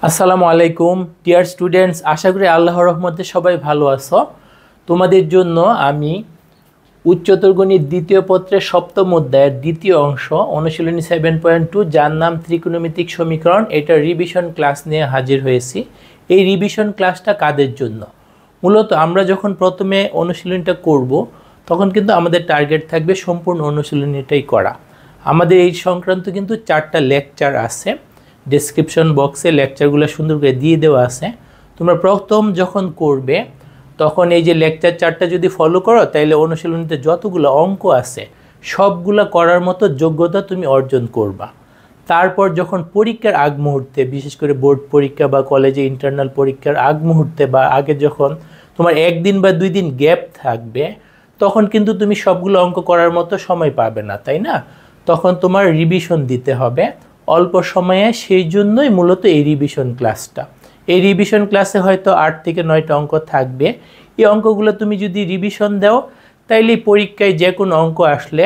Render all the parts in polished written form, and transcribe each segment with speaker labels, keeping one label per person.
Speaker 1: আসসালামু আলাইকুম dear students, আশা করি আল্লাহর রহমতে সবাই ভালো আছো। তোমাদের জন্য আমি উচ্চতর গণিত দ্বিতীয় পত্রের সপ্তম অধ্যায়ের দ্বিতীয় অংশ অনুশীলনী 7.2 যার নাম ত্রিকোণমিতিক সমীকরণ, এটা রিভিশন ক্লাস নিয়ে হাজির হয়েছি। এই রিভিশন ক্লাসটা কাদের জন্য? মূলত আমরা যখন প্রথমে অনুশীলনীটা করব তখন কিন্তু আমাদের টার্গেট থাকবে সম্পূর্ণ অনুশীলনীটাই করা। আমাদের এই সংক্রান্ত কিন্তু 4টা লেকচার আছে, ডেসক্রিপশন বক্সে লেকচারগুলো সুন্দর করে দিয়ে দেওয়া আছে। তোমরা প্রথম যখন করবে তখন এই যে লেকচার 4টা যদি ফলো করো তাহলে অনুশীলনীতে যতগুলো অঙ্ক আছে সবগুলো করার মতো যোগ্যতা তুমি অর্জন করবা। তারপর যখন পরীক্ষার আগ মুহূর্তে, বিশেষ করে বোর্ড পরীক্ষা বা কলেজে ইন্টারনাল পরীক্ষার আগ মুহূর্তে বা আগে যখন তোমার 1 দিন বা 2 দিন গ্যাপ থাকবে তখন কিন্তু তুমি সবগুলো অঙ্ক করার মতো সময় পাবে না, তাই না? তখন তোমার রিভিশন দিতে হবে অল্প সময়ে। সেই জন্যই মূলত এই রিভিশন ক্লাসটা। এই রিভিশন ক্লাসে হয়তো 8 থেকে 9টা অঙ্ক থাকবে। এই অঙ্কগুলো তুমি যদি রিভিশন দাও তাইলে পরীক্ষায় যে কোনো অঙ্ক আসলে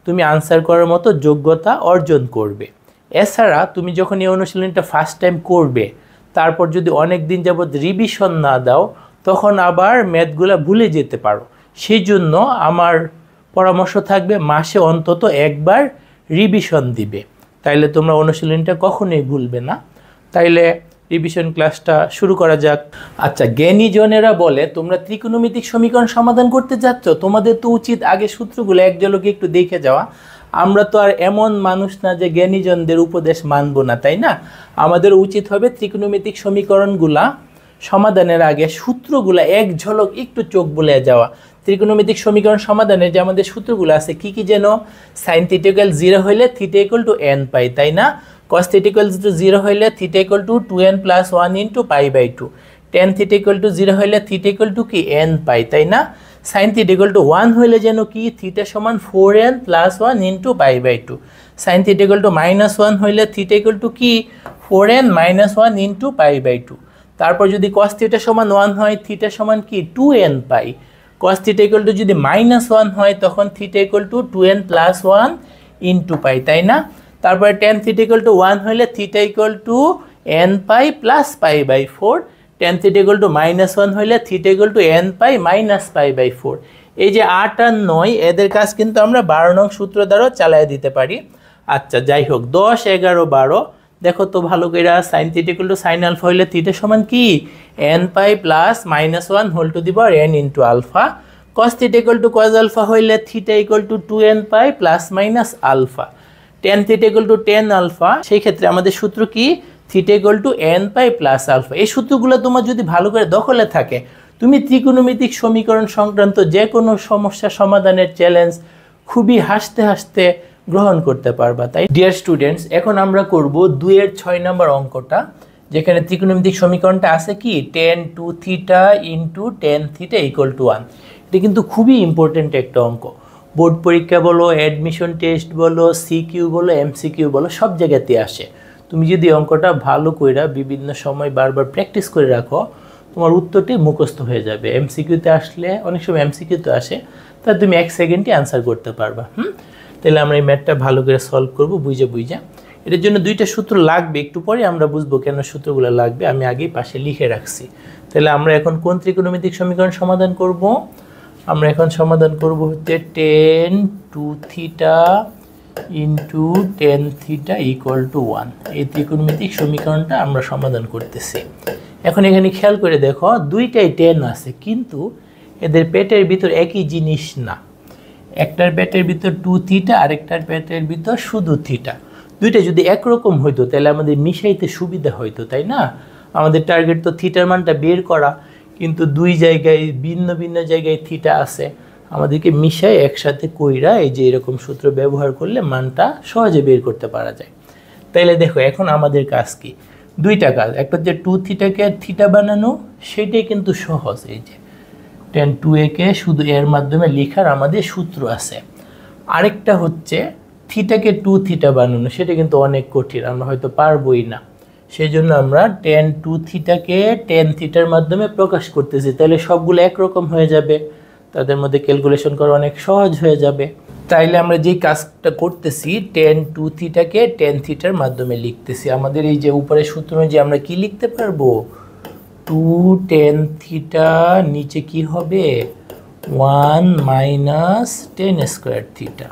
Speaker 1: তুমি আনসার করার মতো যোগ্যতা অর্জন করবে। এছাড়া তুমি যখন এই অনুশীলনটা ফার্স্ট টাইম করবে তারপর যদি অনেক দিন যাবত রিভিশন না দাও তখন আবার ম্যাথগুলো ভুলে যেতে পারো। সেই জন্য আমার পরামর্শ থাকবে মাসে অন্তত একবার রিভিশন দিবে, তাইলে তোমরা অনুশীলনটা কখনোই ভুলবে না। তাইলে রিভিশন ক্লাসটা শুরু করা যাক। আচ্ছা, জ্ঞানীজনেরা বলে তোমরা ত্রিকোণমিতিক সমীকরণ সমাধান করতে যাচ্ছ, তোমাদের তো উচিত আগে সূত্রগুলো এক ঝলকে একটু দেখে যাওয়া। আমরা তো আর এমন মানুষ না যে জ্ঞানীজনদের উপদেশ মানব না, তাই না? আমাদের উচিত হবে ত্রিকোণমিতিক সমীকরণগুলা সমাধানের আগে সূত্রগুলা এক ঝলক একটু চোখ বুলে যাওয়া। ত্রিকোণমিতিক সমীকরণ সমাধানের যে আমাদের সূত্রগুলো আছে কি কি যেন? সাইন থিটা ইকুয়াল 0 হইলে theta equal to n pi, তাই না? কস থিটা ইকুয়াল টু 0 হইলে theta equal to 2n plus 1 into pi by 2। Tan theta equal to 0 হইলে থিটা ইকুয়াল টু কি n পাই, তাই না? সাইন থিটা ইকুয়াল টু 1 হইলে যেন কি থিটা সমান 4n plus 1 into pi by 2। Sine theta equal to -1 হইলে theta equal to কি 4n minus 1 into pi by 2। তারপর যদি কস থিটা সমান 1 হয় থিটা সমান কি 2n pi. Cos theta equal to যদি -1 হয় তখন theta equal to 2n plus 1 into pi, তাই না? তারপরে টেন থিটা ইকুয়াল টু 1 হলে theta equal to n pi plus pi by 4। Tan theta equal to -1 হলে theta equal to n pi minus pi by 4। এই যে 8 আর 9 এদের কাজ কিন্তু আমরা 12 নং সূত্র দ্বারাও চালিয়ে দিতে পারি। আচ্ছা, যাই হোক, 10, 11, 12 দেখো তো ভালো করে। Sine theta equal to sine alpha হইলে থিটা সমান কি n pi plus -1 whole to the power n into alpha. Cos theta equal to cos alpha হইলে theta equal to 2n pi plus minus alpha. Tan theta equal to 10 alpha, সেই ক্ষেত্রে আমাদের সূত্র কি theta equal to n pi plus alpha. এই সূত্রগুলো তোমার যদি ভালো করে দখলে থাকে তুমি ত্রিকোণমিতিক সমীকরণ সংক্রান্ত যে কোনো সমস্যা সমাধানের চ্যালেঞ্জ খুবই হাসতে হাসতে গ্রহণ করতে পারবা। তাই ডিয়ার স্টুডেন্টস, এখন আমরা করব 2-এর 6 নম্বর অঙ্কটা, যেখানে ত্রিকোণমিতিক সমীকরণটা আছে কি tan 2 theta into tan theta equal to 1। এটা কিন্তু খুবই ইম্পর্টেন্ট একটা অঙ্ক। বোর্ড পরীক্ষা বলো, অ্যাডমিশন টেস্ট বলো, সিকিউ বলো, এমসিকিউ বলো, সব জায়গাতে আসে। তুমি যদি অঙ্কটা ভালো কইরা বিভিন্ন সময় বারবার প্র্যাকটিস করে রাখো তোমার উত্তরটি মুখস্থ হয়ে যাবে। এমসিকিউতে আসলে অনেক সময় এমসিকিউতে আসে, তা তুমি 1 সেকেন্ডে আনসার করতে পারবা। তাহলে আমরা এই ম্যাথটা ভালো করে সলভ করবো বুঝে। এটার জন্য 2টা সূত্র লাগবে, একটু পরে আমরা বুঝবো কেন সূত্রগুলো লাগবে, আমি আগেই পাশে লিখে রাখছি। তাহলে আমরা এখন কোন ত্রিকোণমিতিক সমীকরণ সমাধান করব? আমরা এখন সমাধান করব হচ্ছে tan 2 theta into tan theta equal to 1। এই ত্রিকোণমিতিক সমীকরণটা আমরা সমাধান করতেছি। এখন এখানে খেয়াল করে দেখো, দুইটাই tan আছে কিন্তু এদের পেটের ভিতর একই জিনিস না। একটার পেটের ভিতর 2 থিটা, আরেকটার পেটের ভিতর শুধু থিটা। দুইটা যদি একরকম হইতো তাহলে আমাদের মিশাইতে সুবিধা হইতো, তাই না? আমাদের টার্গেট তো থিটার মানটা বের করা, কিন্তু দুই জায়গায় ভিন্ন ভিন্ন জায়গায় থিটা আছে। আমাদেরকে মিশাই একসাথে কইরা এই যে এরকম সূত্র ব্যবহার করলে মানটা সহজে বের করতে পারা যায়। তাইলে দেখো এখন আমাদের কাজ কি? 2টা কাজ। একটা হচ্ছে 2 থিটাকে থিটা বানানো, সেটাই কিন্তু সহজ। এই যে tan 2a কে শুধু এর মাধ্যমে লেখার আমাদের সূত্র আছে। আরেকটা হচ্ছে থিটাকে 2 থিটা বানানো, সেটা কিন্তু অনেক কঠিন, আমরা হয়তো পারবোই না। সেই জন্য আমরা tan 2 থিটাকে tan থিটার মাধ্যমে প্রকাশ করতেছি। তাহলে সবগুলো একরকম হয়ে যাবে, তাদের মধ্যে ক্যালকুলেশন করা অনেক সহজ হয়ে যাবে। তাইলে আমরা যেই কাজটা করতেছি টেন টু থিটাকে টেন থিটার মাধ্যমে লিখতেছি। আমাদের এই যে উপরে সূত্র অনুযায়ী আমরা কি লিখতে পারবো, টু টেন থিটা নিচে কি হবে 1 minus tan square theta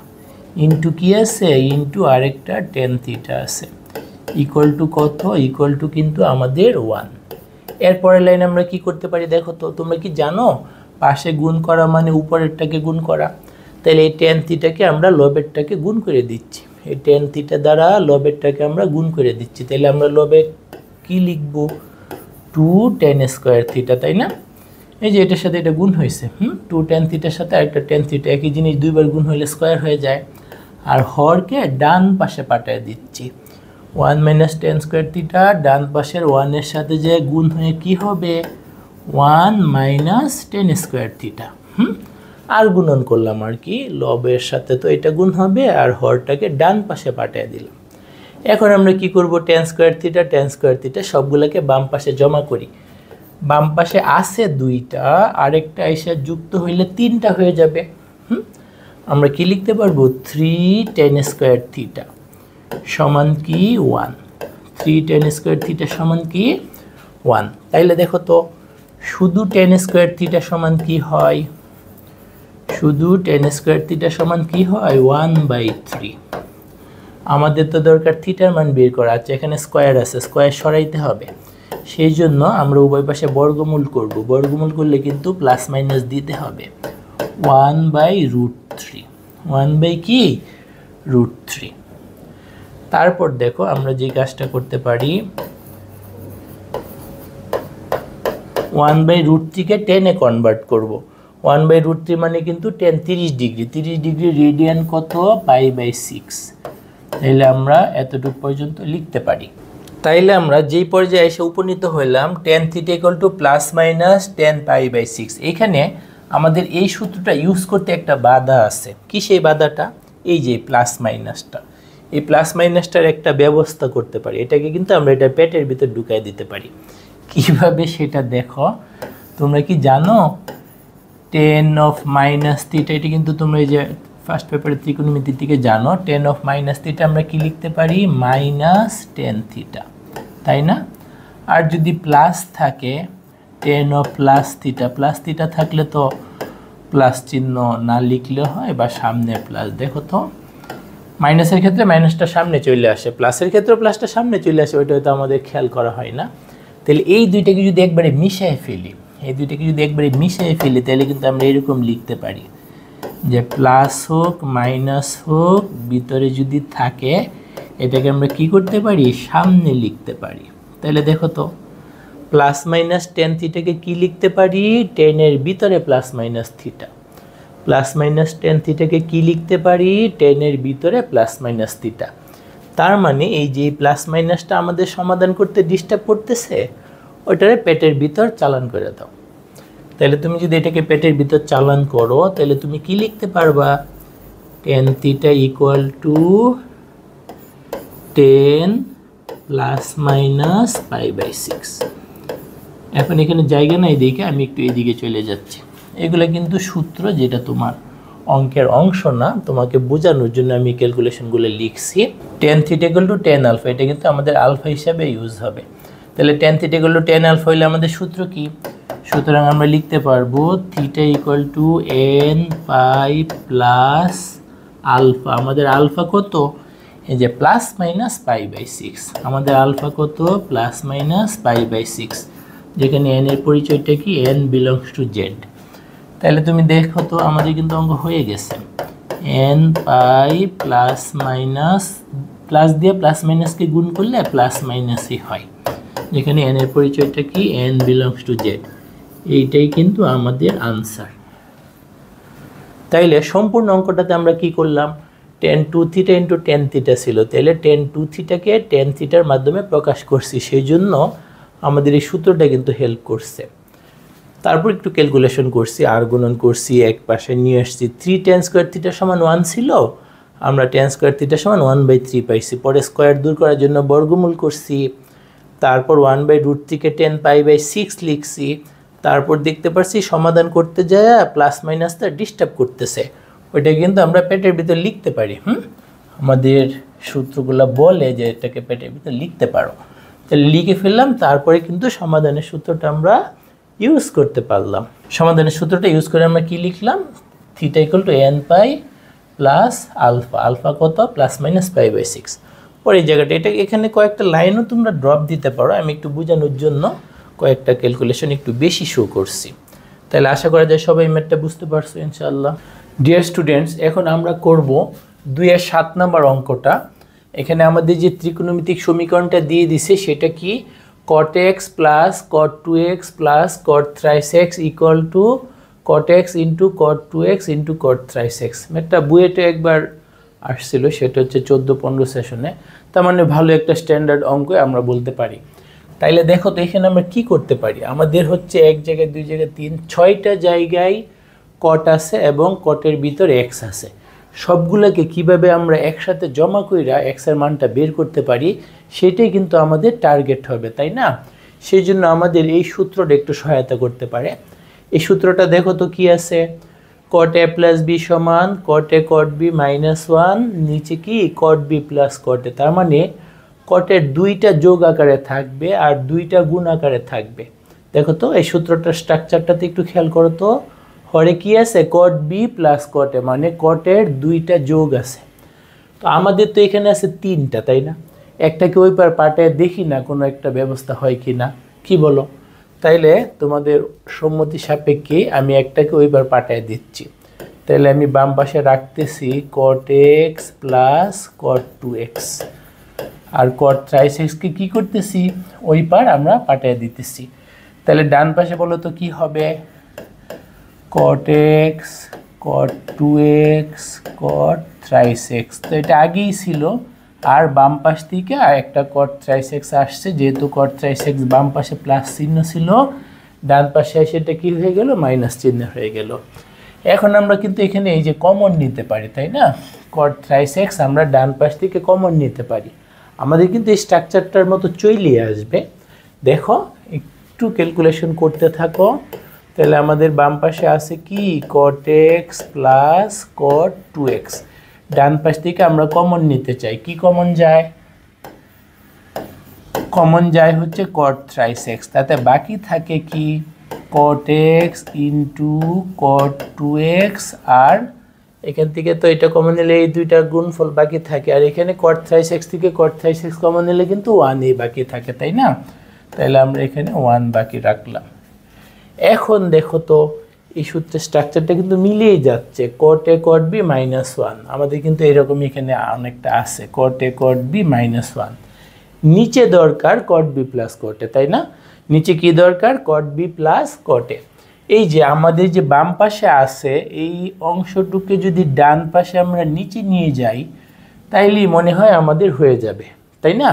Speaker 1: into কি আছে, ইন্টু আরেকটা টেন থিটা আছে, ইকুয়াল টু কত, ইকুয়াল টু কিন্তু আমাদের 1। এরপরের লাইন আমরা কি করতে পারি দেখো তো, তোমরা কি জানো পাশে গুণ করা মানে উপরেরটাকে গুণ করা। তাহলে এই টেন থিটাকে আমরা লবেরটাকে গুণ করে দিচ্ছি, এই টেন থিটা দ্বারা লবেরটাকে আমরা গুণ করে দিচ্ছি। তাহলে আমরা লবে কি লিখব, টু টেন স্কোয়ার থিটা, তাই না? এই যে এটার সাথে এটা গুণ হয়েছে, টু টেন থিটার সাথে আরেকটা টেন থিটা, একই জিনিস দুইবার গুণ হইলে স্কোয়ার হয়ে যায়। আর হরকে ডান পাশে পাঠিয়ে দিচ্ছি, 1 মাইনাস টেন স্কোয়ার থিটা ডান পাশের 1-এর সাথে যে গুণ হয়ে কি হবে 1 মাইনাস টেন স্কোয়ার থিটা। আর গুণন করলাম আর কি, লবের সাথে তো এটা গুণ হবে আর হরটাকে ডান পাশে পাঠিয়ে দিলাম। এখন আমরা কি করব, টেন স্কোয়ার থিটা সবগুলোকে বাম পাশে জমা করি। বাম পাশে আছে দুইটা, আরেকটা এসে যুক্ত হইলে তিনটা হয়ে যাবে। আমরা কি লিখতে পারবো, 3 টেন স্কোয়ার থিটা সমান কি 1, 3 টেন স্কোয়ার থিটা সমান কি 1। তাইলে দেখো তো শুধু টেন স্কোয়ার থিটা সমান কি হয়, শুধু টেন স্কোয়ার থিটা সমান কি হয় 1/3। আমাদের তো দরকার থিটার মান বের করা, আছে এখানে স্কোয়ার আছে, স্কোয়ার সরাইতে হবে, সেই জন্য আমরা উভয় পাশে বর্গমূল করব। বর্গমূল করলে কিন্তু প্লাস মাইনাস দিতে হবে, 1/√3, 1/√3। তারপর দেখো আমরা যে কাজটা করতে পারি, 1/√3 কে 10-এ কনভার্ট করব। 1/√3 মানে কিন্তু 10 30 ডিগ্রি, 30 ডিগ্রি রেডিয়ান কত, পাই/6। তাইলে আমরা এতটুকু পর্যন্ত লিখতে পারি। তাইলে আমরা যেই পর্যায়ে এসে উপনীত হইলাম ten theta equal two plus minus 10 পাই/6। এখানে আমাদের এই সূত্রটা ইউজ করতে একটা বাধা আছে, কি সেই বাধাটা, এই যে প্লাস মাইনাসটা, এই প্লাস মাইনাসটার একটা ব্যবস্থা করতে পারি, এটাকে কিন্তু আমরা এটা পেটের ভিতর ঢুকাই দিতে পারি। কিভাবে সেটা দেখো, তোমরা কি জানো টেন অফ মাইনাস থিটা, এটা কিন্তু তোমরা এই যে ফার্স্ট পেপারের ত্রিকোণমিতি থেকে জানো, টেন অফ মাইনাস থিটা আমরা কি লিখতে পারি, মাইনাস টেন থিটা, তাই না? আর যদি প্লাস থাকে টেন অফ প্লাস থিটা থাকলে তো প্লাস চিহ্ন না লিখলে হয় বা সামনে প্লাস। দেখো তো মাইনাসের ক্ষেত্রে মাইনাসটা সামনে চলে আসে, প্লাসের ক্ষেত্রে প্লাসটা সামনে চলে আসে, ওইটা হয়তো আমাদের খেয়াল করা হয় না। তাহলে এই দুইটাকে যদি একবারে মিশিয়ে ফেলি, তাহলে কিন্তু আমরা এরকম লিখতে পারি যে প্লাস হোক মাইনাস হোক ভিতরে যদি থাকে এটাকে আমরা কি করতে পারি, সামনে লিখতে পারি। তাহলে দেখো তো প্লাস মাইনাস টেন থিটাকে কি লিখতে পারি, টেনের ভিতরে plus minus theta, plus minus tan থিটাকে কি লিখতে পারি, টেনের ভিতরে প্লাস মাইনাস থিটা। তার মানে এই যে প্লাস মাইনাসটা আমাদের সমাধান করতে ডিস্টার্ব করতেছে, ওইটারে পেটের ভিতর চালান করে দাও। তাহলে তুমি যদি এটাকে পেটের ভিতর চালান করো তাহলে তুমি কি লিখতে পারবা, tan theta equal to 10 plus minus পাই/6। এখন এখানে জায়গা নাই দেখে আমি একটু এদিকে চলে যাচ্ছি। এগুলো কিন্তু সূত্র, যেটা তোমার অঙ্কের অংশ না, তোমাকে বোঝানোর জন্য আমি ক্যালকুলেশনগুলো লিখছি। Tan theta equal to 10 alpha, এটা কিন্তু আমাদের আলফা হিসাবে ইউজ হবে। তাহলে tan theta equal to 10 alpha হইলে আমাদের সূত্র কি, সুতরাং আমরা লিখতে পারবো theta equal to n pi plus alpha. আমাদের আলফা কত, এই যে প্লাস মাইনাস পাই/6, আমাদের আলফা কত, প্লাস মাইনাস পাই/6, যেখানে n এর পরিচয়টা কি, n বিলংস টু z। তাহলে তুমি দেখো তো আমাদের কিন্তু অঙ্ক হয়ে গেছে, n pi plus minus, plus দিয়ে প্লাস মাইনাসকে গুণ করলে প্লাস মাইনাসই হয়, যেখানে n এর পরিচয়টা কি, n বিলংস টু z। এইটাই কিন্তু আমাদের আনসার। তাইলে সম্পূর্ণ অঙ্কটাতে আমরা কি করলাম, ten two theta into tan theta ছিল, তাহলে টেন টু থিটাকে টেন থিটার মাধ্যমে প্রকাশ করছি, সেই জন্য আমাদের এই সূত্রটা কিন্তু হেল্প করছে। তারপর একটু ক্যালকুলেশন করছি, আর গুণন করছি, এক পাশে নিয়ে আসছি। 3 টেন স্কোয়ার থিটা সমান 1 ছিল, আমরা টেন স্কোয়ার থিটা সমান 1/3 পাইছি, পরে স্কোয়ার দূর করার জন্য বর্গমূল করছি, তারপর 1/√3 10 পাই/6 লিখছি। তারপর দেখতে পাচ্ছি সমাধান করতে যায় প্লাস মাইনাসটা ডিস্টার্ব করতেছে, ওইটা কিন্তু আমরা পেটের ভিতর লিখতে পারি। আমাদের সূত্রগুলো বলে যে এটাকে পেটের ভিতর লিখতে পারো, তাহলে লিখে ফেললাম। তারপরে কিন্তু সমাধানের সূত্রটা আমরা ইউজ করতে পারলাম। সমাধানের সূত্রটা ইউজ করে আমরা কি লিখলাম, theta equal to n pi plus alpha, alpha কত প্লাস মাইনাস π/6। পরে এই জায়গাটা এটা এখানে কয়েকটা লাইনও তোমরা ড্রপ দিতে পারো, আমি একটু বোঝানোর জন্য কয়েকটা ক্যালকুলেশন একটু বেশি শো করছি। তাহলে আশা করা যায় সবাই ম্যাথটা বুঝতে পারছো ইনশাআল্লাহ। ডিয়ার স্টুডেন্টস, এখন আমরা করব 2-এর 7 নম্বর অঙ্কটা। এখানে আমাদের যে ত্রিকোণমিতিক সমীকরণটা দিয়ে দিছে সেটা কি, cot x plus cot 2x plus cot thrice x equal two cot x into cot 2x into cot thrice x। ম্যাথটা বুয়েটে একবার আসছিল, সেটা হচ্ছে 14-15 সেশনে। তার মানে ভালো একটা স্ট্যান্ডার্ড অঙ্ক আমরা বলতে পারি। তাইলে দেখো তো এখানে আমরা কি করতে পারি, আমাদের হচ্ছে 1 জায়গায় 2 জায়গায় 3 6টা জায়গায় কট আছে এবং কটের ভিতরে এক্স আছে। সবগুলোকে কিভাবে আমরা একসাথে জমা কইরা এক্সের মানটা বের করতে পারি সেটাই কিন্তু আমাদের টার্গেট হবে, তাই না? সেই জন্য আমাদের এই সূত্রটা একটু সহায়তা করতে পারে। এই সূত্রটা দেখো তো কি আছে, cot a প্লাস বি সমান cot a cot b minus 1, নিচে কি cot b plus cot a। তার মানে কটের 2টা যোগ আকারে থাকবে আর 2টা গুণ আকারে থাকবে। দেখো তো এই সূত্রটার স্ট্রাকচারটাতে একটু খেয়াল করো তো, হরে কি আছে cot b plus cot a, মানে কটের 2টা যোগ আছে। তো আমাদের তো এখানে আছে 3টা, তাই না? একটাকে ওই পার পাল্টায় দেখি না কোনো একটা ব্যবস্থা হয় কি না, কি বলো? তাইলে তোমাদের সম্মতি সাপেক্ষে আমি একটাকে ওই পার পাল্টায় দিচ্ছি। তাহলে আমি বাম পাশে রাখতেছি cot x plus cot 2x, আর cot thrice x কে কি করতেছি ওই পার আমরা পাল্টায় দিতেছি। তাহলে ডান পাশে বলো তো কি হবে, cot x cot 2x cot thrice x। তো এটা আগেই ছিল, আর বাম পাশ থেকে আর একটা cot thrice x আসছে, যেহেতু cot thrice x বাম পাশে প্লাস চিহ্ন ছিল, ডান পাশে এসে এটা কি হয়ে গেল, মাইনাস চিহ্ন হয়ে গেল। এখন আমরা কিন্তু এখানে এই যে কমন নিতে পারি, তাই না? cot thrice x আমরা ডান পাশ থেকে কমন নিতে পারি, আমাদের কিন্তু এই স্ট্রাকচারটার মতো চলে আসবে। দেখো একটু ক্যালকুলেশন করতে থাকো। তাহলে আমাদের বাম পাশে আছে কি cot x plus cot 2x, ডান পাশ থেকে আমরা কমন নিতে চাই, কি কমন যায়, কমন যায় হচ্ছে cot thrice x। তাতে বাকি থাকে কি cot x into cot 2x, আর এখান থেকে তো এটা কমন নিলে এই 2টার গুণফল বাকি থাকে, আর এখানে cot thrice x থেকে cot thrice x কমন নিলে কিন্তু 1 বাকি থাকে, তাই না? তাহলে আমরা এখানে 1 বাকি রাখলাম। এখন দেখো তো এই সূত্রের স্ট্রাকচারটা কিন্তু মিলিয়ে যাচ্ছে, cot a cot b minus 1, আমাদের কিন্তু এরকমই এখানে অনেকটা আছে cot a cot b minus 1। নিচে দরকার cot b plus cot a, তাই না? নিচে কি দরকার, cot b plus cot a। এই যে আমাদের যে বাম পাশে আছে এই অংশটুকে যদি ডান পাশে আমরা নিচে নিয়ে যাই তাইলেই মনে হয় আমাদের হয়ে যাবে, তাই না?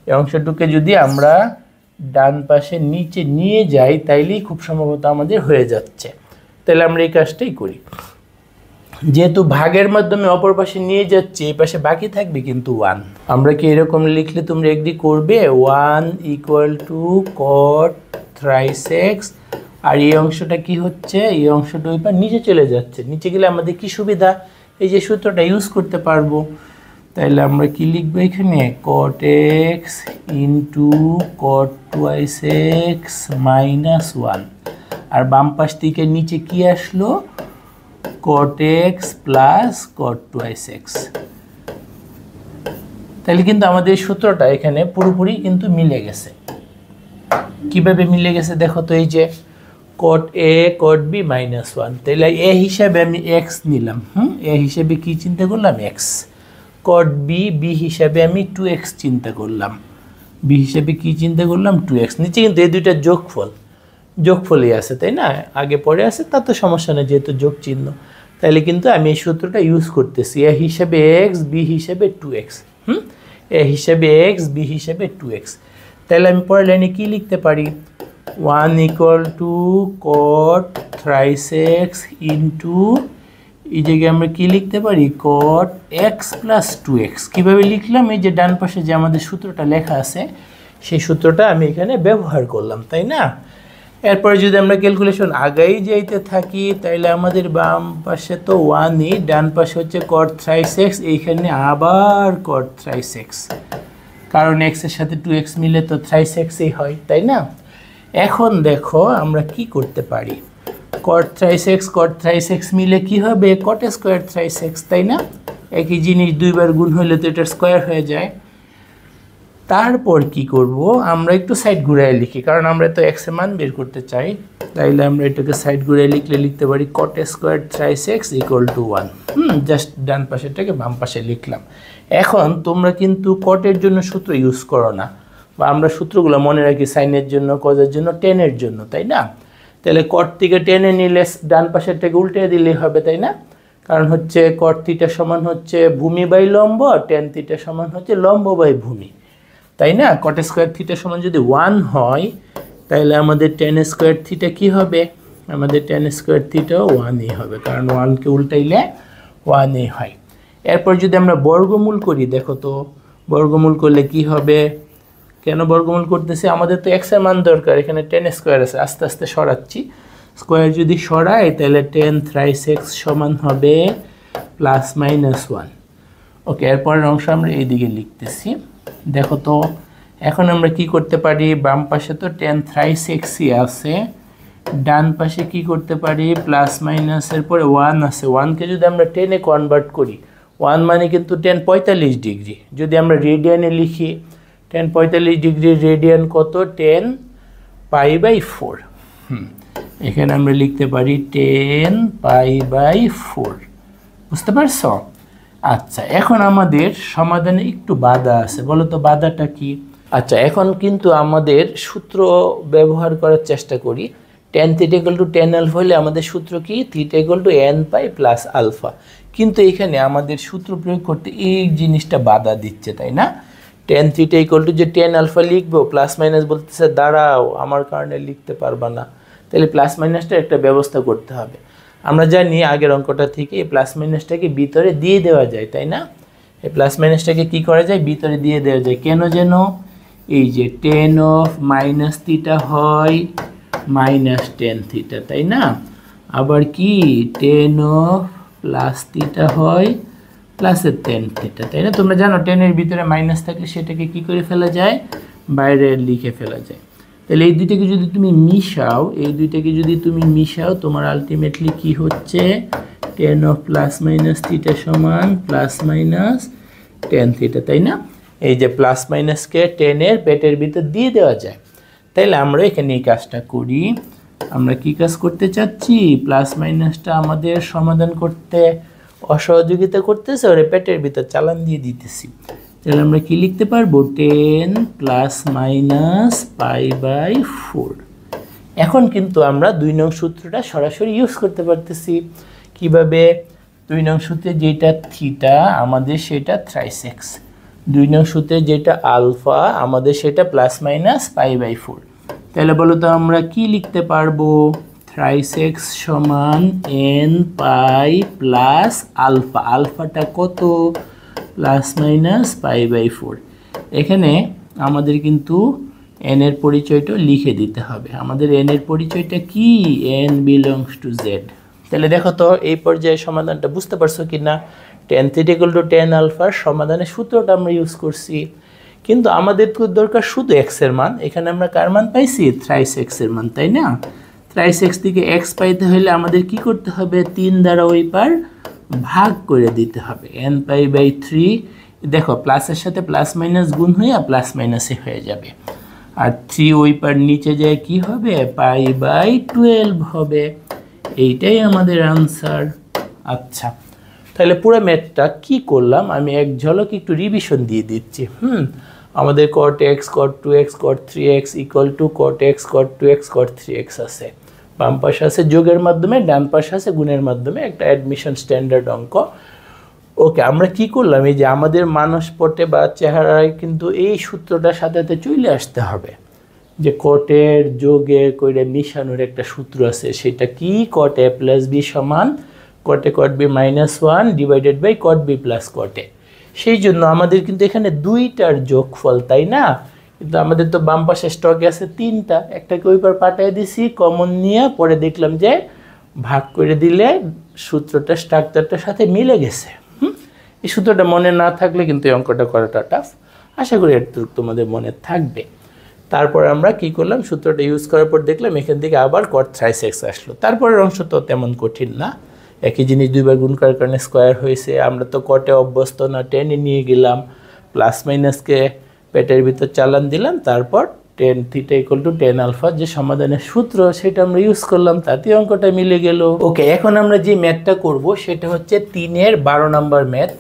Speaker 1: এই অংশটুকে যদি আমরা ডান পাশে নিচে নিয়ে যাই তাইলেই খুব সম্ভবত আমাদের হয়ে যাচ্ছে। তাহলে আমরা এই কাজটাই করি, যেহেতু ভাগের মাধ্যমে অপর পাশে নিয়ে যাচ্ছি, এই পাশে বাকি থাকবে কিন্তু 1। আমরা কি এরকম লিখলে তোমরা একদিক করবে 1 equal to cot thrice x, আর এই অংশটা কি হচ্ছে, এই অংশটা ওই পার নিচে চলে যাচ্ছে। নিচে গেলে আমাদের কি সুবিধা, এই যে সূত্রটা ইউজ করতে পারবো। তাহলে আমরা কি লিখবো এখানে cot x into cot twice x minus 1, আর বাম পাশ থেকে নিচে কি আসলো cot x plus cot twice x। তাহলে কিন্তু আমাদের সূত্রটা এখানে পুরোপুরি কিন্তু মিলে গেছে। কিভাবে মিলে গেছে দেখো তো, এই যে cot a cot b minus 1, তাহলে a হিসাবে আমি x নিলাম, a হিসাবে কি চিন্তা করলাম x, cot b b হিসাবে আমি 2x চিন্তা করলাম, b হিসাবে কি চিন্তা করলাম 2x। নিচে কিন্তু এই দুইটা যোগফলই আছে, তাই না? আগে পরে আছে তা তো সমস্যা নেই, যেহেতু যোগ চিহ্ন। তাহলে কিন্তু আমি এই সূত্রটা ইউজ করতেছি, a হিসাবে x b হিসাবে 2x, a হিসাবে x b হিসাবে 2x। তাহলে আমি পরের লাইনে কি লিখতে পারি, 1 equal to cot thrice x into এই জায়গায় আমরা কি লিখতে পারি cot x প্লাস 2x। কীভাবে লিখলাম, এই যে ডান পাশে যে আমাদের সূত্রটা লেখা আছে সেই সূত্রটা আমি এখানে ব্যবহার করলাম, তাই না? এরপরে যদি আমরা ক্যালকুলেশন আগাই যাইতে থাকি তাইলে আমাদের বাম পাশে তো 1ই, ডান পাশে হচ্ছে cot thrice x, এইখানে আবার cot thrice x, কারণ x এর সাথে 2x মিলে তো thrice x ই হয়, তাই না? এখন দেখো আমরা কি করতে পারি, cot thrice x মিলে কি হবে, cot square thrice x, তাই না? একই জিনিস দুইবার গুণ হইলে তো এটা স্কয়ার হয়ে যায়। তারপর কি করব, আমরা একটু সাইড ঘুরায় লিখি, কারণ আমরা তো x এর মান বের করতে চাই, তাইলে আমরা এটাকে সাইড ঘুরায় লিখতে পারি cot square thrice x = 1। Just ডান পাশেরটাকে বাম পাশে লিখলাম। এখন তোমরা কিন্তু কটের জন্য সূত্র ইউজ করো না, বা আমরা সূত্রগুলো মনে রাখি সাইনের জন্য, কজের জন্য, টেনের জন্য, তাই না? তাহলে কট থেকে টেনে নিলে ডান পাশেরটাকে উল্টে দিলেই হবে, তাই না? কারণ হচ্ছে cot থিটা সমান হচ্ছে ভূমি বাই লম্ব, tan থিটা সমান হচ্ছে লম্ব বাই ভূমি, তাই না? cot স্কয়ার থিটা সমান যদি 1 হয় তাহলে আমাদের tan স্কয়ার থিটা কি হবে, আমাদের tan স্কয়ার থিটাও 1ই হবে, কারণ 1কে উল্টাইলে 1ই হয়। এরপর যদি আমরা বর্গমূল করি, দেখো তো বর্গমূল করলে কি হবে, কেন বর্গমূল করতেছি, আমাদের তো x এর মান দরকার, এখানে tan স্কয়ার আছে, আস্তে আস্তে সরাচ্ছি, স্কয়ার যদি সরাই তাহলে tan thrice x সমান হবে +-1। ওকে, এরপরের অংশ আমরা এইদিকে লিখতেছি। দেখো তো এখন আমরা কি করতে পারি, বাম পাশে তো tan thrice x আছে, ডান পাশে কি করতে পারি, প্লাস মাইনাসের পরে 1 আছে, 1কে যদি আমরা 10-এ কনভার্ট করি, 1 মানে কিন্তু tan 45 ডিগ্রি, যদি আমরা রেডিয়ানে লিখি tan 45 ডিগ্রি রেডিয়ান কত, 10 π/4। এখানে আমরা লিখতে পারি 10 π/4, বুঝতে পারছো? আচ্ছা, এখন আমাদের সমাধানে একটু বাধা আছে, বলো তো বাধাটা কি? আচ্ছা, এখন কিন্তু আমাদের সূত্র ব্যবহার করার চেষ্টা করি। tan θ = tan α হলে আমাদের সূত্র কি, θ = nπ + α, কিন্তু এখানে আমাদের সূত্র প্রয়োগ করতে এই জিনিসটা বাধা দিচ্ছে, তাই না? tan θ = যে tan α লিখবো, প্লাস মাইনাস বলতেছে দাঁড়াও আমার কারণে লিখতে পারবা না, তাহলে প্লাস মাইনাসটা একটা ব্যবস্থা করতে হবে। আমরা জানি আগের অঙ্কটা থেকে এই প্লাস মাইনাসটাকে ভিতরে দিয়ে দেওয়া যায়, তাই না? এই প্লাস মাইনাসটাকে কি করা যায়, ভিতরে দিয়ে দেওয়া যায়, কেন যেন, এই যে tan of - θ হয় -tan θ, তাই না? আবার কি tan of +θ হয় +tan θ, তাই না? তোমরা জানো tan এর ভিতরে মাইনাস থাকলে সেটাকে কি করে ফেলা যায়, বাইরে লিখে ফেলা যায়। তাহলে এই দুইটাকে যদি তুমি মিশাও, তোমার আলটিমেটলি কি হচ্ছে, tan of +-θ সমান +-tan θ, তাই না? এই যে প্লাস মাইনাসকে tan এর পেটের ভিতর দিয়ে দেওয়া যায়। তাইলে আমরা এখানে এই কাজটা করি, আমরা কি কাজ করতে চাচ্ছি, প্লাস মাইনাসটা আমাদের সমাধান করতে অসহযোগিতা করতেছে, ওরে পেটের ভিতর চালান দিয়ে দিতেছি। তাহলে আমরা কি লিখতে পারবো, 10 ± π/4। এখন কিন্তু আমরা 2 নং সূত্রটা সরাসরি ইউজ করতে পারতেছি। কিভাবে? 2 নং সূত্রে যেটা থিটা আমাদের সেটা thrice x, 2 নং সূত্রে যেটা আলফা আমাদের সেটা ±π/4। তাহলে বলো তো আমরা কি লিখতে পারবো, thrice x সমান nπ + আলফা, আলফাটা কত, ±π/4। এখানে আমাদের কিন্তু n এর পরিচয়টা লিখে দিতে হবে, আমাদের n এর পরিচয়টা কি, n belongs to z। তাহলে দেখো তো এই পর্যায়ে সমাধানটা বুঝতে পারছো কি না, tan θ = tan α সমাধানের সূত্রটা আমরা ইউজ করছি, কিন্তু আমাদের তো দরকার শুধু x এর মান, এখানে আমরা কার মান পাইছি, thrice x এর মান, তাই না? thrice x থেকে x পাইতে হলে আমাদের কি করতে হবে, 3 দ্বারা ওই পার ভাগ করে দিতে হবে, nπ/3। দেখো প্লাসের সাথে প্লাস মাইনাস গুণ হয়ে প্লাস মাইনাসে হয়ে যাবে, আর 3 ওই পার নিচে যায় কি হবে, π/12 হবে। এইটাই আমাদের আনসার। আচ্ছা, তাহলে পুরো ম্যাথটা কি করলাম আমি এক ঝলক একটু রিভিশন দিয়ে দিচ্ছি। আমাদের cot x, cot 2x, cot 3x = cot x, cot 2x, cot 3x আছে, বাম পাশে আছে যোগের মাধ্যমে, ডান পাশে আছে গুণের মাধ্যমে, একটা অ্যাডমিশন স্ট্যান্ডার্ড অঙ্ক। ওকে, আমরা কি করলাম, এই যে আমাদের মানসপটে বা চেহারায় কিন্তু এই সূত্রটার সাথে সাথে চলে আসতে হবে, যে কটের যোগে কইরে মিশানোর একটা সূত্র আছে, সেটা কি, cot a + b সমান cot a cot b -1 / cot b + cot a। সেই জন্য আমাদের কিন্তু এখানে দুইটার যোগফল, তাই না? কিন্তু আমাদের তো বাম পাশে স্টকে আছে 3টা, একটাকে ওই পার পাঠিয়ে দিছি কমন নিয়ে, পরে দেখলাম যে ভাগ করে দিলে সূত্রটা স্ট্রাকচারটার সাথে মিলে গেছে। এই সূত্রটা মনে না থাকলে কিন্তু এই অঙ্কটা করাটা টাফ। আশা করি এটুকু তোমাদের মনে থাকবে। তারপর আমরা কি করলাম, সূত্রটা ইউজ করার পর দেখলাম এখান থেকে আবার cot thrice x আসলো। তারপরের অংশ তো তেমন কঠিন না, একই জিনিস দুইবার গুণ করার কারণে স্কোয়ার হয়েছে। আমরা তো কটে অভ্যস্ত না, টেনে নিয়ে গেলাম, প্লাস মাইনাসকে পেটের ভিতর চালান দিলাম, তারপর tan theta equal to tan alpha যে সমাধানের সূত্র সেটা আমরা ইউজ করলাম, তাতে অঙ্কটা মিলে গেল। ওকে, এখন আমরা যে ম্যাথটা করব সেটা হচ্ছে 3-এর 12 নম্বর ম্যাথ।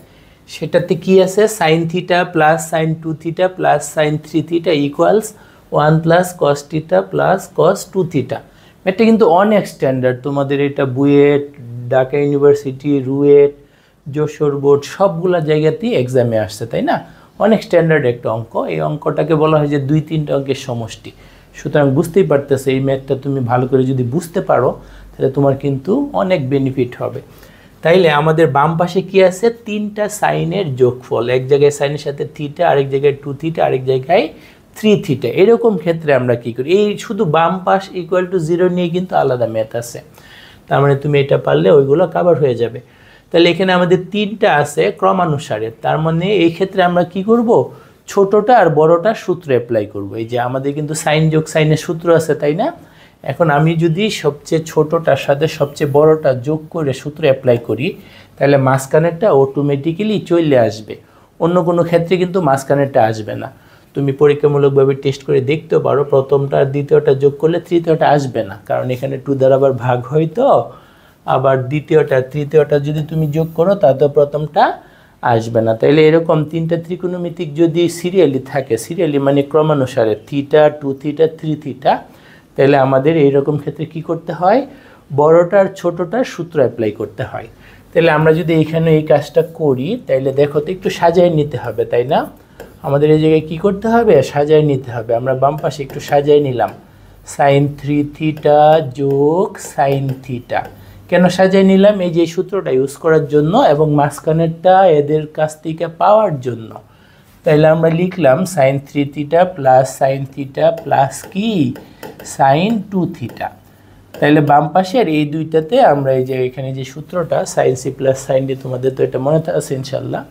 Speaker 1: সেটাতে কি আছে, sign theta plus sign 2 theta plus sign 3 theta equals 1 plus cos theta plus cos 2 theta. ম্যাথটা কিন্তু অনেক স্ট্যান্ডার্ড, তোমাদের এটা বুয়েট, ঢাকা ইউনিভার্সিটি, রুয়েট, যশোর বোর্ড সবগুলা জায়গাতেই এক্সামে আসছে, তাই না? অনেক স্ট্যান্ডার্ড একটা অঙ্ক। এই অঙ্কটাকে বলা হয় যে 2-3টা অঙ্কের সমষ্টি। সুতরাং বুঝতেই পারতেছে এই ম্যাথটা তুমি ভালো করে যদি বুঝতে পারো তাহলে তোমার কিন্তু অনেক বেনিফিট হবে। তাইলে আমাদের বাম পাশে কি আছে, 3টা সাইনের যোগফল, এক জায়গায় সাইনের সাথে থিটা, আরেক জায়গায় 2 থিটা, আরেক জায়গায় 3 থিটা। এরকম ক্ষেত্রে আমরা কি করি, এই শুধু বাম পাশ ইকুয়াল টু 0 নিয়ে কিন্তু আলাদা ম্যাথ আছে, তার মানে তুমি এটা পারলে ওইগুলো কভার হয়ে যাবে। তাহলে এখানে আমাদের 3টা আছে ক্রমানুসারে, তার মানে এই ক্ষেত্রে আমরা কি করব, ছোটটা আর বড়টা সূত্র অ্যাপ্লাই করব। এই যে আমাদের কিন্তু সাইন যোগ সাইনের সূত্র আছে, তাই না? এখন আমি যদি সবচেয়ে ছোটটার সাথে সবচেয়ে বড়টা যোগ করে সূত্র অ্যাপ্লাই করি, তাহলে মাঝখানেরটা অটোমেটিক্যালি চলে আসবে। অন্য কোনো ক্ষেত্রে কিন্তু মাঝখানেরটা আসবে না। তুমি পরীক্ষামূলকভাবে টেস্ট করে দেখতেও পারো, প্রথমটা আর দ্বিতীয়টা যোগ করলে তৃতীয়টা আসবে না, কারণ এখানে 2 দ্বারা আবার ভাগ হয় তো। আবার দ্বিতীয়টা তৃতীয়টা যদি তুমি যোগ করো তাতে প্রথমটা আসবে না। তাইলে এরকম 3টা ত্রিকোণমিতিক যদি সিরিয়ালি থাকে, সিরিয়ালি মানে ক্রমানুসারে থিটা, 2 থিটা, 3 থিটা, তাহলে আমাদের এইরকম ক্ষেত্রে কি করতে হয়, বড়টার ছোটটার সূত্র অ্যাপ্লাই করতে হয়। তাহলে আমরা যদি এখানে এই কাজটা করি, তাইলে দেখো তো একটু সাজায় নিতে হবে, তাই না? আমাদের এই জায়গায় কী করতে হবে, সাজায় নিতে হবে। আমরা বাম পাশে একটু সাজায় নিলাম, সাইন 3 থিটা যোগ সাইন থিটা। কেন সাজায় নিলাম, এই যে সূত্রটা ইউজ করার জন্য এবং মাঝখানেরটা এদের কাছ থেকে পাওয়ার জন্য। তাইলে আমরা লিখলাম sine 3 theta plus sine theta plus কি সাইন 2 থিটা। তাহলে বাম পাশের এই দুইটাতে আমরা এই যে এখানে যে সূত্রটা sine C plus sine D, তোমাদের তো এটা মনে আছে ইনশাল্লাহ,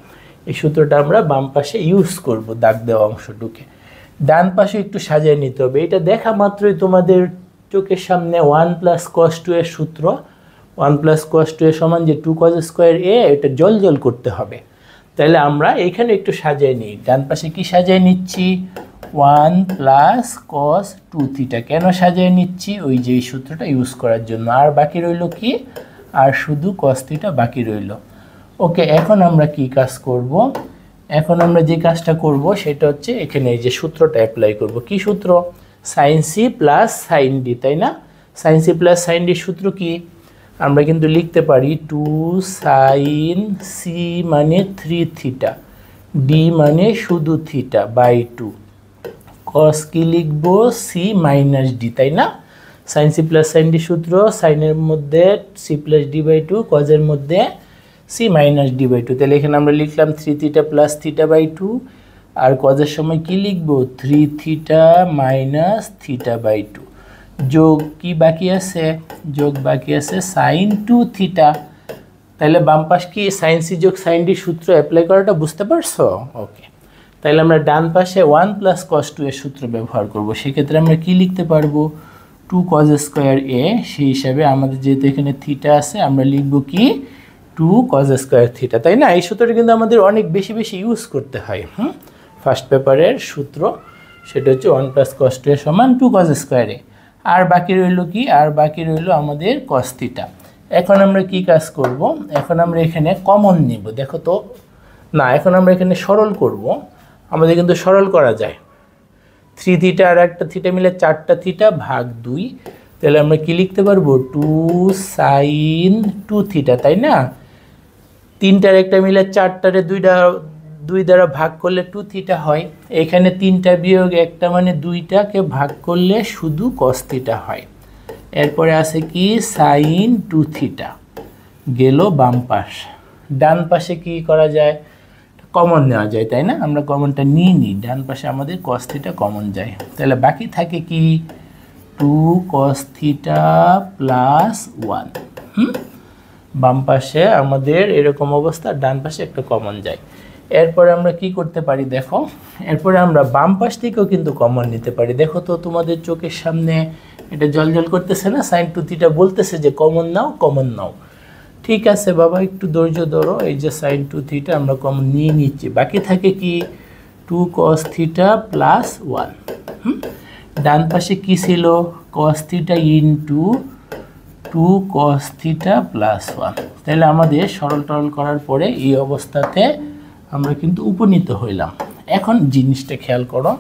Speaker 1: এই সূত্রটা আমরা বাম পাশে ইউজ করব দাগ দেওয়া অংশটুকে। ডান পাশে একটু সাজিয়ে নিতে হবে, এটা দেখা মাত্রই তোমাদের চোখের সামনে 1 প্লাস কস 2 এর সূত্র, 1 প্লাস কস 2 এর সমান যে 2 কস স্কোয়ার এ, এটা জল জল করতে হবে। তাহলে আমরা এখানে একটু সাজিয়ে নিই, ডান পাশে কি সাজিয়ে নিচ্ছি, 1 প্লাস কস 2 থিটা। কেন সাজিয়ে নিচ্ছি, ওই যে এই সূত্রটা ইউজ করার জন্য। আর বাকি রইল কি, আর শুধু কস থিটা বাকি রইল। ওকে, এখন আমরা কি কাজ করব, এখন আমরা যে কাজটা করব সেটা হচ্ছে এখানে এই যে সূত্রটা অ্যাপ্লাই করব। কি সূত্র, sine C plus sine D, তাই না? সাইন সি প্লাস সাইন ডির সূত্র কি, আমরা কিন্তু লিখতে পারি 2 সাইন সি মানে 3 থিটা, ডি মানে শুধু থিটা বাই 2, কস কি লিখবো, সি মাইনাস ডি, তাই না? Sine C plus sine D সূত্র, সাইনের মধ্যে সি প্লাস ডি বাই 2, কজের মধ্যে সি মাইনাস ডি বাই 2। তাহলে এখানে আমরা লিখলাম 3 থিটা প্লাস থিটা বাই 2, আর কজের সময় কি লিখবো, 3 থিটা মাইনাস থিটা বাই 2, যোগ কি বাকি আছে, যোগ বাকি আছে সাইন 2 থিটা। তাহলে বাম পাশ কি সাইন সি যোগ সাইন ডি সূত্র অ্যাপ্লাই করাটা বুঝতে পারছো? ওকে, তাহলে আমরা ডান পাশে 1 প্লাস কস 2 এর সূত্র ব্যবহার করব। সেক্ষেত্রে আমরা কি লিখতে পারবো, 2 কস স্কোয়ার এ, সেই হিসাবে আমাদের যেহেতু এখানে থিটা আছে আমরা লিখব কি 2 কস স্কোয়ার থিটা, তাই না? এই সূত্রটা কিন্তু আমাদের অনেক বেশি বেশি ইউজ করতে হয়। ফার্স্ট পেপারের সূত্র সেটা হচ্ছে 1 প্লাস কস 2 এর সমান 2 কস স্কোয়ার এ। আর বাকি রইল কি, আর বাকি রইল আমাদের কস থিটা। এখন আমরা কি কাজ করব, এখন আমরা এখানে কমন নিব, দেখো তো না, এখন আমরা এখানে সরল করব। আমাদের কিন্তু সরল করা যায়, 3 থিটা আর একটা থিটা মিলে 4টা থিটা ভাগ 2, তাহলে আমরা কি লিখতে পারবো, 2 সাইন 2 থিটা, তাই না? 3টার একটা মিলে 4টারে 2 দ্বারা ভাগ করলে 2 থিটা হয়। এখানে 3টা বিয়োগ 1টা মানে 2টাকে ভাগ করলে শুধু কস থিটা হয়। এরপরে আছে কি সাইন 2 থিটা, গেল বাম পাশ। ডান পাশে কি করা যায়, কমন নেওয়া যায়, তাই না? আমরা কমনটা নিয়ে নিই, ডান পাশে আমাদের cos থিটা কমন যায়, তাহলে বাকি থাকে কি 2 cos থিটা প্লাস 1। বাম পাশে আমাদের এরকম অবস্থা, ডান পাশে একটা কমন যায়। এরপরে আমরা কি করতে পারি দেখো, এরপরে আমরা বাম পাশ থেকেও কিন্তু কমন নিতে পারি। দেখো তো তোমাদের চোখের সামনে এটা জলজল করতেছে না, sin 2 থিটা বলতেছে যে কমন নাও কমন নাও। ঠিক আছে বাবা, একটু ধৈর্য ধরো, এই যে sin 2 থিটা আমরা কমন নিয়ে নিচ্ছি, বাকি থাকে কি 2 cos থিটা প্লাস 1। ডান পাশে কি ছিল, cos theta into 2 cos theta plus 1। তাহলে আমাদের সরল টরল করার পরে এই অবস্থাতে আমরা কিন্তু উপনীত হইলাম। এখন জিনিসটা খেয়াল করো,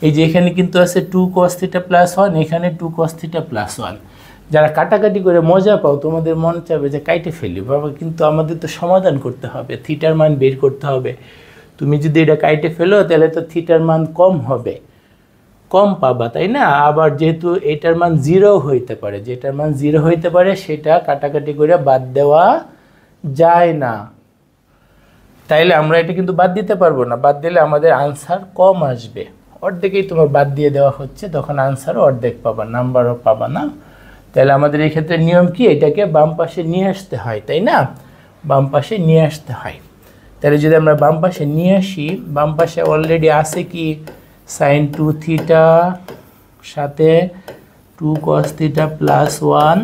Speaker 1: এই যে এখানে কিন্তু আছে 2 cos থিটা প্লাস 1, এখানে 2 cos থিটা প্লাস 1। যারা কাটাকাটি করে মজা পাও, তোমাদের মন চাবে যে কাইটে ফেলি বাবা, কিন্তু আমাদের তো সমাধান করতে হবে, থিটার মান বের করতে হবে। তুমি যদি এটা কাইটে ফেলো তাহলে তো থিটার মান কম হবে, কম পাবা, তাই না? আবার যেহেতু এটার মান 0 হইতে পারে, যেটার মান 0 হইতে পারে সেটা কাটাকাটি করে বাদ দেওয়া যায় না, তাইলে আমরা এটা কিন্তু বাদ দিতে পারবো না। বাদ দিলে আমাদের আনসার কম আসবে, অর্ধেকেই তোমার বাদ দিয়ে দেওয়া হচ্ছে, তখন আনসারও অর্ধেক পাবা, নাম্বারও পাবা না। তাহলে আমাদের এই ক্ষেত্রে নিয়ম কি, এটাকে বাম পাশে নিয়ে আসতে হয়, তাই না? বাম পাশে নিয়ে আসতে হয়। তাহলে যদি আমরা বাম পাশে নিয়ে আসি, বাম পাশে অলরেডি আছে কি sin 2 থিটা সাথে 2 cos থিটা প্লাস 1,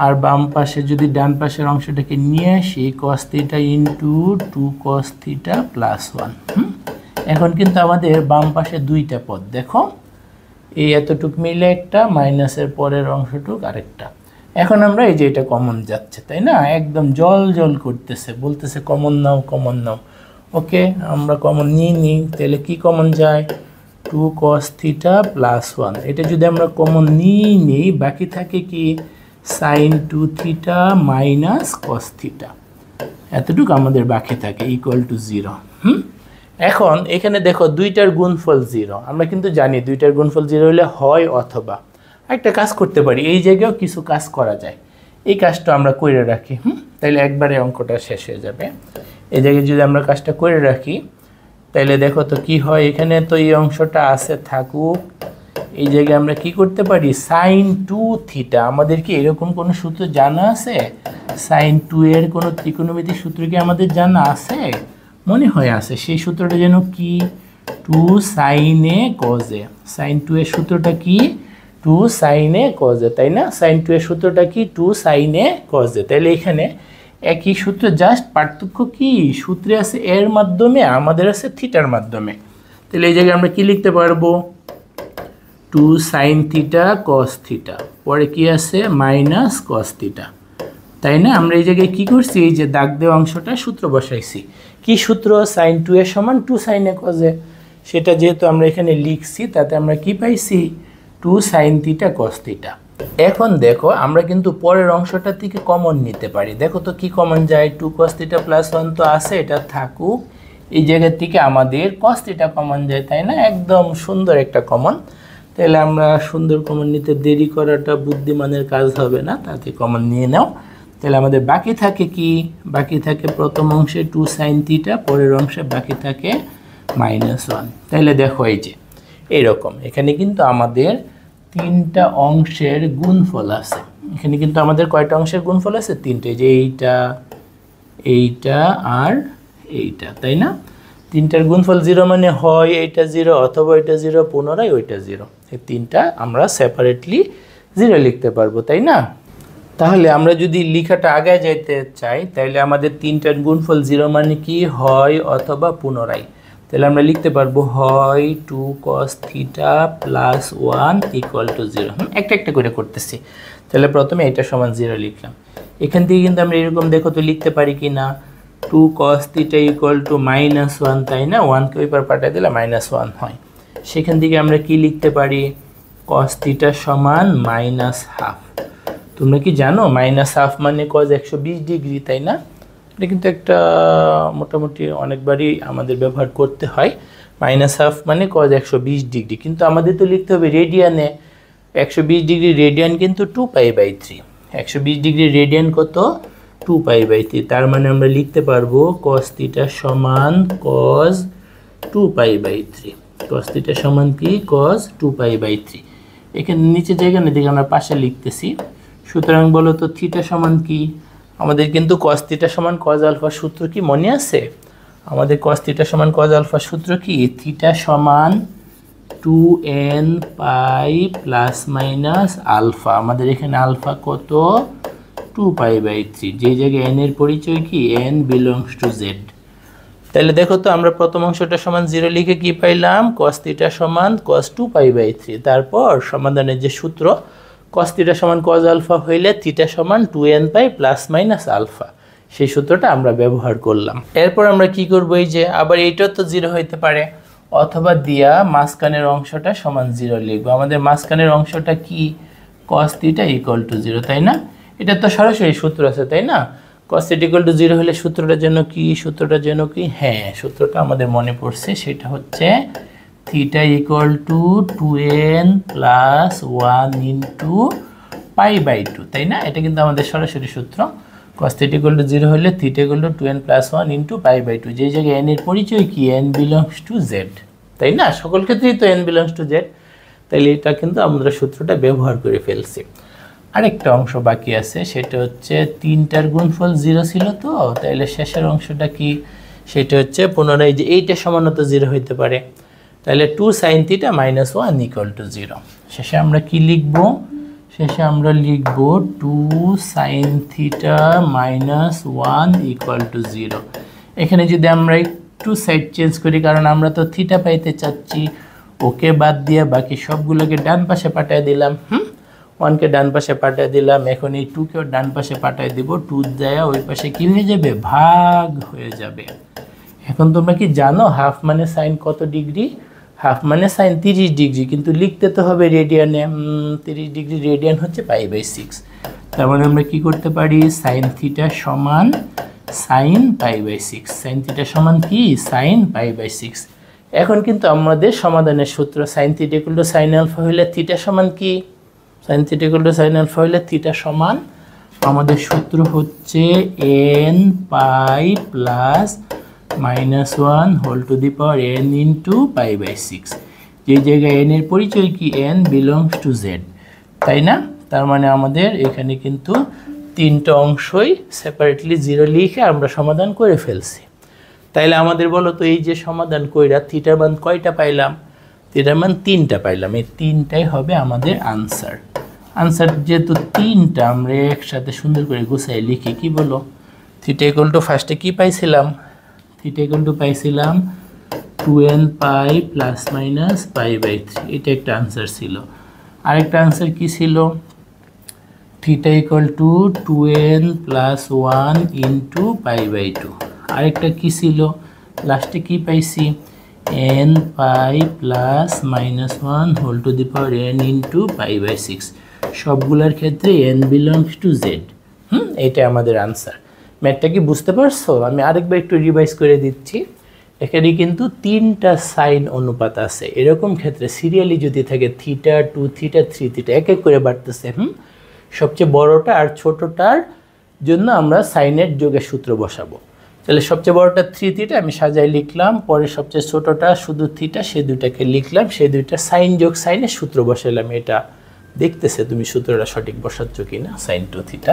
Speaker 1: আর বাম পাশে যদি ডান পাশের অংশটাকে নিয়ে আসি cos theta into 2 cos theta plus 1। এখন কিন্তু আমাদের বাম পাশে দুইটা পদ, দেখো এই এতটুক মিলে একটা, মাইনাসের পরের অংশটুক আরেকটা। এখন আমরা এই যে এটা কমন যাচ্ছে, তাই না? একদম জল জল করতেছে, বলতেছে কমন নাও কমন নাও। ওকে, আমরা কমন নিয়ে নিই, তাহলে কি কমন যায় 2 cos থিটা প্লাস 1। এটা যদি আমরা কমন নিয়ে নিই, বাকি থাকে কি sin 2 theta minus cos theta, এতটুকু আমাদের বাকি থাকে ইকুয়াল টু 0। এখন এখানে দেখো দুইটার গুণফল 0, আমরা কিন্তু জানি দুইটার গুণফল 0 হলে হয় অথবা। একটা কাজ করতে পারি, এই জায়গায়ও কিছু কাজ করা যায়, এই কাজটা আমরা করে রাখি। তাইলে একবারে অঙ্কটা শেষ হয়ে যাবে। এই জায়গায় যদি আমরা কাজটা করে রাখি, তাইলে দেখো তো কি হয়, এখানে তো এই অংশটা আছে থাকুক, এই জায়গায় আমরা কি করতে পারি sin 2 থিটা, আমাদের কি এরকম কোনো সূত্র জানা আছে? sin 2 এর কোনো ত্রিকোণমিতিক সূত্র কি আমাদের জানা আছে? মনে হয় আছে, সেই সূত্রটা যেন কি 2 sin a cos a। sin 2 এর সূত্রটা কি 2 sin a cos a, তাই না? sin 2 এর সূত্রটা কি 2 sin a cos a। তাহলে এখানে একই সূত্র, জাস্ট পার্থক্য কি সূত্রে আছে এর মাধ্যমে, আমাদের আছে থিটার মাধ্যমে। তাহলে এই জায়গায় আমরা কি লিখতে পারবো 2 sin থিটা cos থিটা, পরে কি আছে মাইনাস cos থিটা, তাই না? আমরা এই জায়গায় কি করছি, এই যে দাগ দেওয়া অংশটা সূত্র বসাইছি। কি সূত্র? sin 2 এর সমান 2 sin a cos a। সেটা যেহেতু আমরা এখানে লিখছি, তাতে আমরা কি পাইছি 2 sin থিটা cos থিটা। এখন দেখো আমরা কিন্তু পরের অংশটা থেকে কমন নিতে পারি। দেখো তো কি কমন যায়, 2 cos থিটা প্লাস 1 তো আছে, এটা থাকুক, এই জায়গা থেকে আমাদের cos থিটা কমন যায়, তাই না? একদম সুন্দর একটা কমন। তাহলে আমরা সুন্দর কমন নিতে দেরি করাটা বুদ্ধিমানের কাজ হবে না, তাতে কমন নিয়ে নাও। তাহলে আমাদের বাকি থাকে কি, বাকি থাকে প্রথম অংশে 2 sin থিটা, পরের অংশে বাকি থাকে -1। তাহলে দেখো এই যে এইরকম, এখানে কিন্তু আমাদের তিনটা অংশের গুণফল আছে। এখানে কিন্তু আমাদের কয়টা অংশের গুণফল আছে? তিনটে, যে এইটা, এইটা আর এইটা, তাই না? তিনটার গুণফল 0 মানে হয় এইটা 0 অথবা এটা 0, পুনরায় ওইটা 0। এই তিনটা আমরা সেপারেটলি 0 লিখতে পারবো, তাই না? তাহলে আমরা যদি লেখাটা আগে যেতে চাই, তাহলে আমাদের তিনটার গুণফল 0 মানে কি হয় অথবা পুনরায়। তাহলে আমরা লিখতে পারবো হয় 2 cos theta plus 1 equal to 0। একটা একটা করে করতেছি। তাহলে প্রথমে এটা সমান 0 লিখলাম। এখান থেকে কিন্তু আমরা এরকম দেখো তো লিখতে পারি কি না 2 cos থিটা ইকুয়াল টু -1, তাই না? 1কে ওই পার পাঠিয়ে দিলে -1 হয়। সেখান থেকে আমরা কি লিখতে পারি cos থিটা সমান -1/2। তোমরা কি জানো -1/2 মানে cos 120 ডিগ্রি, তাই না? এটা কিন্তু একটা মোটামুটি অনেকবারই আমাদের ব্যবহার করতে হয়। -1/2 মানে cos 120 ডিগ্রি, কিন্তু আমাদের তো লিখতে হবে রেডিয়ানে। 120 ডিগ্রি রেডিয়ান কিন্তু 2π/3। 120 ডিগ্রি রেডিয়ান কত? 2π/3। তার মানে আমরা লিখতে পারবো cos θ সমান cos 2π/3। cos θ সমান কি cos 2π/3। এখানে নিচে জায়গা নেই, দেখে আমরা পাশে লিখতেছি। সুতরাং বলো তো থিটা সমান কি? আমাদের কিন্তু cos θ সমান cos আলফা সূত্র কি মনে আছে? আমাদের cos θ সমান cos আলফা সূত্র কি? থিটা সমান 2n pi plus minus alpha. আমাদের এখানে আলফা কত? 2π/3। যে জায়গায় n এর পরিচয় কি? n belongs to z। তাহলে দেখো তো আমরা প্রথম অংশটা সমান 0 লিখে কি পাইলাম? cos θ সমান cos 2π/3। তারপর সমাধানের যে সূত্র cos θ সমান cos আলফা হইলে থিটা সমান 2n pi plus minus alpha, সেই সূত্রটা আমরা ব্যবহার করলাম। এরপর আমরা কি করব? এই যে আবার এইটাও তো 0 হইতে পারে, অথবা দিয়া মাঝখানের অংশটা সমান 0 লিখবো। আমাদের মাঝখানের অংশটা কি? cos θ = 0, তাই না? এটা তো সরাসরি সূত্র আছে, তাই না? cos θ = 0 হলে সূত্রটা যেন কি? সূত্রটা যেন কি? হ্যাঁ, সূত্রটা আমাদের মনে পড়ছে, সেটা হচ্ছে θ = 2n + 1 × π/2, তাই না? এটা কিন্তু আমাদের সরাসরি সূত্র। cos θ = 0 হলে θ = 2n + 1 × π/2। যে জায়গায় n এর পরিচয় কি? n বিলংস টু z, তাই না? সকল ক্ষেত্রেই তো n বিলংস টু z। তাইলে এটা কিন্তু আমরা সূত্রটা ব্যবহার করে ফেলছি। আরেকটা অংশ বাকি আছে, সেটা হচ্ছে 3টার গুণফল 0 ছিল তো, তাইলে শেষের অংশটা কি? সেটা হচ্ছে পুনরায় যে এইটা সমানত 0 হইতে পারে। তাহলে 2 sin θ - 1 = 0। শেষে আমরা কি লিখব? শেষে আমরা লিখব 2 sin θ - 1 = 0। এখানে যদি আমরা একটু সাইড চেঞ্জ করি, কারণ আমরা তো থিটা পাইতে চাচ্ছি, ওকে বাদ দিয়ে বাকি সবগুলোকে ডান পাশে পাঠিয়ে দিলাম। 1কে ডান পাশে পাঠিয়ে দিলাম। এখন এই 2কেও ডান পাশে পাঠিয়ে দিব। 2 যায় ওই পাশে কি হয়ে যাবে? ভাগ হয়ে যাবে। এখন তোমরা কি জানো হাফ মানে সাইন কত ডিগ্রি? হাফ মানে সাইন 30 ডিগ্রি, কিন্তু লিখতে তো হবে রেডিয়ানে। 30 ডিগ্রি রেডিয়ান হচ্ছে π/6। তার মানে আমরা কি করতে পারি? সাইন থিটা সমান সাইন π/6। সাইন থিটা সমান কি? সাইন π/6। এখন কিন্তু আমাদের সমাধানের সূত্র সাইন θ = সাইন আলফা হইলে থিটা সমান কি? সাইন θ = সাইন আলফা হইলে থিটা সমান, আমাদের সূত্র হচ্ছে n pi plus minus 1 whole to the power n into π/6। যে জায়গায় n এর পরিচয় কি? n বিলংস টু z, তাই না? তার মানে আমাদের এখানে কিন্তু তিনটা অংশই সেপারেটলি 0 লিখে আমরা সমাধান করে ফেলছি। তাইলে আমাদের বলো তো, এই যে সমাধান কইরা থিটার মান কয়টা পাইলাম? থিটার মান 3টা পাইলাম। এই 3টাই হবে আমাদের আনসার। আনসার যেহেতু 3টা, আমরা একসাথে সুন্দর করে গুছাই লিখি। কি বলো? θ = ফার্স্টে কি পাইছিলাম? θ = পাইছিলাম 2n পাই প্লাস মাইনাস π/3। এটা একটা আনসার ছিল। আরেকটা আনসার কি ছিল? θ = 2n + 1 × π/2। আরেকটা কি ছিল? লাস্টে কি পাইছি? n pi plus minus 1 whole to the power n × π/6। সবগুলোর ক্ষেত্রে n বিলংস টু z। এটা আমাদের আনসার। ম্যাথটা কি বুঝতে পারছো? আমি আরেকবার একটু রিভাইজ করে দিচ্ছি। এখানে কিন্তু 3টা সাইন অনুপাত আছে। এরকম ক্ষেত্রে সিরিয়ালি যদি থাকে θ, 2θ, 3θ, এক এক করে বাড়তেছে। সবচেয়ে বড়টা আর ছোটটার জন্য আমরা সাইনের যোগের সূত্র বসাবো। তাহলে সবচেয়ে বড়টা 3θ আমি সাজাই লিখলাম, পরে সবচেয়ে ছোটটা শুধু θ, সে দুটাকে লিখলাম, সেই দুইটা সাইন যোগ সাইনের সূত্র বসাইলাম। এটা দেখতেছে তুমি সূত্রটা সঠিক বসাচ্ছ কিনা, sin 2θ।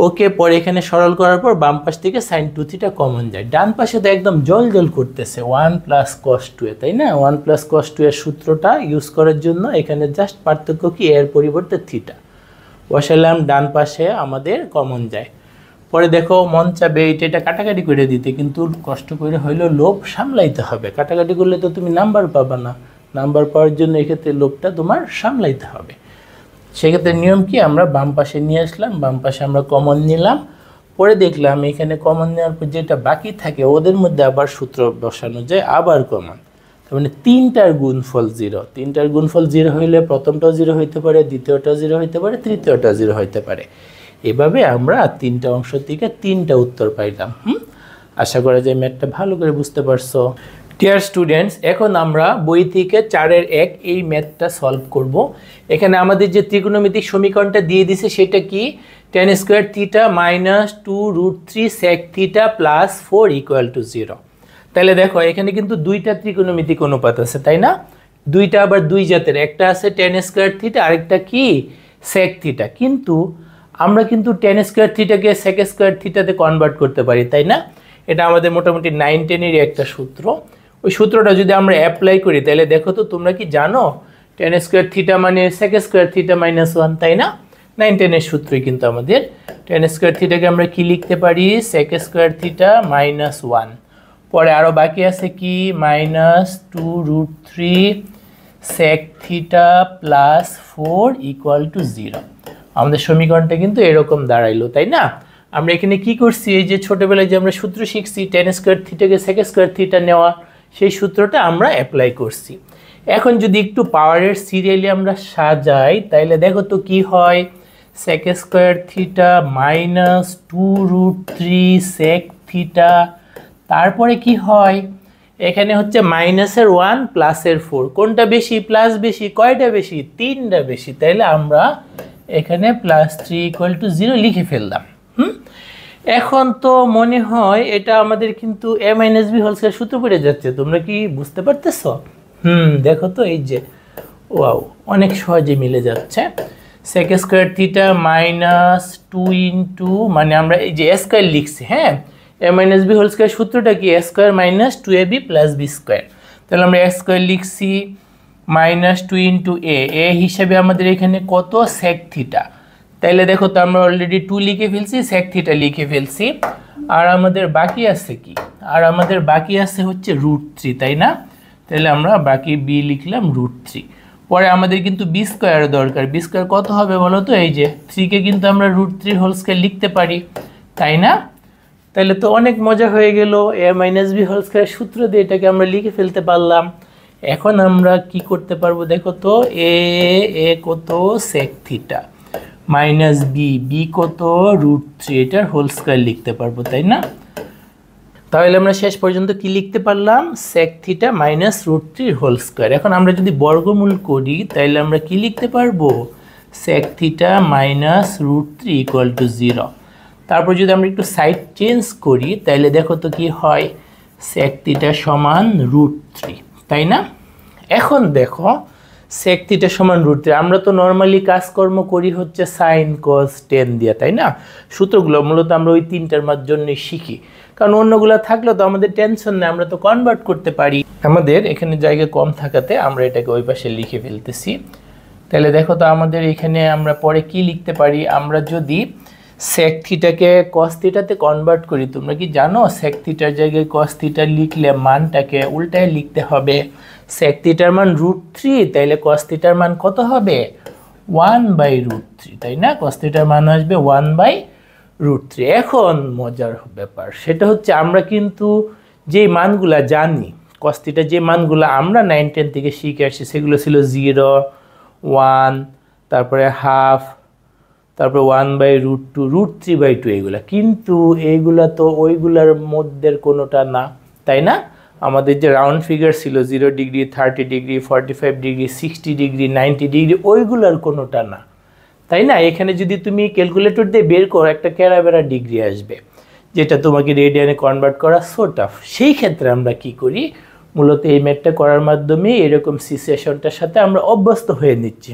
Speaker 1: ওকে, পরে এখানে সরল করার পর বাম পাশ থেকে sin 2θ কমন যায়। ডান পাশে তো একদম জল জল করতেছে 1 + cos 2a, তাই না? 1 + cos 2 এর সূত্রটা ইউজ করার জন্য এখানে জাস্ট পার্থক্য কি? এর পরিবর্তে θ বসালাম, ডান পাশে আমাদের কমন যায়। পরে দেখো মন চাবে এটা কাটাকাটি করে দিতে, কিন্তু কষ্ট করে হইলেও লোভ সামলাইতে হবে। কাটাকাটি করলে তো তুমি নাম্বার পাবা না। নাম্বার পাওয়ার জন্য এক্ষেত্রে লোভটা তোমার সামলাইতে হবে। সেক্ষেত্রে নিয়ম কি? আমরা বাম পাশে নিয়ে আসলাম, বাম পাশে আমরা কমন নিলাম, পরে দেখলাম এখানে কমন নেওয়ার পর যেটা বাকি থাকে ওদের মধ্যে আবার সূত্র বসানো যায়, আবার কমন। তার মানে 3টার গুণফল 0। 3টার গুণফল 0 হইলে প্রথমটাও 0 হইতে পারে, দ্বিতীয়টাও 0 হইতে পারে, তৃতীয়টাও 0 হইতে পারে। এভাবে আমরা 3টা অংশ থেকে 3টা উত্তর পাইলাম। আশা করা যায় ম্যাথটা ভালো করে বুঝতে পারছো। ডিয়ার স্টুডেন্টস, এখন আমরা বই থেকে 4-এর 1 এই ম্যাথটা সলভ করব। এখানে আমাদের যে ত্রিকোণমিতিক সমীকরণটা দিয়ে দিছে সেটা কি, tan square theta minus 2√3 sec theta plus 4 equal to 0। তাহলে দেখো এখানে কিন্তু দুইটা ত্রিকোণমিতিক অনুপাত আছে, তাই না? দুইটা আবার দুই জাতের, একটা আছে tan স্কয়ার থিটা, আরেকটা কি sec থিটা। কিন্তু আমরা কিন্তু tan স্কয়ার থিটাকে sec স্কয়ার থিটাতে কনভার্ট করতে পারি, তাই না? এটা আমাদের মোটামুটি 9-10-এর একটা সূত্র। ওই সূত্রটা যদি আমরা অ্যাপ্লাই করি তাহলে দেখো তো তোমরা কি জানো tan স্কয়ার থিটা মানে sec স্কয়ার থিটা মাইনাস 1, তাই না? 9-10-এর সূত্রই কিন্তু আমাদের। tan স্কয়ার থিটাকে আমরা কি লিখতে পারি, sec স্কয়ার থিটা মাইনাস 1। পরে আরও বাকি আছে কি, minus 2√3 sec theta plus 4 equal to 0। আমাদের সমীকরণটা কিন্তু এরকম দাঁড়াইলো, তাই না? আমরা এখানে কি করছি, এই যে ছোটবেলায় যে আমরা সূত্র শিখছি tan স্কয়ার থিটাকে sec স্কয়ার থিটা নেওয়া, সেই সূত্রটা আমরা অ্যাপ্লাই করছি। এখন যদি একটু পাওয়ারের সিরিয়ালি আমরা সাজাই তাহলে দেখো তো কি হয়, sec square theta minus 2√3 sec theta, তারপরে কি হয় এখানে হচ্ছে মাইনাসের 1 প্লাসের 4, কোনটা বেশি, প্লাস বেশি, কয়টা বেশি, 3টা বেশি, তাইলে আমরা এখানে প্লাস 3 ইকুয়াল টু 0 লিখে ফেললাম। এখন তো মনে হয় এটা আমাদের কিন্তু a minus B whole square সূত্র পড়ে যাচ্ছে, তোমরা কি বুঝতে পারতেছ? দেখো তো এই যে ওয়াও, অনেক সহজে মিলে যাচ্ছে। sec square theta minus 2 into, মানে আমরা এই যে স্কয়ার লিখছি, হ্যাঁ, a minus B whole square সূত্রটা কি, a square minus 2ab plus B square. তাহলে আমরা a স্কয়ার লিখছি মাইনাস 2 ইন্টু a হিসাবে আমাদের এখানে কত, sec থিটা। তাইলে দেখো তো আমরা অলরেডি 2 লিখে ফেলছি, sec থিটা লিখে ফেলছি। আর আমাদের বাকি আছে কি, আর আমাদের বাকি আছে হচ্ছে √3, তাই না? তাহলে আমরা বাকি b লিখলাম √3। পরে আমাদের কিন্তু বি স্কয়ার দরকার, বি স্কয়ার কত হবে বলো তো, এই যে 3 কে কিন্তু আমরা √3 হোল স্কয়ার লিখতে পারি, তাই না? তাহলে তো অনেক মজা হয়ে গেল, a minus B whole square সূত্র দিয়ে এটাকে আমরা লিখে ফেলতে পারলাম। এখন আমরা কি করতে পারবো দেখো তো, a কত, sec থিটা মাইনাস বি কত, √3, এটার হোল স্কয়ার লিখতে পারবো, তাই না? তাহলে আমরা শেষ পর্যন্ত কি লিখতে পারলাম, sec theta minus √3 whole square. এখন আমরা যদি বর্গমূল করি তাহলে আমরা কি লিখতে পারবো, sec theta minus √3 equal to 0। তারপর যদি আমরা একটু সাইড চেঞ্জ করি তাহলে দেখো তো কি হয়, sec থিটা সমান √3, তাই না? এখন দেখো sec থিটা সমান √3, আমরা তো নর্মালি কাজকর্ম করি হচ্ছে sin cos tan দিয়ে, তাই না? সূত্রগুলো মূলত আমরা ওই তিনটার জন্যই শিখি, কারণ অন্যগুলো থাকলে তো আমাদের টেনশন নেই, আমরা তো কনভার্ট করতে পারি। আমাদের এখানে জায়গা কম থাকাতে আমরা এটাকে ওই পাশে লিখে ফেলতেছি। তাহলে দেখো তো আমাদের এখানে আমরা পরে কি লিখতে পারি, আমরা যদি sec থিটাকে cos থিটাতে কনভার্ট করি, তোমরা কি জানো sec থিটার জায়গায় cos থিটা লিখলে মানটাকে উল্টায় লিখতে হবে, sec থিটার মান √3, তাইলে cos থিটার মান কত হবে, 1/√3, তাই না? cos থিটার মান আসবে 1/√3। এখন মজার ব্যাপার সেটা হচ্ছে আমরা কিন্তু যে মানগুলা জানি, cos থিটার যে মানগুলো আমরা 9-10 থেকে শিখে আসছি সেগুলো ছিল 0, 1, তারপরে হাফ, তারপরে 1/√2, √3/2, এগুলা কিন্তু এইগুলা তো ওইগুলার মধ্যের কোনোটা না, তাই না? আমাদের যে রাউন্ড ফিগার ছিল 0 degree, 30 degree, 45 degree, 60 degree, 90 degree, ওইগুলার কোনোটা না, তাই না? এখানে যদি তুমি ক্যালকুলেটর দিয়ে বের করো একটা ক্যারাবেরা ডিগ্রি আসবে, যেটা তোমাকে রেডিয়ানে কনভার্ট করা সো টাফ। সেই ক্ষেত্রে আমরা কি করি, মূলত এই ম্যাথটা করার মাধ্যমে এরকম সিচুয়েশনটার সাথে আমরা অভ্যস্ত হয়ে নিচ্ছি।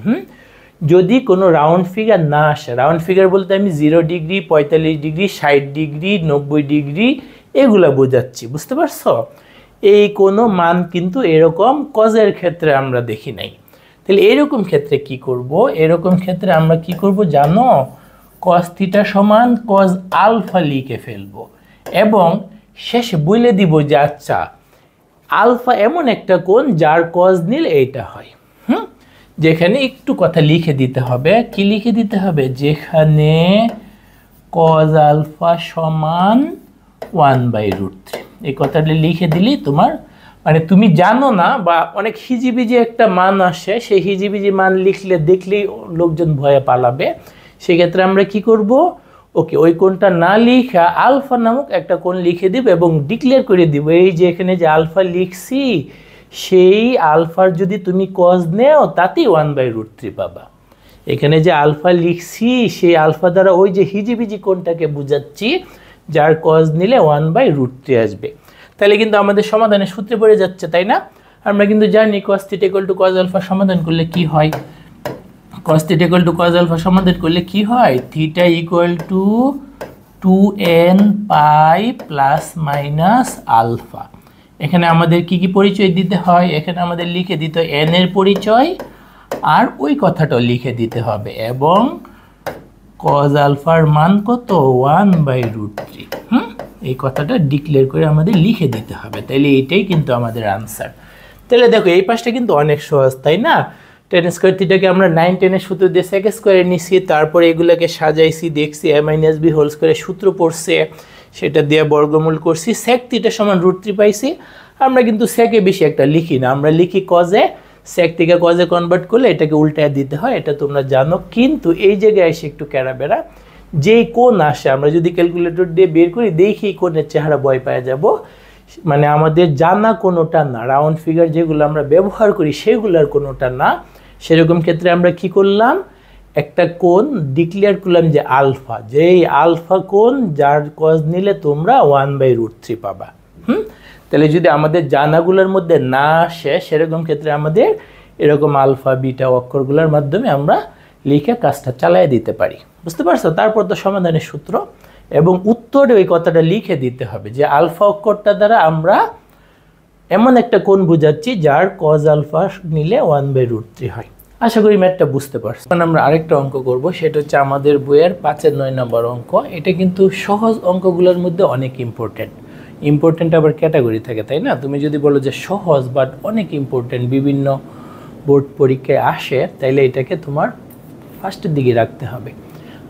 Speaker 1: যদি কোনো রাউন্ড ফিগার না আসে, রাউন্ড ফিগার বলতে আমি 0 ডিগ্রি, 45 ডিগ্রি, 60 ডিগ্রি, 90 ডিগ্রি এগুলা বোঝাচ্ছি, বুঝতে পারছো? এই কোনো মান কিন্তু এরকম কজের ক্ষেত্রে আমরা দেখি নাই। তাহলে এরকম ক্ষেত্রে কি করব, এরকম ক্ষেত্রে আমরা কি করব জানো, cos থিটা সমান cos আলফা লিখে ফেলবো এবং শেষে বলে দিব যে আচ্ছা আলফা এমন একটা কোণ যার cos নিলে এইটা হয়। যেখানে একটু কথা লিখে দিতে হবে, কি লিখে দিতে হবে, যেখানে cos আলফা সমান 1/√3, এই কথাটা লিখে দিলি তোমার মানে তুমি জানো না বা অনেক হিজিবিজি একটা মান আসে, সেই হিজিবিজি মান লিখলে দেখলেই লোকজন ভয়ে পালাবে। সেক্ষেত্রে আমরা কি করব, ওকে, ওই কোণটা না লিখা আলফা নামক একটা কোণ লিখে দিব এবং ডিক্লেয়ার করে দিব এই যে এখানে যে আলফা লিখছি সেই আলফার যদি তুমি কজ নেও তাতেই 1/√3 পাবা। এখানে যে আলফা লিখছি সেই আলফা দ্বারা ওই যে হিজিবিজি কোণটাকে বোঝাচ্ছি যার কজ নিলে 1/√3 আসবে। তাহলে কিন্তু আমাদের সমাধানের সূত্রে পড়ে যাচ্ছে, তাই না? আমরা কিন্তু জানি cos θ = cos আলফা সমাধান করলে কি হয়, cos θ = cos আলফা সমাধান করলে কি হয়, θ = 2n pi plus minus alpha. এখানে আমাদের কি কি পরিচয় দিতে হয়, এখানে আমাদের লিখে দিতে হয় n এর পরিচয় আর ওই কথাটাও লিখে দিতে হবে এবং cos আলফার মান কত 1/√3। এই কথাটা ডিক্লেয়ার করে আমাদের লিখে দিতে হবে। তাহলে এইটাই কিন্তু আমাদের আনসার। তাহলে দেখো এই পাশটা কিন্তু অনেক সহজ, তাই না? tan স্কয়ার থিটাকে আমরা 9 10 এর সূত্র দিয়ে sec স্কয়ারে নিছি, তারপরে এগুলোকে সাজাইছি, দেখছি a - b হোল স্কয়ারের সূত্র পড়ছে, সেটা দিয়ে বর্গমূল করছি, sec থিটা সমান √3 পাইছি। আমরা কিন্তু sec এ বেশি একটা লিখি না, আমরা লিখি cos এ, sec থেকে cos এ কনভার্ট করলে এটাকে উল্টায় দিতে হয়, এটা তোমরা জানো। কিন্তু এই জায়গায় এসে একটু ক্যারাবেরা, যেই কোণ আসে আমরা যদি ক্যালকুলেটর দিয়ে বের করি দেখি কোণের চেহারা ভয় পাওয়া যাব, মানে আমাদের জানা কোনোটা না, রাউন্ড ফিগার যেগুলো আমরা ব্যবহার করি সেগুলোর কোনোটা না। সেরকম ক্ষেত্রে আমরা কি করলাম, একটা কোণ ডিক্লেয়ার করলাম যে আলফা, যেই আলফা কোণ যার কজ নিলে তোমরা 1/√3 পাবা। তাহলে যদি আমাদের জানাগুলোর মধ্যে না আসে সেরকম ক্ষেত্রে আমাদের এরকম আলফা বিটা অক্ষরগুলোর মাধ্যমে আমরা লিখে কাজটা চালিয়ে দিতে পারি। বুঝতে পারছো? তারপর তো সমাধানের সূত্র এবং উত্তরে ওই কথাটা লিখে দিতে হবে যে আলফা অক্ষরটা দ্বারা আমরা এমন একটা কোণ বোঝাচ্ছি যার কজ আলফা নিলে 1/√3 হয়। আশা করি ম্যাথটা বুঝতে পারছো। এখন আমরা আরেকটা অঙ্ক করব, সেটা হচ্ছে আমাদের বইয়ের 5-এর 9 নম্বর অঙ্ক। এটা কিন্তু সহজ অঙ্কগুলোর মধ্যে অনেক ইম্পর্টেন্ট আবার ক্যাটাগরি থাকে, তাই না? তুমি যদি বলো যে সহজ বাট অনেক ইম্পর্টেন্ট, বিভিন্ন বোর্ড পরীক্ষায় আসে, তাইলে এটাকে তোমার ফার্স্টের দিকে রাখতে হবে।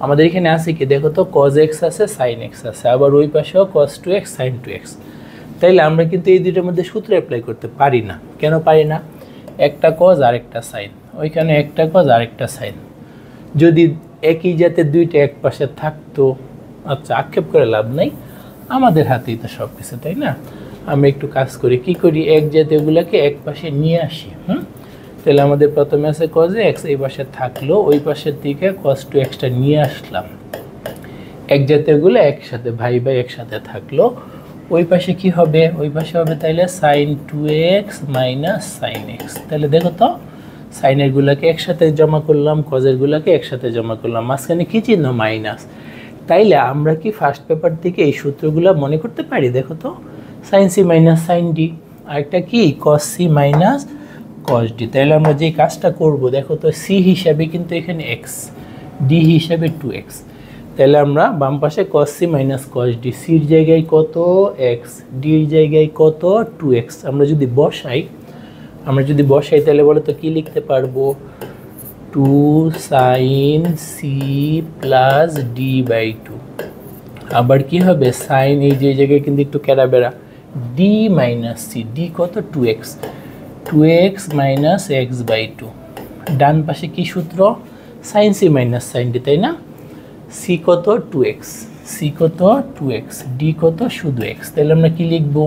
Speaker 1: আমাদের এখানে আছে কি দেখো তো, cos x আছে, sin x আছে, আবার ওই পাশেও cos 2x sin 2x। তাইলে আমরা কিন্তু এই দুইটার মধ্যে সূত্র অ্যাপ্লাই করতে পারি না। কেন পারি না? একটা cos আর একটা sin, ওইখানে একটা cos আর একটা sin। যদি একই জাতের দুইটা এক পাশে থাকতো, আচ্ছা আক্ষেপ করে লাভ নাই, আমাদের হাতেই তো সব কিছু, তাই না? আমরা একটু কাজ করি, কি করি, এক জাতীয়গুলোকে এক পাশে নিয়ে আসি। তাহলে আমাদের প্রথমে আছে cos x, এই পাশে থাকলো, ওই পাশের দিকে cos 2xটা নিয়ে আসলাম, এক জাতীয়গুলো একসাথে ভাই ভাই একসাথে থাকলো। ওই পাশে কি হবে, ওই পাশে হবে তাইলে sin 2x minus sin x। তাহলে দেখো তো, সাইনের গুলাকে একসাথে জমা করলাম, কজের গুলাকে একসাথে জমা করলাম, মাঝখানে কি চিহ্ন, মাইনাস। তাইলে আমরা কি ফার্স্ট পেপার থেকে এই সূত্রগুলো মনে করতে পারি? দেখো তো, sin c minus sin d, আরেকটা কি cos c minus cos d। তাহলে আমরা যে কাজটা করব, দেখো তো, c হিসাবে কিন্তু এখানে x, d হিসাবে 2x। তাহলে আমরা বাম পাশে cos c minus cos d, c এর জায়গায় কত x, d এর জায়গায় কত 2x। আমরা যদি বসাই তাহলে বলো তো কি লিখতে পারবো, 2 sin c প্লাস d/2। আবার কি হবে, sin, এই যে জায়গায় কিন্তু একটু ক্যারাবেরা, d মাইনাস c, d কত 2x মাইনাস x/2। ডান পাশে কি সূত্র, sin c minus sin d, তাই না? c কত 2x, d কত শুধু x। তাহলে আমরা কি লিখবো,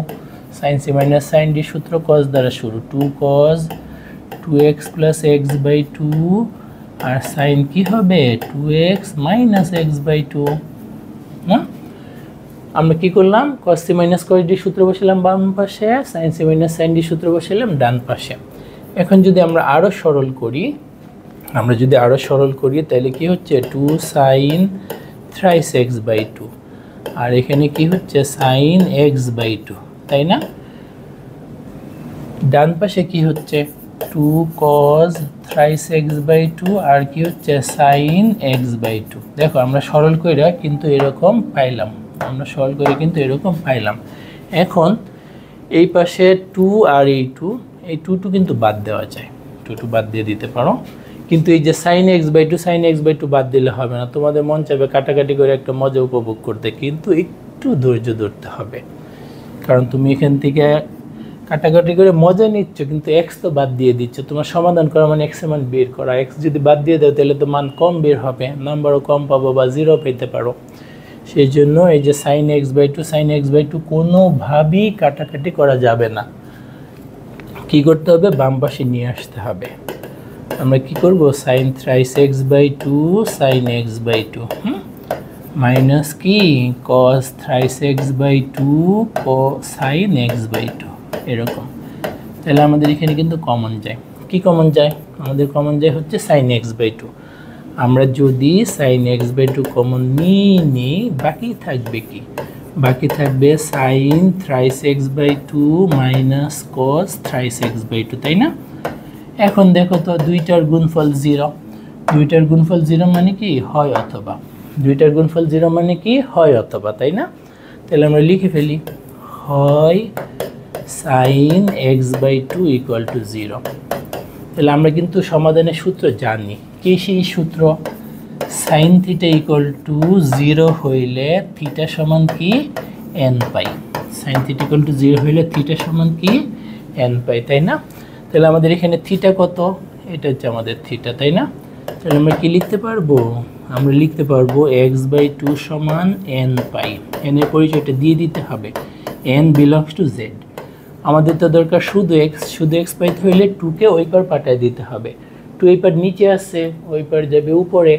Speaker 1: sin c minus sin d সূত্র cos দ্বারা শুরু, 2 cos 2x প্লাস x/2, আর sin কি হবে 2x মাইনাস x/2। না, আমরা কি করলাম, cos c minus cos d সূত্র বসালাম বাম পাশে, sin c minus sin d সূত্র বসালাম ডান পাশে। এখন যদি আমরা আরো সরল করি, তাহলে কি হচ্ছে 2 sin thrice x/2, আর এখানে কি হচ্ছে sin x/2, তাই না? ডান পাশে কি হচ্ছে 2 cos thrice x/2, আর কি হচ্ছে sin x/2। দেখো আমরা সরল করে কিন্তু এরকম পাইলাম, এখন এই পাশে 2 আর এই 2 কিন্তু বাদ দেওয়া যায়, 2 বাদ দিয়ে দিতে পারো। কিন্তু এই যে sin x/2 বাদ দিলে হবে না, তোমাদের মন চাইবে কাটাকাটি করে একটা মজা উপভোগ করতে, কিন্তু একটু ধৈর্য ধরতে হবে, কারণ তুমি এখান থেকে কাটাকাটি করে মজা নিচ্ছ কিন্তু x তো বাদ দিয়ে দিচ্ছ। তোমার সমাধান করা মানে x এর মান বের করা, x যদি বাদ দিয়ে দাও তাহলে তো মান কম বের হবে, নাম্বারও কম পাবো বা 0 পেতে পারো। সেই জন্য এই যে সাইন এক্স বাই টু কোনোভাবেই কাটাকাটি করা যাবে না, কি করতে হবে, বাম পাশে নিয়ে আসতে হবে। আমরা কি করব, sine thrice x by two sine x by two minus কি cos thrice x by two sine x by two, এরকম। তাহলে আমাদের এখানে কিন্তু কমন যায়, কি কমন যায়, আমাদের কমন যায় হচ্ছে সাইন এক্স বাই টু। আমরা যদি sine x by two common নিই, বাকি থাকবে কি, বাকি থাকবে sine thrice x by two minus cos thrice x by two, তাই না? এখন দেখো তো দুইটার গুণফল 0, দুইটার গুণফল 0 মানে কি হয় অথবা, দুইটার গুণফল 0 মানে কি হয় অথবা, তাই না? তাহলে আমরা লিখে ফেলি, হয় sine x by two equal to 0। তাহলে আমরা কিন্তু সমাধানের সূত্র জানি, কি সেই সূত্র, সাইন থিটা ইকুয়াল টু 0 হইলে থিটা সমান কি N pi, sign theta equal to 0 হইলে থিটা সমান কি এন পাই, তাই না? তাহলে আমাদের এখানে থিটা কত, এটা হচ্ছে আমাদের থিটা, তাই না? তাহলে আমরা কি লিখতে পারবো, আমরা লিখতে পারবো এক্স বাই টু সমান এন পাই, এন এর পরিচয়টা দিয়ে দিতে হবে, এন বিলংস টু জেড। আমাদের তো দরকার শুধু এক্স পাইতে হইলে টুকে ওই পার পাঠায় দিতে হবে, টু এই পার নিচে আসছে, ওই পার যাবে উপরে।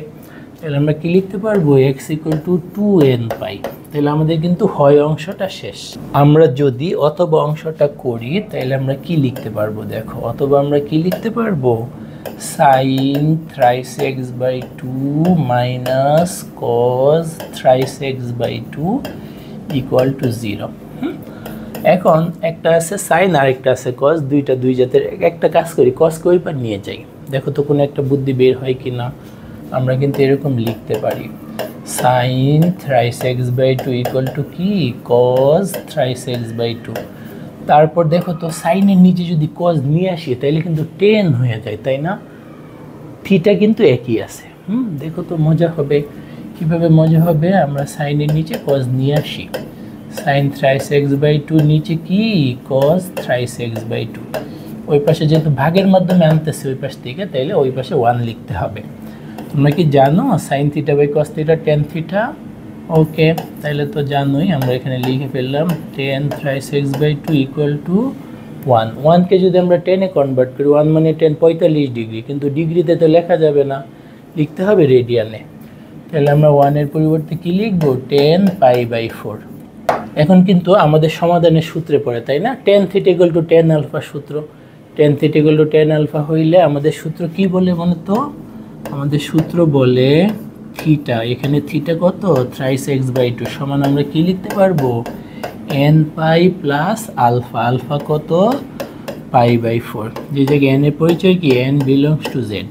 Speaker 1: তাহলে আমরা কি লিখতে পারবো, এক্স ইকুয়াল টু 2n পাই। তাহলে আমাদের কিন্তু হয় অংশটা শেষ। আমরা যদি অথবা অংশটা করি তাহলে আমরা কি লিখতে পারবো, দেখো অথবা আমরা কি লিখতে পারবো, sine thrice x by two minus cos thrice x by two equal to 0। এখন একটা আছে সাইন আর একটা আছে কস, দুইটা দুই জাতের। একটা কাজ করি, কসকে ওই পার নিয়ে যাই, দেখো তো কোনো একটা বুদ্ধি বের হয় কি না। আমরা কিন্তু এরকম লিখতে পারি, sine thrice x by two equal to কি cos thrice x by two. তারপর দেখো তো সাইনের নিচে যদি কস নিয়ে আসি তাহলে কিন্তু টেন হয়ে যায়, তাই না? থিটা কিন্তু একই আছে। দেখো তো মজা হবে, কিভাবে মজা হবে, আমরা সাইনের নিচে কস নিয়ে আসি, sine thrice x by two নিচে কি cos thrice x by two, ওই পাশে যেহেতু ভাগের মাধ্যমে আনতেছে ওই পাশ থেকে, তাইলে ওই পাশে 1 লিখতে হবে। তোমরা কি জানো sine theta by cos theta tan theta? Okay, তাহলে তো জানোই, আমরা এখানে লিখে ফেললাম tan thrice x by two equal to 1। 1কে যদি আমরা 10-এ কনভার্ট করি, 1 মানে 10 45 ডিগ্রি, কিন্তু ডিগ্রিতে তো লেখা যাবে না, লিখতে হবে রেডিয়ানে। তাহলে আমরা 1-এর পরিবর্তে কি লিখব, 10 পাই বাই 4। এখন কিন্তু আমাদের সমাধানের সূত্রে পড়ে, তাই না? Tan theta equal to tan alpha সূত্র, tan theta equal to tan alpha হইলে আমাদের সূত্র কি বলে মনে তো, আমাদের সূত্র বলে থিটা, এখানে থিটা কত থ্রাইস এক্স বাই টু সমান আমরা কি লিখতে পারবো, N pi plus alpha, alpha কত পাই বাই 4, যে জায়গায় এন এর পরিচয় কি এন বিলংস টু জেড।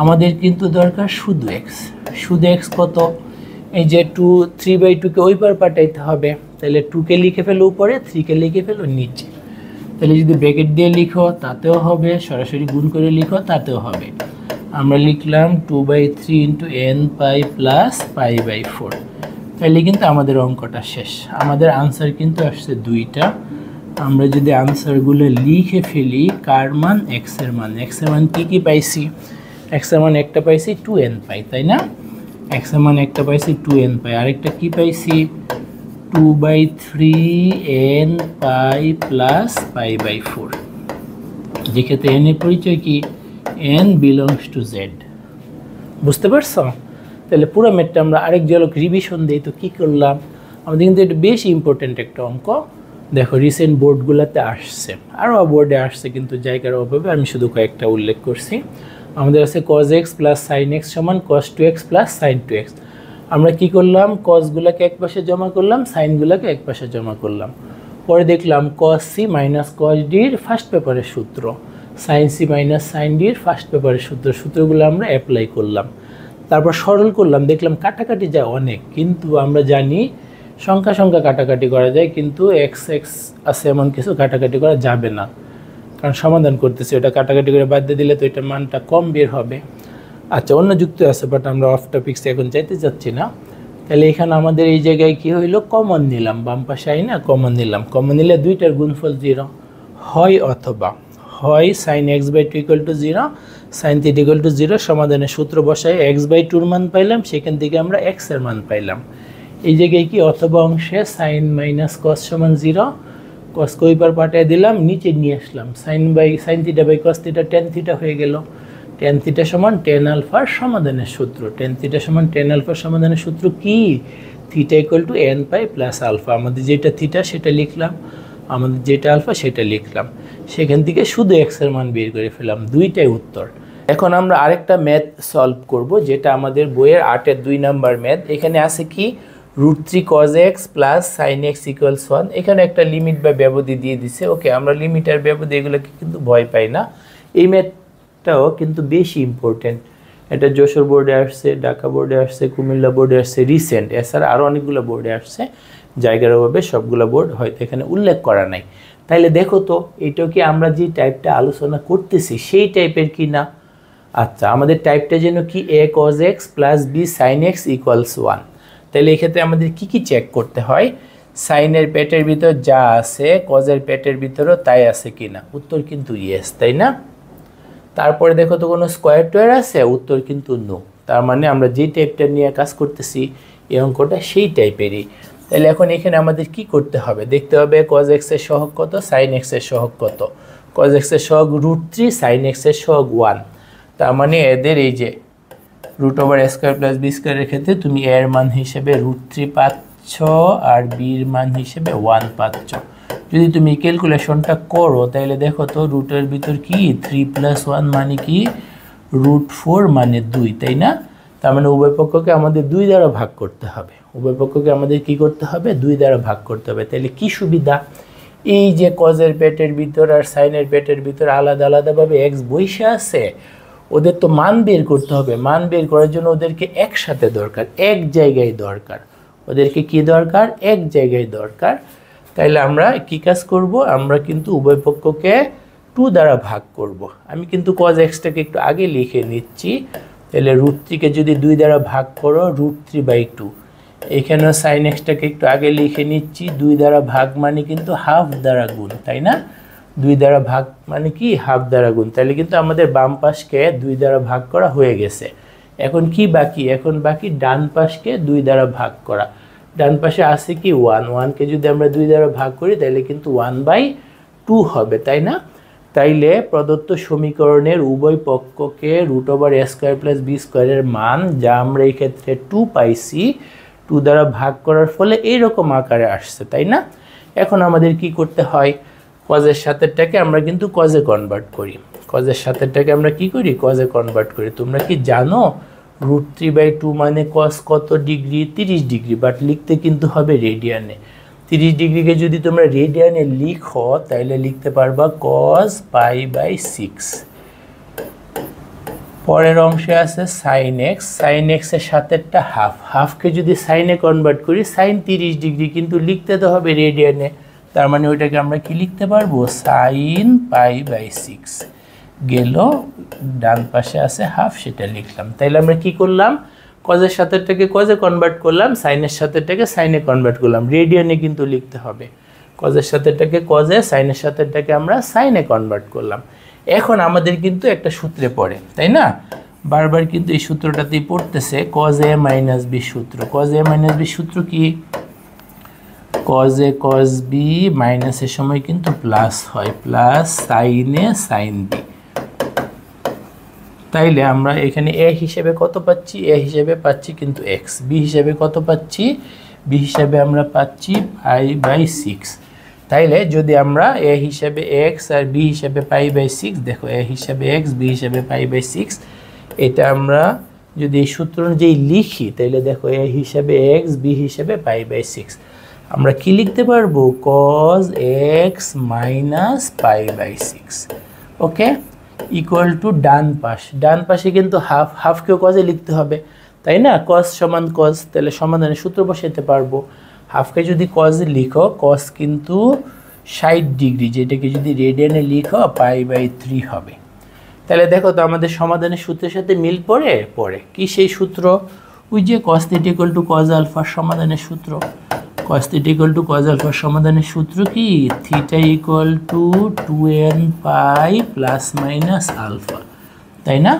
Speaker 1: আমাদের কিন্তু দরকার শুধু এক্স, শুধু এক্স কত, এই যে 3/2কে ওই পার পাঠাইতে হবে, তাহলে 2কে লিখে ফেলো উপরে, 3কে লিখে ফেলো নিচে। তাহলে যদি ব্র্যাকেট দিয়ে লিখো তাতেও হবে, সরাসরি গুণ করে লিখো তাতেও হবে। আমরা লিখলাম 2/3 into N pi plus pi by 4। তাহলে কিন্তু আমাদের অঙ্কটা শেষ, আমাদের আনসার কিন্তু আসছে 2টা। আমরা যদি আনসারগুলো লিখে ফেলি, কার মান, এক্সের মান, এক্সের মান কী পাইছি, এক্সের মান একটা পাইছি 2n পাই, তাই না? এক্সের মান একটা পাইছি 2n পাই, আরেকটা কি পাইছি 2/3n pi plus pi by 4, যেক্ষেত্রে n এর পরিচয় কি n বিলংস টু z। বুঝতে পারছো? তাহলে পুরো ম্যাথটা আমরা আরেক ঝলক রিভিশন দিই। তো কী করলাম, আমাদের কিন্তু এটা বেশ ইম্পর্টেন্ট একটা অঙ্ক। দেখো রিসেন্ট বোর্ডগুলোতে আসছে, আরও বোর্ডে আসছে, কিন্তু জায়গার অভাবে আমি শুধু কয়েকটা উল্লেখ করছি। আমাদের আছে cos x plus sine x সমান cos 2x plus sign 2x। আমরা কি করলাম, কসগুলোকে এক পাশে জমা করলাম, সাইনগুলোকে এক পাশে জমা করলাম। পরে দেখলাম cos c minus cos d এর ফার্স্ট পেপারের সূত্র, sine c minus sine d এর ফার্স্ট পেপারের সূত্র, সূত্রগুলো আমরা অ্যাপ্লাই করলাম। তারপর সরল করলাম, দেখলাম কাটাকাটি যায় অনেক, কিন্তু আমরা জানি সংখ্যা কাটাকাটি করা যায়, কিন্তু এক্স আছে এমন কিছু কাটাকাটি করা যাবে না, কারণ সমাধান করতেছি, ওটা কাটাকাটি করে বাদ দিয়ে দিলে তো এটার মানটা কম বের হবে। আচ্ছা, অন্য যুক্তি আছে, বাট আমরা অফ টপিক্সে এখন চাইতে যাচ্ছি না। তাহলে এখানে আমাদের এই জায়গায় কি হইলো, কমন নিলাম, বাম পাশে আই না কমন নিলাম, কমন নিলে দুইটার গুণফল 0 হয় অথবা হয় sine x by two equal to 0, sine theta equal to 0। সমাধানের সূত্র বসায় এক্স বাই টুর মান পাইলাম, সেখান থেকে আমরা এক্স এর মান পাইলাম। এই জায়গায় কি অথবা অংশে সাইন মাইনাস কস সমান 0, কসকে ওই পার পাঠিয়ে দিলাম, নিচে নিয়ে আসলাম, sine theta by cos theta tan theta হয়ে গেল। টেন থিটা সমান টেন আলফার সমাধানের সূত্র। টেন থিটা সমান টেন আলফার সমাধানের সূত্র কি? Theta equal to N pi plus alpha. আমাদের যেটা থিটা সেটা লিখলাম, আমাদের যেটা আলফা সেটা লিখলাম, সেখান থেকে শুধু এক্স এর মান বের করে ফেলাম। দুইটাই উত্তর। এখন আমরা আরেকটা ম্যাথ সলভ করব, যেটা আমাদের বইয়ের 8-এর 2 নাম্বার ম্যাথ। এখানে আছে কি √3 cos x plus sine x equals 1। এখানে একটা লিমিট বা ব্যবধি দিয়ে দিছে। ওকে, আমরা লিমিট আর ব্যবধি এগুলোকে কিন্তু ভয় পাই না। এই ম্যাথটাও কিন্তু বেশি ইম্পর্টেন্ট। এটা যশোর বোর্ডে আসছে, ঢাকা বোর্ডে আসছে, কুমিল্লা বোর্ডে আসছে রিসেন্ট, এছাড়া আরও অনেকগুলো বোর্ডে আসছে। জায়গার অভাবে সবগুলো বোর্ড হয়তো এখানে উল্লেখ করা নাই। তাইলে দেখো তো এইটাও কি আমরা যে টাইপটা আলোচনা করতেছি সেই টাইপের কি না? আচ্ছা, আমাদের টাইপটা যেন কি a cos x plus b sin x equals 1। তাহলে এক্ষেত্রে আমাদের কি কি চেক করতে হয়? সাইনের পেটের ভিতর যা আছে কজের পেটের ভিতরও তাই আছে কিনা। উত্তর কিন্তু ইয়েস, তাই না? তারপরে দেখো তো কোনো স্কোয়ার টোয়ার আছে, উত্তর কিন্তু নো। তার মানে আমরা যে টাইপটা নিয়ে কাজ করতেছি এই অঙ্কটা সেই টাইপেরই। তাহলে এখন এখানে আমাদের কি করতে হবে? দেখতে হবে cos x এর সহগ কত, sin x এর সহগ কত। cos x এর সহগ √3, sin x এর সহগ 1। তার মানে এদের এই যে √a² প্লাস b² এর ক্ষেত্রে তুমি a এর মান হিসেবে √3 পাচ্ছ আর b এর মান হিসেবে 1 পাচ্ছ। যদি তুমি ক্যালকুলেশনটা করো তাহলে দেখো তো রুটের ভিতর কি 3 + 1 মানে কি √4 মানে 2, তাই না? তার মানে উভয় পক্ষকে আমাদের 2 দ্বারা ভাগ করতে হবে। উভয় পক্ষকে আমাদের কি করতে হবে? 2 দ্বারা ভাগ করতে হবে। তাহলে কি সুবিধা? এই যে কজের পেটের ভিতর আর সাইনের পেটের ভিতর আলাদা আলাদাভাবে এক্স বসে আছে, ওদের তো মান বের করতে হবে। মান বের করার জন্য ওদেরকে একসাথে দরকার, এক জায়গায় দরকার। ওদেরকে কি দরকার? এক জায়গায় দরকার। তাইলে আমরা কি কাজ করব? আমরা কিন্তু উভয় পক্ষকে 2 দ্বারা ভাগ করব। আমি কিন্তু cos x-টাকে একটু আগে লিখে নিচ্ছি। তাহলে √3-কে যদি 2 দ্বারা ভাগ করো √3/2। এখানেও sin x-টাকে একটু আগে লিখে নিচ্ছি। 2 দ্বারা ভাগ মানে কিন্তু হাফ দ্বারা গুণ, তাই না? 2 দ্বারা ভাগ মানে কি হাফ দ্বারা গুণ। তাহলে কিন্তু আমাদের বাম পাশকে 2 দ্বারা ভাগ করা হয়ে গেছে। এখন কি বাকি? এখন বাকি ডান পাশকে 2 দ্বারা ভাগ করা। ডান পাশে আছে কি 1, 1কে যদি আমরা 2 দ্বারা ভাগ করি তাহলে কিন্তু 1/2 হবে, তাই না? তাইলে প্রদত্ত সমীকরণের উভয় পক্ষকে √a² প্লাস b² এর মান, যা আমরা এই ক্ষেত্রে 2 পাইছি, 2 দ্বারা ভাগ করার ফলে এইরকম আকারে আসছে, তাই না? এখন আমাদের কি করতে হয়? কজের সাথেরটাকে আমরা কিন্তু কজে কনভার্ট করি। কজের সাথেরটাকে আমরা কি করি? কজে কনভার্ট করি। তোমরা কি জানো √3/2 মানে কস কত ডিগ্রি? 30 ডিগ্রি। বাট লিখতে কিন্তু হবে রেডিয়ানে। 30 ডিগ্রিকে যদি তোমরা রেডিয়ানে লিখো তাহলে লিখতে পারবা cos π/6। পরের অংশে আছে sin x। sin x এর সাথেরটা হাফ। হাফকে যদি সাইনে কনভার্ট করি sin 30 ডিগ্রি, কিন্তু লিখতে তো হবে রেডিয়ানে। তার মানে ওইটাকে আমরা কি লিখতে পারবো? sin π/6 গেল। ডান পাশে আছে হাফ, সেটা লিখলাম। তাইলে আমরা কি করলাম? কজের সাথেরটাকে কজে কনভার্ট করলাম, সাইনের সাথেরটাকে সাইনে কনভার্ট করলাম। রেডিয়ানে কিন্তু লিখতে হবে। কজের সাথেরটাকে কজে, সাইনের সাথেরটাকে আমরা সাইনে কনভার্ট করলাম। এখন আমাদের কিন্তু একটা সূত্রে পড়ে, তাই না? বারবার কিন্তু এই সূত্রটাতেই পড়তেছে, cos a - b সূত্র। cos a - b সূত্র কি? cos a cos b মাইনাসের সময় কিন্তু প্লাস হয়, plus sin a sin b। তাইলে আমরা এখানে a হিসেবে কত পাচ্ছি? a হিসেবে পাচ্ছি কিন্তু x। b হিসেবে কত পাচ্ছি? b হিসেবে আমরা পাচ্ছি π/6। তাইলে যদি আমরা a হিসেবে x আর b হিসেবে π/6, দেখো a হিসেবে x, b হিসেবে π/6, এটা আমরা যদি এই সূত্র অনুযায়ী লিখি তাহলে দেখো a হিসেবে x, b হিসেবে π/6। আমরা কি লিখতে পারবো? cos x - π/6। Okay, equal to ডান পাশ। ডান পাশে কিন্তু হাফ, হাফকেও কজে লিখতে হবে, তাই না? cos সমান cos, তাহলে সমাধানের সূত্র বসাতে পারবো। হাফকে যদি কজে লিখো, cos কিন্তু 60 ডিগ্রি, যেটাকে যদি রেডিয়ানে লিখো π/3 হবে। তাহলে দেখো তো আমাদের সমাধানের সূত্রের সাথে মিল পড়ে কি সেই সূত্র? ওই যে cos θ = cos α সমাধানের সূত্র। cos θ = cos α সমাধানের সূত্র কি? θ = 2nπ ± α, তাই না?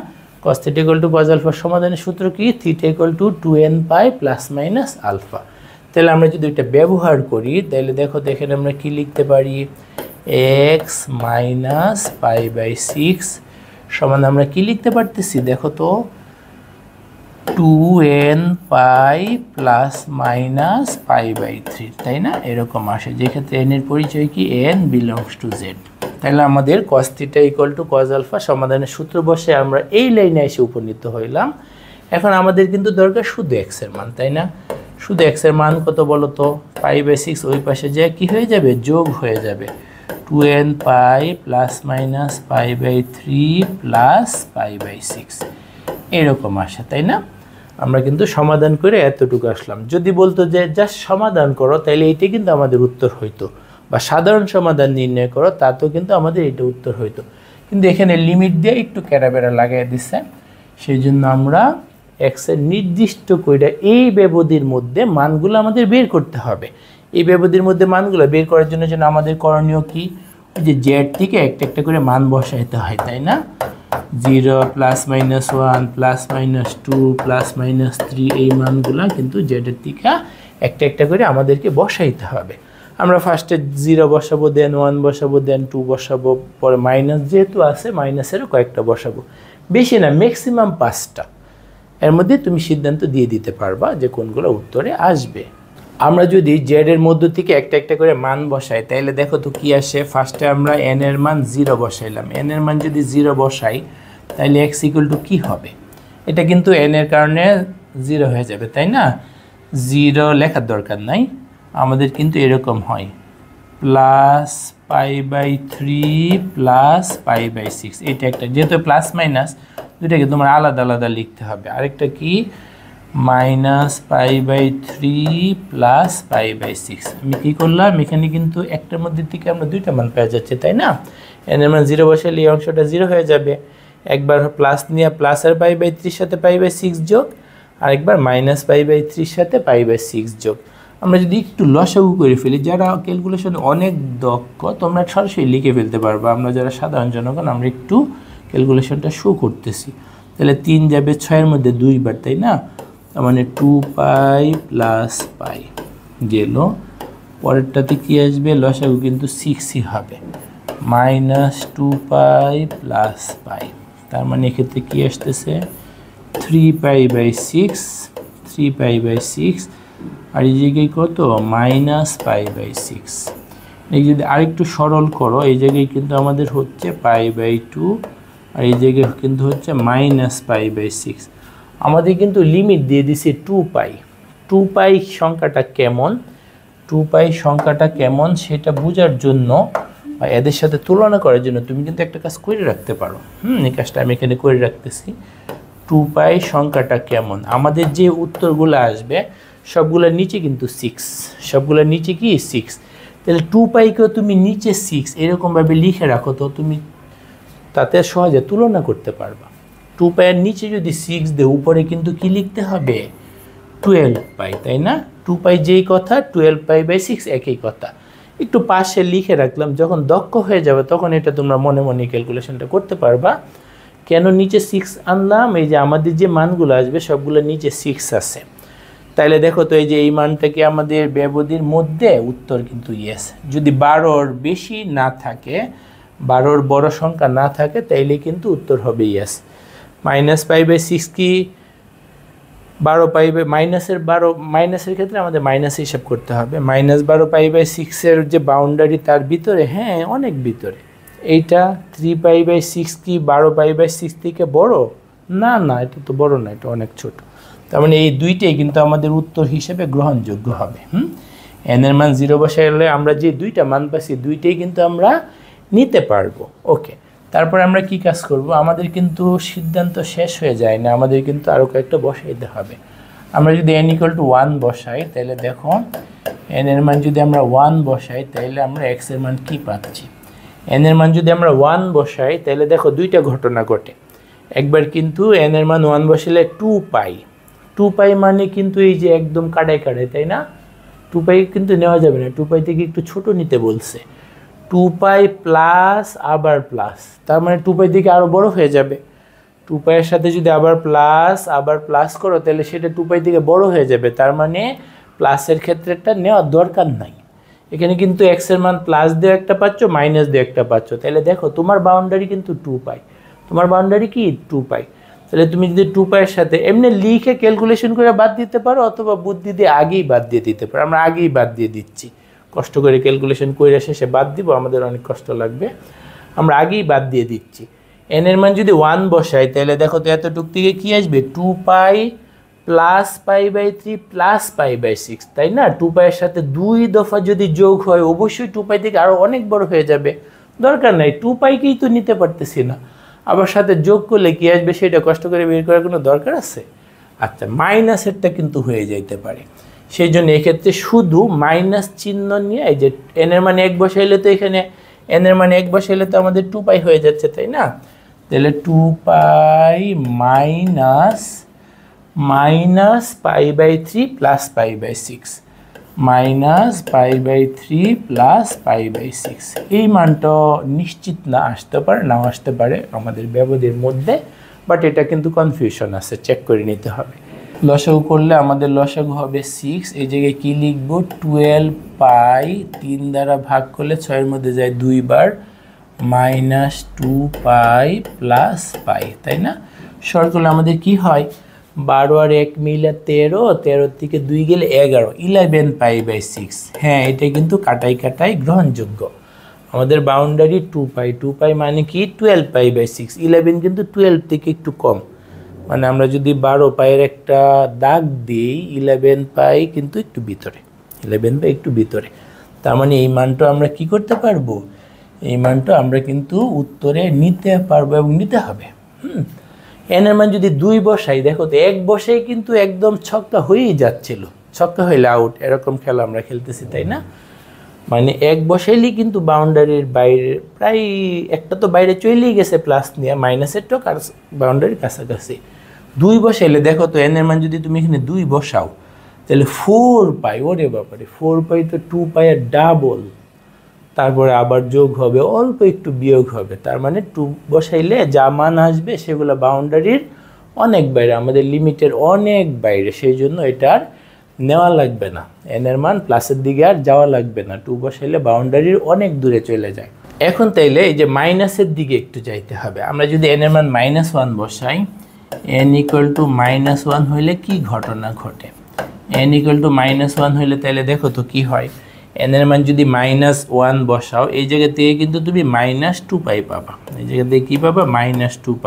Speaker 1: cos θ = cos α সমাধানের সূত্র কি? θ = 2nπ ± α। তাহলে আমরা যদি এটা ব্যবহার করি তাহলে দেখো তো এখানে আমরা কি লিখতে পারি, এক্স মাইনাস পাই বাই 6 সমান আমরা কি লিখতে পারতেছি দেখো তো 2n pi plus minus pi by 3, তাই না? এরকম আসে, যেক্ষেত্রে n এর পরিচয় কি n বিলংস টু z। তাহলে আমাদের cos θ = cos আলফা সমাধানের সূত্র বসে আমরা এই লাইনে এসে উপনীত হইলাম। এখন আমাদের কিন্তু দরকার শুধু x এর মান, তাই না? শুধু x এর মান কত বলো তো, পাই বাই 6 ওই পাশে যা কি হয়ে যাবে, যোগ হয়ে যাবে, 2n pi plus minus pi by 3 plus pi by 6 এরকম আসে, তাই না? আমরা কিন্তু সমাধান করে এতটুকু আসলাম। যদি বলতো যে জাস্ট সমাধান করো তাহলে এইটা কিন্তু আমাদের উত্তর হইতো, বা সাধারণ সমাধান নির্ণয় করো তাতেও কিন্তু আমাদের এটা উত্তর হইতো, কিন্তু এখানে লিমিট দিয়ে একটু ক্যারাবেরা লাগিয়ে দিচ্ছে। সেই জন্য আমরা এক্সের নির্দিষ্ট করে এই ব্যবধির মধ্যে মানগুলো আমাদের বের করতে হবে। এই ব্যবধির মধ্যে মানগুলো বের করার জন্য আমাদের করণীয় কি, ওই যে জেড থেকে একটা একটা করে মান বসাইতে হয়, তাই না? 0 plus minus 1 plus minus 2 plus minus 3 এই মানগুলো কিন্তু জেডের থেকে একটা একটা করে আমাদেরকে বসাইতে হবে। আমরা ফার্স্টে 0 বসাবো, দেন 1 বসাবো, দেন 2 বসাবো, পরে মাইনাস যেহেতু আছে মাইনাসেরও কয়েকটা বসাবো, বেশি না, ম্যাক্সিমাম 5টা। এর মধ্যে তুমি সিদ্ধান্ত দিয়ে দিতে পারবা যে কোনগুলো উত্তরে আসবে। আমরা যদি জেড এর মধ্য থেকে একটা একটা করে মান বসাই তাহলে দেখো তো কি আসে। ফার্স্টে আমরা n এর মান 0 বসাইলাম, n এর মান যদি 0 বসাই তাহলে x = কি হবে, এটা কিন্তু n এর কারণে 0 হয়ে যাবে, তাই না? 0 লেখার দরকার নাই, আমাদের কিন্তু এরকম হয় plus pi by 3 plus pi by 6, এটা একটা, যেহেতু প্লাস মাইনাস দুটাকে তোমার আলাদা আলাদা লিখতে হবে। আরেকটা কি minus pi by 3 plus pi by 6। আমি কী করলাম, এখানে কিন্তু একটার মধ্যে থেকে আমরা দুইটা মান পেয়ে যাচ্ছে, তাই না? n এর মান 0 বসালে এই অংশটা 0 হয়ে যাবে, একবার প্লাস নিয়ে প্লাস আর পাই বাই 3 সাথে পাই বাই 6 যোগ, আরেকবার মাইনাস পাই বাই 3 সাথে পাই বাই 6 যোগ। আমরা যদি একটু লসাগু করে ফেলি, যারা ক্যালকুলেশনে অনেক দক্ষ তোমরা সরাসরি লিখে ফেলতে পারবা, আমরা যারা সাধারণ জনগণ আমরা একটু ক্যালকুলেশনটা শো করতেছি। তাহলে 3 যাবে 6-এর মধ্যে 2 বার, তাই না? তার মানে 2 পাই প্লাস পাই গেল, পরেরটাতে কি আসবে, লসাগু কিন্তু 6ই হবে, মাইনাস 2 পাই প্লাস পাই, তার মানে এক্ষেত্রে কি আসতেছে 3 পাই বাই 6, 3 পাই বাই 6, আর এই জায়গায় কত মাইনাস পাই বাই 6। এই যদি আরেকটু সরল করো, এই জায়গায় কিন্তু আমাদের হচ্ছে পাই বাই 2, আর এই জায়গায় কিন্তু হচ্ছে মাইনাস পাই বাই 6। আমাদের কিন্তু লিমিট দিয়ে দিছে 2 পাই। 2 পাই সংখ্যাটা কেমন, 2 পাই সংখ্যাটা কেমন সেটা বোঝার জন্য বা এদের সাথে তুলনা করার জন্য তুমি কিন্তু একটা কাজ করে রাখতে পারো। এই কাজটা আমি এখানে করে রাখতেছি। 2 পাই সংখ্যাটা কেমন, আমাদের যে উত্তরগুলো আসবে সবগুলোর নিচে কিন্তু 6, সবগুলোর নিচে কি 6। তাহলে 2 পাইকেও তুমি নিচে 6 এরকমভাবে লিখে রাখো, তো তুমি তাতে সহজে তুলনা করতে পারবা। 2 পাইয়ের নিচে যদি 6 দেয়, উপরে কিন্তু কি লিখতে হবে 12 পাই, তাই না? 2 পাই যেই কথা, 12 পাই বাই 6 একই কথা। একটু পাশে লিখে রাখলাম, যখন দক্ষ হয়ে যাবে তখন এটা তোমরা মনে মনে ক্যালকুলেশনটা করতে পারবা। কেন নিচে 6 আনলাম, এই যে আমাদের যে মানগুলো আসবে সবগুলো নিচে 6 আছে। তাইলে দেখো তো এই যে এই মানটা কি আমাদের ব্যবধির মধ্যে, উত্তর কিন্তু ইয়েস। যদি 12-র বেশি না থাকে, 12-র বড় সংখ্যা না থাকে তাইলে কিন্তু উত্তর হবে ইয়েস। মাইনাস পাই বাই 6 কি 12 পাই বাই মাইনাসের ক্ষেত্রে আমাদের মাইনাস হিসাব করতে হবে। মাইনাস 12 পাই বাই 6-এর যে বাউন্ডারি তার ভিতরে, হ্যাঁ অনেক ভিতরে। এইটা 3 পাই বাই 6 কি 12 পাই বাই 6 থেকে বড়? না না, এটা তো বড় না, এটা অনেক ছোট। তার মানে এই দুইটাই কিন্তু আমাদের উত্তর হিসেবে গ্রহণযোগ্য হবে। n এর মান 0 বসাইলে আমরা যে দুইটা মান পাচ্ছি দুইটাই কিন্তু আমরা নিতে পারবো। ওকে, তারপর আমরা কি কাজ করব, আমাদের কিন্তু সিদ্ধান্ত শেষ হয়ে যায় না, আমাদের কিন্তু আরও কয়েকটা বসাইতে হবে। আমরা যদি n = 1 বসাই তাহলে দেখো n এর মান যদি আমরা 1 বসাই তাহলে আমরা x এর মান কি পাচ্ছি। n এর মান যদি আমরা 1 বসাই তাহলে দেখো দুইটা ঘটনা ঘটে। একবার কিন্তু n এর মান 1 বসালে 2 পাই, 2 পাই মানে কিন্তু এই যে একদম কাটায় কাটায়, তাই না? 2 পাই কিন্তু নেওয়া যাবে না, 2 পাই থেকে একটু ছোট নিতে বলছে। 2 পাই প্লাস আবার প্লাস, তার মানে 2 পাই থেকে আরও বড় হয়ে যাবে। 2 পাইয়ের সাথে যদি আবার প্লাস করো তাহলে সেটা 2 পাই থেকে বড় হয়ে যাবে, তার মানে প্লাসের ক্ষেত্রেটা নেওয়ার দরকার নাই। এখানে কিন্তু এক্স এর মান প্লাস দিয়ে একটা পাচ্ছ, মাইনাস দিয়ে একটা পাচ্ছ। তাহলে দেখো তোমার বাউন্ডারি কিন্তু 2π, তোমার বাউন্ডারি কি 2π। তাহলে তুমি যদি 2π এর সাথে এমনি লিখে ক্যালকুলেশন করে বাদ দিতে পারো, অথবা বুদ্ধি দিয়ে আগেই বাদ দিয়ে দিতে পারো। আমরা আগেই বাদ দিয়ে দিচ্ছি, কষ্ট করে ক্যালকুলেশন করে শেষে বাদ দিব, আমাদের অনেক কষ্ট লাগবে, আমরা আগেই বাদ দিয়ে দিচ্ছি। এন এর মান যদি 1 বসাই তাহলে দেখো তো এতটুক থেকে কি আসবে, 2π প্লাস π/3 প্লাস π/6, তাই না? 2π এর সাথে 2 দফা যদি যোগ হয় অবশ্যই 2π থেকে আরও অনেক বড় হয়ে যাবে, দরকার নাই, 2πকেই তো নিতে পারতেছি না, আবার সাথে যোগ করলে কি আসবে সেটা কষ্ট করে বের করার কোনো দরকার আছে? আচ্ছা, মাইনাসেরটা কিন্তু হয়ে যাইতে পারে, সেই জন্য এক্ষেত্রে শুধু মাইনাস চিহ্ন নিয়ে, এই যে এন এর মানে 1 বসাইলে তো এখানে এন এর মানে 1 বসাইলে তো আমাদের 2π হয়ে যাচ্ছে, তাই না? তাহলে 2π মাইনাস π/3 প্লাস π/6, মাইনাস π/3 প্লাস π/6। এই মানটা নিশ্চিত না, আসতে পারে নাও আসতে পারে আমাদের ব্যবধির মধ্যে, বাট এটা কিন্তু কনফিউশন আছে, চেক করে নিতে হবে। লসাগু করলে আমাদের লসাগু হবে 6, এই জায়গায় কি লিখবো, 12π 3 দ্বারা ভাগ করলে 6 এর মধ্যে যায় 2 বার, মাইনাস 2π প্লাস π, তাই না? শর্ট করলে আমাদের কি হয়, 12 আর 1 মিলে 13, 13 থেকে 2 গেলে 11, 11π/6। হ্যাঁ, এটা কিন্তু কাটাই কাটাই গ্রহণযোগ্য। আমাদের বাউন্ডারি 2π, 2π মানে কি 12π/6, 11 কিন্তু 12 থেকে একটু কম, মানে আমরা যদি 12π এর একটা দাগ দিই, 11π কিন্তু একটু ভিতরে, 11π একটু ভিতরে, তার মানে এই মানটা আমরা কি করতে পারবো, এই মানটা আমরা কিন্তু উত্তরে নিতে পারবো এবং নিতে হবে। এন এর মান যদি 2 বসাই, দেখো তো 1 বসাই কিন্তু একদম ছক্কা হয়েই যাচ্ছিল, ছক্কা হইলে আউট, এরকম খেলা আমরা খেলতেছি, তাই না? মানে 1 বসাইলেই কিন্তু বাউন্ডারির বাইরে, প্রায় একটা তো বাইরে চলেই গেছে প্লাস নিয়ে, মাইনাসের তো বাউন্ডারির কাছাকাছি। 2 বসাইলে দেখো তো এন এর মান যদি তুমি এখানে 2 বসাও তাহলে 4π, ওরে বাবারে 4π তো 2π এর ডাবল, তারপরে আবার যোগ হবে, অল্প একটু বিয়োগ হবে, তার মানে 2 বসাইলে যা মান আসবে সেগুলো বাউন্ডারির অনেক বাইরে, আমাদের লিমিটের অনেক বাইরে, সেই জন্য এটা আর নেওয়া লাগবে না, এন এর মান প্লাসের দিকে আর যাওয়া লাগবে না, 2 বসাইলে বাউন্ডারির অনেক দূরে চলে যায়। এখন তাইলে এই যে মাইনাসের দিকে একটু যাইতে হবে। আমরা যদি এন এর মান -1 বসাই, n = -1 হইলে কি ঘটনা ঘটে, n = -1 হইলে তাহলে দেখো তো কি হয়, n এর মান যদি -1 বসাও, এই জায়গা থেকে কিন্তু তুমি -2π পাবা, এই জায়গা থেকে কি পাবা, -2π।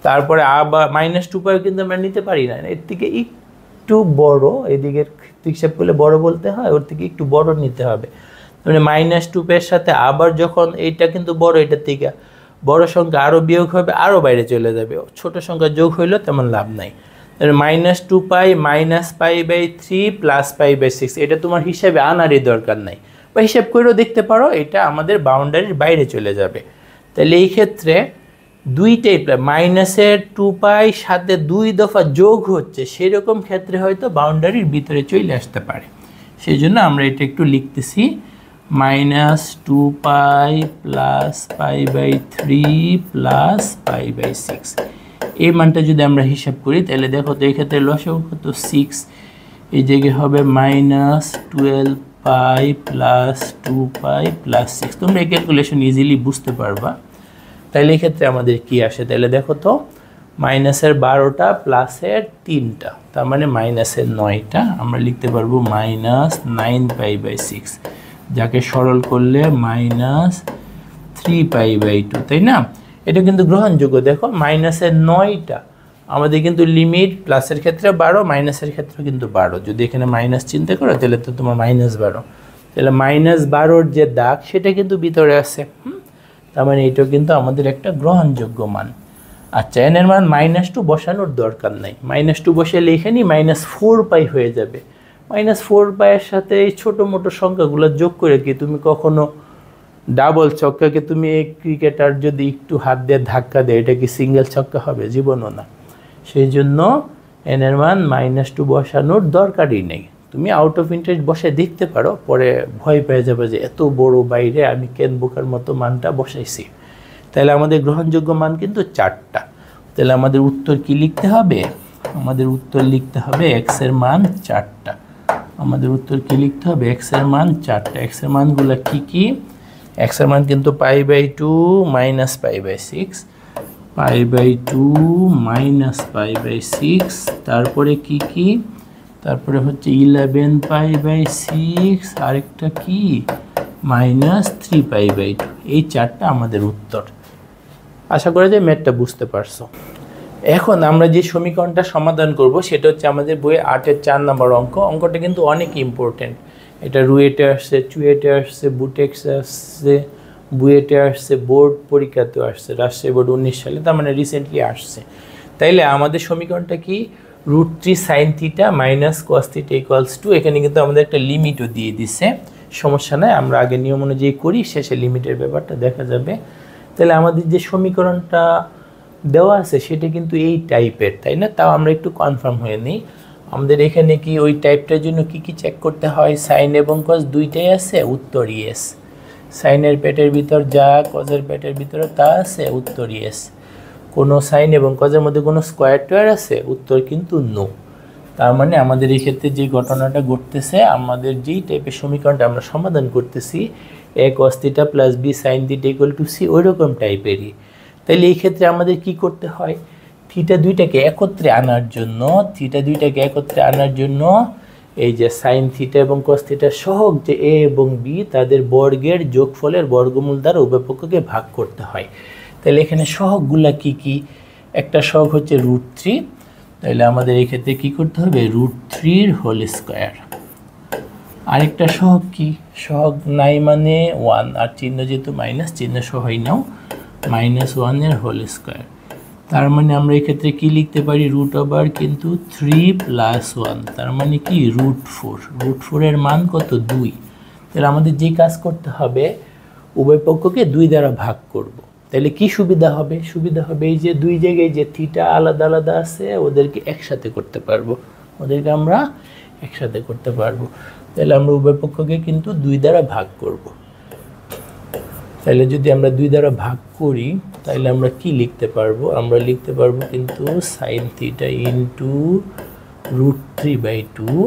Speaker 1: তারপরে আবার -2π কিন্তু আমরা নিতে পারি না, এর থেকে একটু বড়, এদিকের হিসাব করলে বড় বলতে হয়, ওর থেকে একটু বড় নিতে হবে, মানে -2π এর সাথে আবার যখন এইটা কিন্তু বড়, এটার থেকে বড় সংখ্যা আরও বিয়োগ হবে, আরও বাইরে চলে যাবে, ছোট সংখ্যা যোগ হইলেও তেমন লাভ নাই। -2π মাইনাস π/3 প্লাস π/6, এটা তোমার হিসাবে আনারই দরকার নাই, বা হিসাব করেও দেখতে পারো, এটা আমাদের বাউন্ডারির বাইরে চলে যাবে। তাহলে এই ক্ষেত্রে দুইটাই মাইনাসের 2π সাথে 2 দফা যোগ হচ্ছে, সেরকম ক্ষেত্রে হয়তো বাউন্ডারির ভিতরে চলে আসতে পারে, সেই জন্য আমরা এটা একটু লিখতেছি, -2π প্লাস π/3 প্লাস π/6। এই মানটা যদি আমরা হিসাব করি তাহলে দেখো তো এই ক্ষেত্রে লসাগু কত, 6, এই জায়গায় হবে -12π প্লাস 2π প্লাস 6। তোমরা এই ক্যালকুলেশন ইজিলি বুঝতে পারবা। তাহলে এই ক্ষেত্রে আমাদের কি আসে, তাহলে দেখো তো মাইনাসের 12টা প্লাসের 3টা, তার মানে মাইনাসের 9টা, আমরা লিখতে পারবো -9π/6, যাকে সরল করলে -3π/2, তাই না? এটা কিন্তু গ্রহণযোগ্য। দেখো মাইনাসের 9টা আমাদের কিন্তু লিমিট, প্লাসের ক্ষেত্রে 12, মাইনাসের ক্ষেত্রে কিন্তু 12, যদি এখানে মাইনাস চিন্তা করো তাহলে তো তোমার -12, তাহলে -12 যে দাগ সেটা কিন্তু ভিতরে আছে, তার মানে এটাও কিন্তু আমাদের একটা গ্রহণযোগ্য মান। আচ্ছা, এন এর মান -2 বসানোর দরকার নাই, -2 বসালে এখানেই -4π হয়ে যাবে, -4π এর সাথে এই ছোটো মোটো সংখ্যাগুলো যোগ করে কি তুমি কখনো ডাবল ছক্কাকে, তুমি ক্রিকেটার যদি একটু হাত দিয়ে ধাক্কা দেয়, এটা কি সিঙ্গেল ছক্কা হবে? জীবনও না। সেই জন্য এন এর মান -2 বসানোর দরকারই নেই, তুমি আউট অফ ইন্টারেস্ট বসে দেখতে পারো, পরে ভয় পেয়ে যাবে যে এত বড় বাইরে আমি কেন বোকার মতো মানটা বসাইছি। তাহলে আমাদের গ্রহণযোগ্য মান কিন্তু 4টা। তাহলে আমাদের উত্তর কি লিখতে হবে, আমাদের উত্তর লিখতে হবে x এর মান 4টা। আমাদের উত্তর কি লিখতে হবে? x এর মান 4টা। x এর মানগুলো কি কি? x এর মান কিন্তু π/2 মাইনাস π/6, π/2 মাইনাস π/6, তারপরে কি কি? তারপরে হচ্ছে 11 π/6, আরেকটা কি মাইনাস 3 π/2। এই 4টা আমাদের উত্তর। আশা করি যে ম্যাথটা বুঝতে পারছো। এখন আমরা যে সমীকরণটা সমাধান করব সেটা হচ্ছে আমাদের বইয়ে 8-এর 4 নম্বর অঙ্ক। অঙ্কটা কিন্তু অনেক ইম্পর্টেন্ট। এটা রুয়েটে আসছে, চুয়েটে আসছে, বুটেক্সে আসছে, বুয়েটে আসছে, বোর্ড পরীক্ষাতেও আসছে, রাজশাহী বোর্ড 19 সালে, তার মানে রিসেন্টলি আসছে। তাইলে আমাদের সমীকরণটা কি? √3 sin θ minus cos θ equals to, এখানে কিন্তু আমাদের একটা লিমিটও দিয়ে দিছে। সমস্যা নাই, আমরা আগে নিয়ম অনুযায়ী করি, শেষে লিমিটের ব্যাপারটা দেখা যাবে। তাহলে আমাদের যে সমীকরণটা দেওয়া আছে সেটা কিন্তু এই টাইপের, তাই না? তাও আমরা একটু কনফার্ম হয়ে নিই। আমাদের এখানে কি ওই টাইপটার জন্য কি কি চেক করতে হয়? সাইন এবং কস দুইটাই আছে, উত্তর ইয়েস। সাইনের পেটের ভিতর যা, কজের পেটের ভিতরে তা আছে, উত্তর ইয়েস। কোনো সাইন এবং কজের মধ্যে কোনো স্কোয়ার টোয়ার আছে, উত্তর কিন্তু নো। তার মানে আমাদের এই ক্ষেত্রে যে ঘটনাটা ঘটতেছে, আমাদের যেই টাইপের সমীকরণটা আমরা সমাধান করতেছি, a cos θ প্লাস b sin θ equal to c, ওই রকম টাইপেরই। তাহলে এই ক্ষেত্রে আমাদের কি করতে হয়? থিটা দুইটাকে একত্রে আনার জন্য এই যে সাইন থিটা এবং কস থিটা সহগ যে a এবং b, তাদের বর্গের যোগফলের বর্গমূল দ্বারা উভয় পক্ষকে ভাগ করতে হয়। তাহলে এখানে সহগগুলা কি কি? একটা সহগ হচ্ছে √3, তাহলে আমাদের এই ক্ষেত্রে কী করতে হবে? √3 হোল স্কোয়ার। আরেকটা সহগ কি? সহগ নাই মানে 1, আর চিহ্ন যেহেতু মাইনাস, চিহ্ন সহই নাও, -1 হোল স্কোয়ার। তার মানে আমরা এই ক্ষেত্রে কি লিখতে পারি? √ওভার কিন্তু 3 + 1, তার মানে কি √4। √4 এর মান কত? 2। তাহলে আমাদের যে কাজ করতে হবে, উভয় পক্ষকে 2 দ্বারা ভাগ করব। তাহলে কি সুবিধা হবে? সুবিধা হবে এই যে দুই জায়গায় যে থিটা আলাদা আলাদা আছে, ওদেরকে একসাথে করতে পারবো, তাহলে আমরা উভয় পক্ষকে কিন্তু 2 দ্বারা ভাগ করব। তাহলে যদি আমরা 2 দ্বারা ভাগ করি, তাহলে আমরা কি লিখতে পারবো? আমরা লিখতে পারবো কিন্তু sign theta into √3/2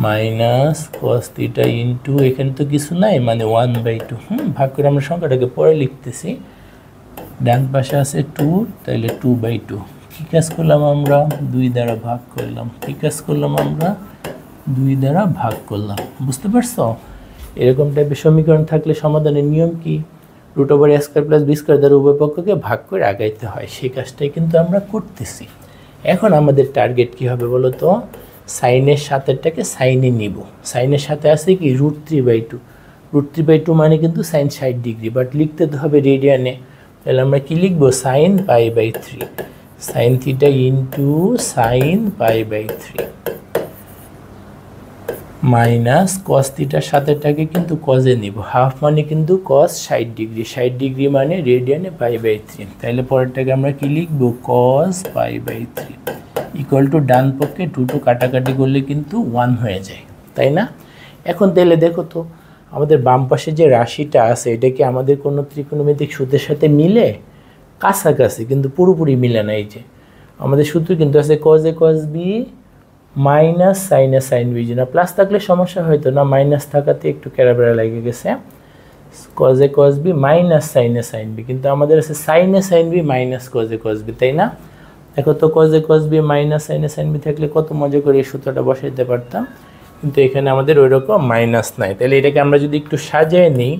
Speaker 1: minus cos theta into, এখানে তো কিছু নাই, মানে 1/2। ভাগ করে আমরা সংখ্যাটাকে পরে লিখতেছি, ডান পাশে আছে 2, তাহলে 2/2। কী কাজ করলাম আমরা? 2 দ্বারা ভাগ করলাম। বুঝতে পারছো? এরকম টাইপের সমীকরণ থাকলে সমাধানের নিয়ম কি? √a² + b² দ্বারা উভয় পক্ষকে ভাগ করে আগাইতে হয়। সেই কাজটাই কিন্তু আমরা করতেছি। এখন আমাদের টার্গেট কি হবে বলো তো? সাইনের সাথেরটাকে সাইনে নিব। সাইনের সাথে আছে কি? √3/2। √3/2 মানে কিন্তু সাইন 60 ডিগ্রি, বাট লিখতে তো হবে রেডিয়ানে। তাহলে আমরা কি লিখব? Sine π/3, sine theta into sine π/3 minus cos থিটার সাথেটাকে কিন্তু কজে নিব। হাফ মানে কিন্তু কস 60 ডিগ্রি, 60 ডিগ্রি মানে রেডিয়ানে π/3। তাহলে পরেরটাকে আমরা কি লিখব? কস π/3 ইকুয়াল টু, ডান পক্ষে 2 কাটাকাটি করলে কিন্তু 1 হয়ে যায়, তাই না? এখন তাহলে দেখো তো, আমাদের বাম পাশে যে রাশিটা আছে, এটা কি আমাদের কোনো ত্রিকোণমিতিক সূত্রের সাথে মিলে? কাছাকাছি, কিন্তু পুরোপুরি মিলে না। এই যে আমাদের সূত্র কিন্তু আছে cos a cos b minus sine A sine B. না প্লাস থাকলে সমস্যা হয়তো না, মাইনাস থাকাতে একটু ক্যারাবেরা লেগে গেছে। cos a cos b minus sine A sine B, কিন্তু আমাদের আছে sine A sine B minus cos a cos b, তাই না? দেখো তো, cos a cos b minus sine A sine B থাকলে কত মজা করে এই সূত্রটা বসাইতে পারতাম, কিন্তু এখানে আমাদের ওই রকম মাইনাস নাই। তাহলে এটাকে আমরা যদি একটু সাজিয়ে নিই,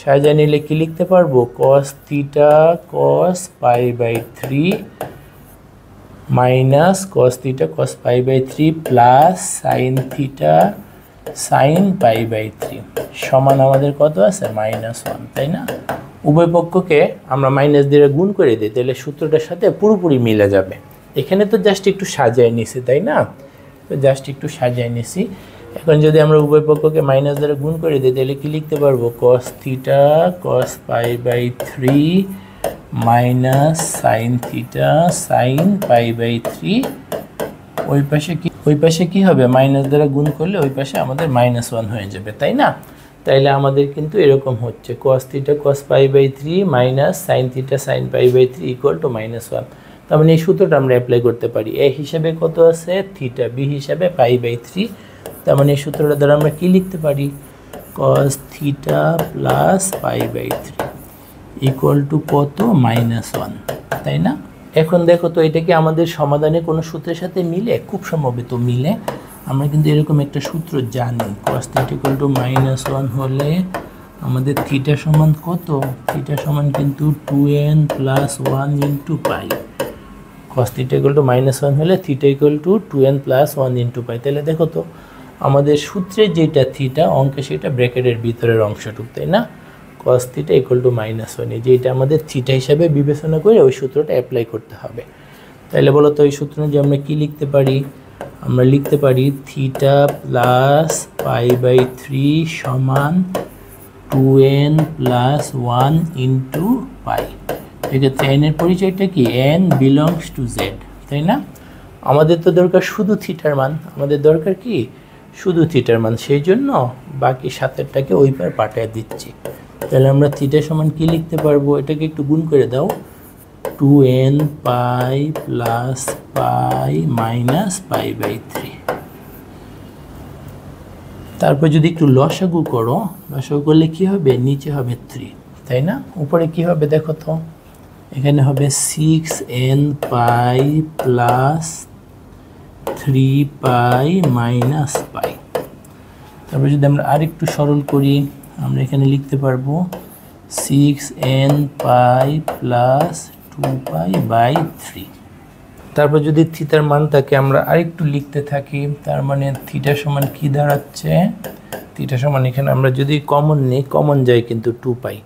Speaker 1: সাজিয়ে নিলে কি লিখতে পারবো? cos theta cos π/3 minus cos theta cos π/3 plus sine theta sine π/3 সমান আমাদের কত আছে? -1, তাই না? উভয় পক্ষকে আমরা মাইনাস দিয়ে গুণ করে দিই, তাহলে সূত্রটার সাথে পুরোপুরি মিলে যাবে। এখানে তো জাস্ট একটু সাজিয়ে নিছি, তাই না? তো জাস্ট একটু সাজিয়ে নিছি। এখন যদি আমরা উভয় পক্ষকে মাইনাস দ্বারা গুণ করে দিই, তাহলে কি লিখতে পারবো? cos theta cos π/3 minus sine theta sine π/3। ওই পাশে কি হবে? মাইনাস দ্বারা গুণ করলে ওই পাশে আমাদের -1 হয়ে যাবে, তাই না? তাইলে আমাদের কিন্তু এরকম হচ্ছে cos theta cos π/3 minus sine theta sine π/3 equal to -1। তার মানে এই সূত্রটা আমরা অ্যাপ্লাই করতে পারি। এ হিসাবে কত আছে? থিটা, বি হিসাবে π/3, তার মানে এই সূত্রটা দ্বারা আমরা কি লিখতে পারি, cos theta plus pi by 3 equal to কত, -1, তাই না? এখন দেখো তো এটা কি আমাদের সমাধানে কোনো সূত্রের সাথে মিলে? খুব সম্ভবত মিলে। আমরা কিন্তু এরকম একটা সূত্র জানি, cos থিটা ইকুয়াল টু -1 হলে আমাদের থিটা সমান কত, থিটা সমান কিন্তু 2n plus 1 into pi. cos theta equal to -1 হলে theta equal to 2n plus 1 into পাই। তাহলে দেখো তো আমাদের সূত্রে যেটা থিটা, অঙ্কে সেটা ব্র্যাকেটের ভিতরের অংশটুক, তাই না? cos থিটা ইকুয়াল টু -1, যেটা আমাদের থিটা হিসাবে বিবেচনা করে ওই সূত্রটা অ্যাপ্লাই করতে হবে। তাহলে বলো তো ওই সূত্র যে আমরা কি লিখতে পারি, আমরা লিখতে পারি থিটা প্লাস পাই বাই 3 সমান 2n প্লাস 1 ইন্টু পাই। এক্ষেত্রে n এর পরিচয়টা কি, n বিলংস টু z, তাই না? আমাদের তো দরকার শুধু থিটার মান, আমাদের দরকার কি শুধু থিটার মান, সেই জন্য বাকি সাতেরটাকে ওই পার পাঠিয়ে দিচ্ছি। তাহলে আমরা থিটা সমান কি লিখতে পারবো, এটাকে একটু গুণ করে দাও, 2n pi plus pi minus pi by 3। তারপর যদি একটু লসাগু করো, লসাগু করলে কি হবে, নিচে হবে 3, তাই না? উপরে কি হবে দেখো তো, এখানে হবে 6n পাই প্লাস 3 পাই মাইনাস পাই। তারপর যদি আমরা আরেকটু সরল করি, আমরা এখানে লিখতে পারবো 6n pi plus 2 pi by 3। তারপর যদি থিটার মানটাকে আমরা আরেকটু লিখতে থাকি, তার মানে থিটা সমান কি দাঁড়াচ্ছে, থিটা সমান এখানে আমরা যদি কমন নেই, কমন যায় কিন্তু 2 পাই,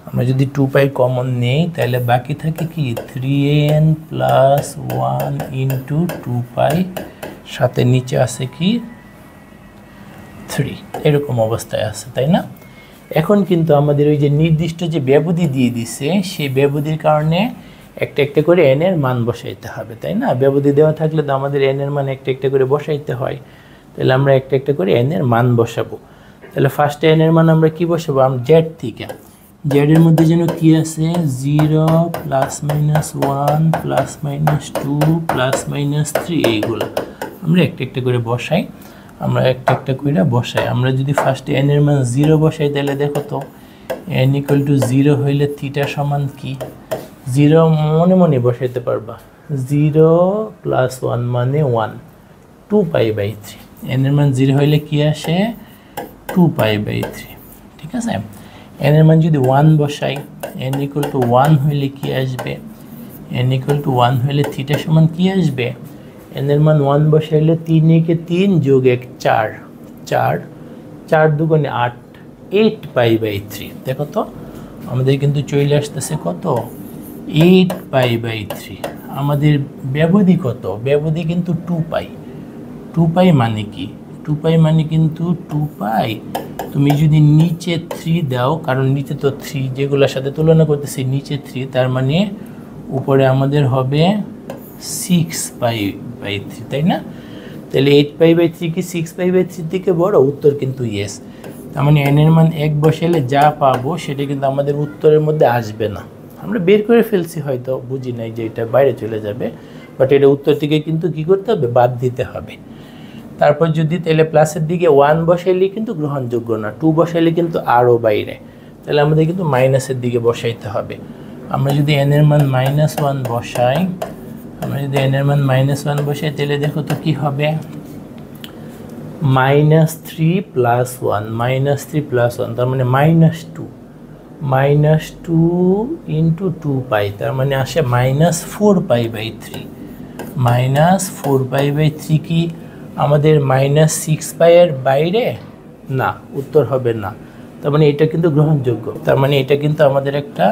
Speaker 1: আমরা যদি 2 পাই কমন নেই তাহলে বাকি থাকে কি 3n প্লাস 1 ইন্টু 2 পাই, সাথে নিচে আছে কি 3, এরকম অবস্থায় আছে, তাই না? এখন কিন্তু আমাদের ওই যে নির্দিষ্ট যে ব্যবধি দিয়ে দিছে, সেই ব্যবধির কারণে একটা একটা করে n এর মান বসাইতে হবে, তাই না? ব্যবধি দেওয়া থাকলে তো আমাদের n এর মান একটা একটা করে বসাইতে হয়। তাহলে আমরা একটা একটা করে n এর মান বসাবো। তাহলে ফার্স্টে n এর মান আমরা কি বসাবো, আমরা z থেকে, z এর মধ্যে যেন কি আছে 0 plus minus 1 plus minus 2 plus minus 3, এইগুলো আমরা একটা একটা করে বসাই, আমরা একটা একটা করে বসাই। আমরা যদি ফার্স্টে n এর মান 0 বসাই তাহলে দেখো তো n ইকুয়াল টু 0 হইলে থিটা সমান কি, 0 মনে মনে বসাইতে পারবা, 0 প্লাস 1 মানে 1, 2 পাই বাই 3, n এর মান 0 হইলে কি আসে 2 পাই বাই 3, ঠিক আছে? n এর মান যদি 1 বসাই, n ইকুয়াল টু 1 হইলে কি আসবে, n ইকুয়াল টু 1 হইলে থিটা সমান কি আসবে, n এর মান 1 বসাইলে 3 কে 3 যোগ 1 4, 4 4 দুগুণে 8, 8 পাই বাই 3। দেখো তো আমাদের কিন্তু চলে আসতেছে কত, 8 পাই বাই 3। আমাদের ব্যবধি কত, ব্যবধি কিন্তু 2 পাই। 2 পাই মানে কি, 2 পাই মানে কিন্তু 2 পাই, তুমি যদি নিচে 3 দাও, কারণ নিচে তো 3 যেগুলোর সাথে তুলনা করতেছি নিচে 3, তার মানে উপরে আমাদের হবে 6 পাই বাই 3, তাই না? তাহলে 8 পাই বাই 3 কি 6 পাই বাই 3 থেকে বড়? উত্তর কিন্তু ইয়েস। তার মানে n এর মান 1 বসাইলে যা পাবো সেটা কিন্তু আমাদের উত্তরের মধ্যে আসবে না। আমরা বের করে ফেলছি, হয়তো বুঝি নাই যে এটা বাইরে চলে যাবে, বাট এটা উত্তর থেকে কিন্তু কি করতে হবে, বাদ দিতে হবে। তারপর যদি তাহলে প্লাসের দিকে 1 বসাইলে কিন্তু গ্রহণযোগ্য না, 2 বসাইলে কিন্তু আরও বাইরে, তাহলে আমাদের কিন্তু মাইনাসের দিকে বসাইতে হবে। আমরা যদি n এর মান -1 বসাই, আমরা যদি n এর মান -1 বসাই তাহলে দেখো তো কি হবে, -3 প্লাস 1, -3 প্লাস 1 তার মানে -2, -2 ইন্টু 2 পাই, তার মানে আসে -4 পাই বাই 3, -4 পাই বাই 3 কি আমাদের -6 পাই এর বাইরে? না, উত্তর হবে না। তার মানে এটা কিন্তু গ্রহণযোগ্য, তার মানে এটা কিন্তু আমাদের একটা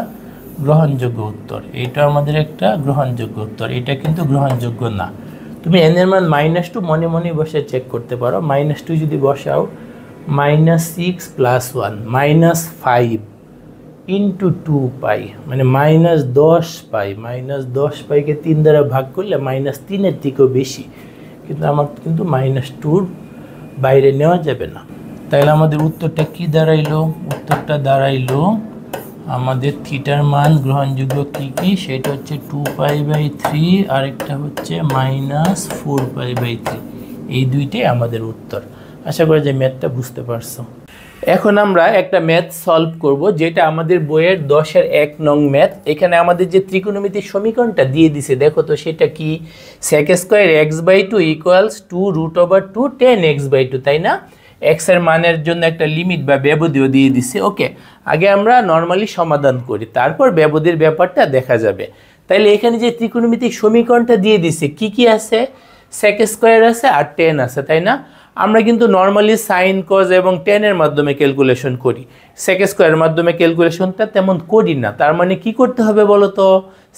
Speaker 1: গ্রহণযোগ্য উত্তর, এটা আমাদের একটা গ্রহণযোগ্য উত্তর, এটা কিন্তু গ্রহণযোগ্য না। তুমি n এর মান -2 মনে মনে বসে চেক করতে পারো, -2 যদি বসাও, -6 প্লাস 1 -5 ইন্টু 2 পাই মানে -10 পাই, -10 পাইকে 3 দ্বারা ভাগ করলে -3 এর থেকেও বেশি, কিন্তু আমার কিন্তু -2 বাইরে নেওয়া যাবে না। তাহলে আমাদের উত্তরটা কি দাঁড়াইলো, উত্তরটা দাঁড়াইলো আমাদের থিটার মান গ্রহণযোগ্য কি কি, সেটা হচ্ছে 2 পাই বাই 3 আর একটা হচ্ছে -4 পাই বাই 3, এই দুইটাই আমাদের উত্তর। আশা করি যে ম্যাথটা বুঝতে পারছো। এখন আমরা একটা ম্যাথ সলভ করব, যেটা আমাদের বইয়ের 10-এর 1 নং ম্যাথ। এখানে আমাদের যে ত্রিকোণমিতিক সমীকরণটা দিয়ে দিছে, দেখো তো সেটা কি, sec square x/2 equals 2√2 tan x/2, তাই না? এক্স এর মানের জন্য একটা লিমিট বা ব্যবধিও দিয়ে দিছে। ওকে, আগে আমরা নর্মালি সমাধান করি, তারপর ব্যবধির ব্যাপারটা দেখা যাবে। তাইলে এখানে যে ত্রিকোণমিতিক সমীকরণটা দিয়ে দিছে, কি কি আছে? sec স্কয়ার আছে আর tan আছে, তাই না? আমরা কিন্তু নর্মালি সাইন, কজ এবং tan এর মাধ্যমে ক্যালকুলেশন করি, sec স্কয়ারের মাধ্যমে ক্যালকুলেশনটা তেমন করি না। তার মানে কি করতে হবে বলো তো,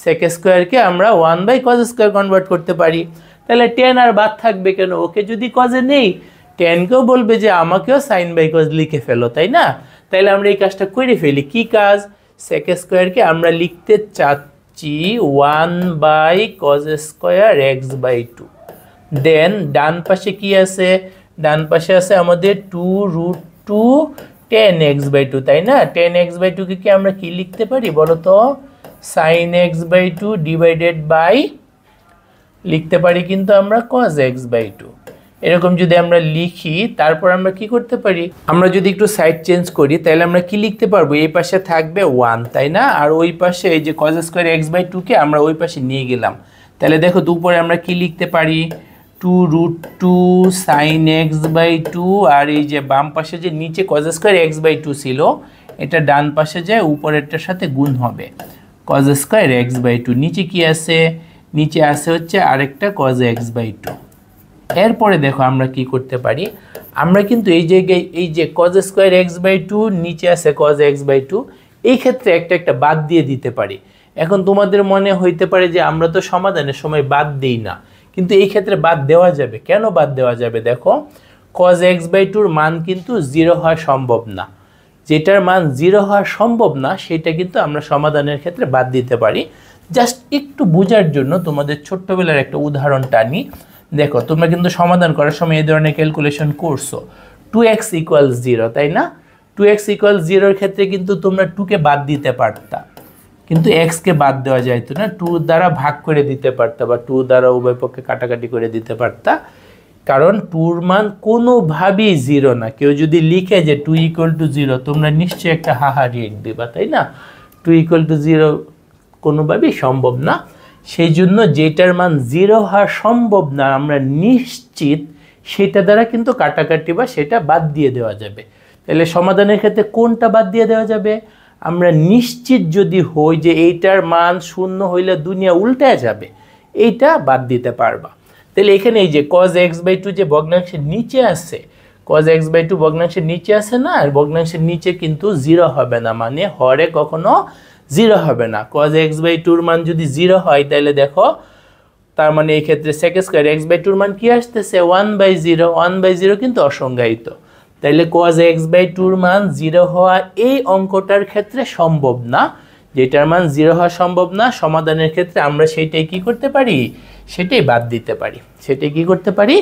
Speaker 1: sec স্কয়ারকে আমরা 1/cos স্কয়ার কনভার্ট করতে পারি। তাহলে tan আর বাদ থাকবে কেন? ওকে যদি কজে নেই, tan-কেও বলবে যে আমাকেও sin/cos লিখে ফেলো, তাই না? তাইলে আমরা এই কাজটা করে ফেলি। কি কাজ? sec স্কয়ারকে আমরা লিখতে চাচ্ছি 1/cos স্কয়ার x/2। দেন ডান পাশে কি আছে? ডান পাশে আছে আমাদের 2√2 tan x/2, তাই না? tan x/2 কে কি আমরা কি লিখতে পারি বলো তো? sin x/2 ডিভাইডেড বাই, লিখতে পারি কিন্তু আমরা cos x/2। এরকম যদি আমরা লিখি, তারপর আমরা কি করতে পারি, আমরা যদি একটু সাইড চেঞ্জ করি, তাহলে আমরা কি লিখতে পারবো? এই পাশে থাকবে 1, তাই না? আর ওই পাশে এই যে cos স্কয়ার x/2 কে আমরা ওই পাশে নিয়ে গেলাম। তাহলে দেখো দুপুরে আমরা কি লিখতে পারি? 2√2 sin x/2, আর এই যে বাম পাশে যে নিচে cos স্কয়ার x/2 ছিল, এটা ডান পাশে যায় উপরেরটার সাথে গুণ হবে, cos স্কয়ার x/2। নিচে কি আছে? নিচে আছে হচ্ছে আরেকটা cos x/2। এরপরে দেখো আমরা কি করতে পারি, আমরা কিন্তু এই জায়গায় এই যে cos স্কয়ার x/2 নিচে আছে cos x/2, এই ক্ষেত্রে একটা বাদ দিয়ে দিতে পারি। এখন তোমাদের মনে হইতে পারে যে আমরা তো সমাধানের সময় বাদ দেই না, কিন্তু এই ক্ষেত্রে বাদ দেওয়া যাবে। কেন বাদ দেওয়া যাবে? দেখো, cos x/2 মান কিন্তু 0 হওয়া সম্ভব না। যেটার মান 0 হওয়া সম্ভব না, সেটা কিন্তু আমরা সমাধানের ক্ষেত্রে বাদ দিতে পারি। জাস্ট একটু বোঝার জন্য তোমাদের ছোট্টবেলার একটা উদাহরণ টানি। দেখো, তোমরা কিন্তু সমাধান করার সময় এই ধরনের ক্যালকুলেশন করছো, 2x = 0, তাই না? 2x = 0 ক্ষেত্রে কিন্তু তোমরা 2কে বাদ দিতে পারতা, কিন্তু x-কে বাদ দেওয়া যাইতো না, 2 দ্বারা ভাগ করে দিতে পারতা, বা 2 দ্বারা উভয় পক্ষে কাটাকাটি করে দিতে পারতা। কারণ 2-র মান কোনোভাবেই 0 না। কেউ যদি লিখে যে 2 = 0, তোমরা নিশ্চয়ই একটা হাহা রিয়েক্ট দিবা, তাই না? 2 = 0 কোনোভাবেই সম্ভব না। সেই জন্য যেটার মান 0 হওয়া সম্ভব না, আমরা নিশ্চিত, সেটা দ্বারা কিন্তু কাটাকাটি বা সেটা বাদ দিয়ে দেওয়া যাবে। তাহলে সমাধানের ক্ষেত্রে কোনটা বাদ দিয়ে দেওয়া যাবে? আমরা নিশ্চিত যদি হই যে এইটার মান 0 হইলে দুনিয়া উল্টে যাবে, এইটা বাদ দিতে পারবা। তাহলে এখানে এই যে cos x/2 যে ভগ্নাংশের নিচে আছে, cos x/2 ভগ্নাংশের নিচে আছে না, আর ভগ্নাংশের নিচে কিন্তু 0 হবে না, মানে হরে কখনো 0 হবে না। cos x/2 মান যদি 0 হয়, তাহলে দেখো, তার মানে এই ক্ষেত্রে sec স্কয়ার x/2 মান কি আসতেছে? 1/0। 1/0 কিন্তু অসংজ্ঞায়িত। তাইলে cos x/2 মান 0 হওয়া এই অঙ্কটার ক্ষেত্রে সম্ভব না। যেটার মান 0 হওয়া সম্ভব না, সমাধানের ক্ষেত্রে আমরা সেইটাই কি করতে পারি? সেটাই বাদ দিতে পারি। সেটাই কি করতে পারি?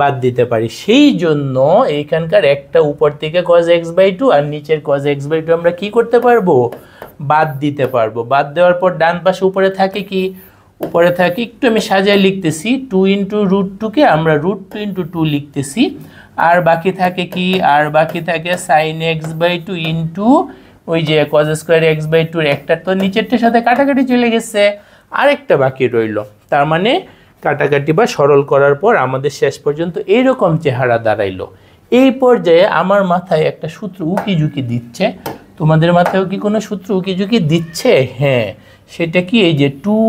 Speaker 1: বাদ দিতে পারি। সেই জন্য এইখানকার একটা উপর থেকে cos x/2 আর নিচের cos x/2 আমরা কি করতে পারবো? বাদ দিতে পারবো। বাদ দেওয়ার পর ডান পাশে উপরে থাকে কি? উপরে থাকে, একটু আমি সাজিয়ে লিখতেছি, 2 × √2 কে আমরা √2 × 2 লিখতেছি। আর বাকি থাকে কি? আর বাকি থাকে sin x/2 ইন্টু ওই যে cos স্কয়ার x/2 একটা তো নিচেরটার সাথে কাটাকাটি চলে গেছে, আরেকটা বাকি রইল। তার মানে কাটাকাটি বা সরল করার পর আমাদের শেষ পর্যন্ত এইরকম চেহারা দাঁড়াইলো। এই পর্যায়ে আমার মাথায় একটা সূত্র উকিঝুঁকি দিচ্ছে। তোমাদের মাথায়ও কি কোনো সূত্র উকিঝুঁকি দিচ্ছে? হ্যাঁ, সেটা কি? এই যে 2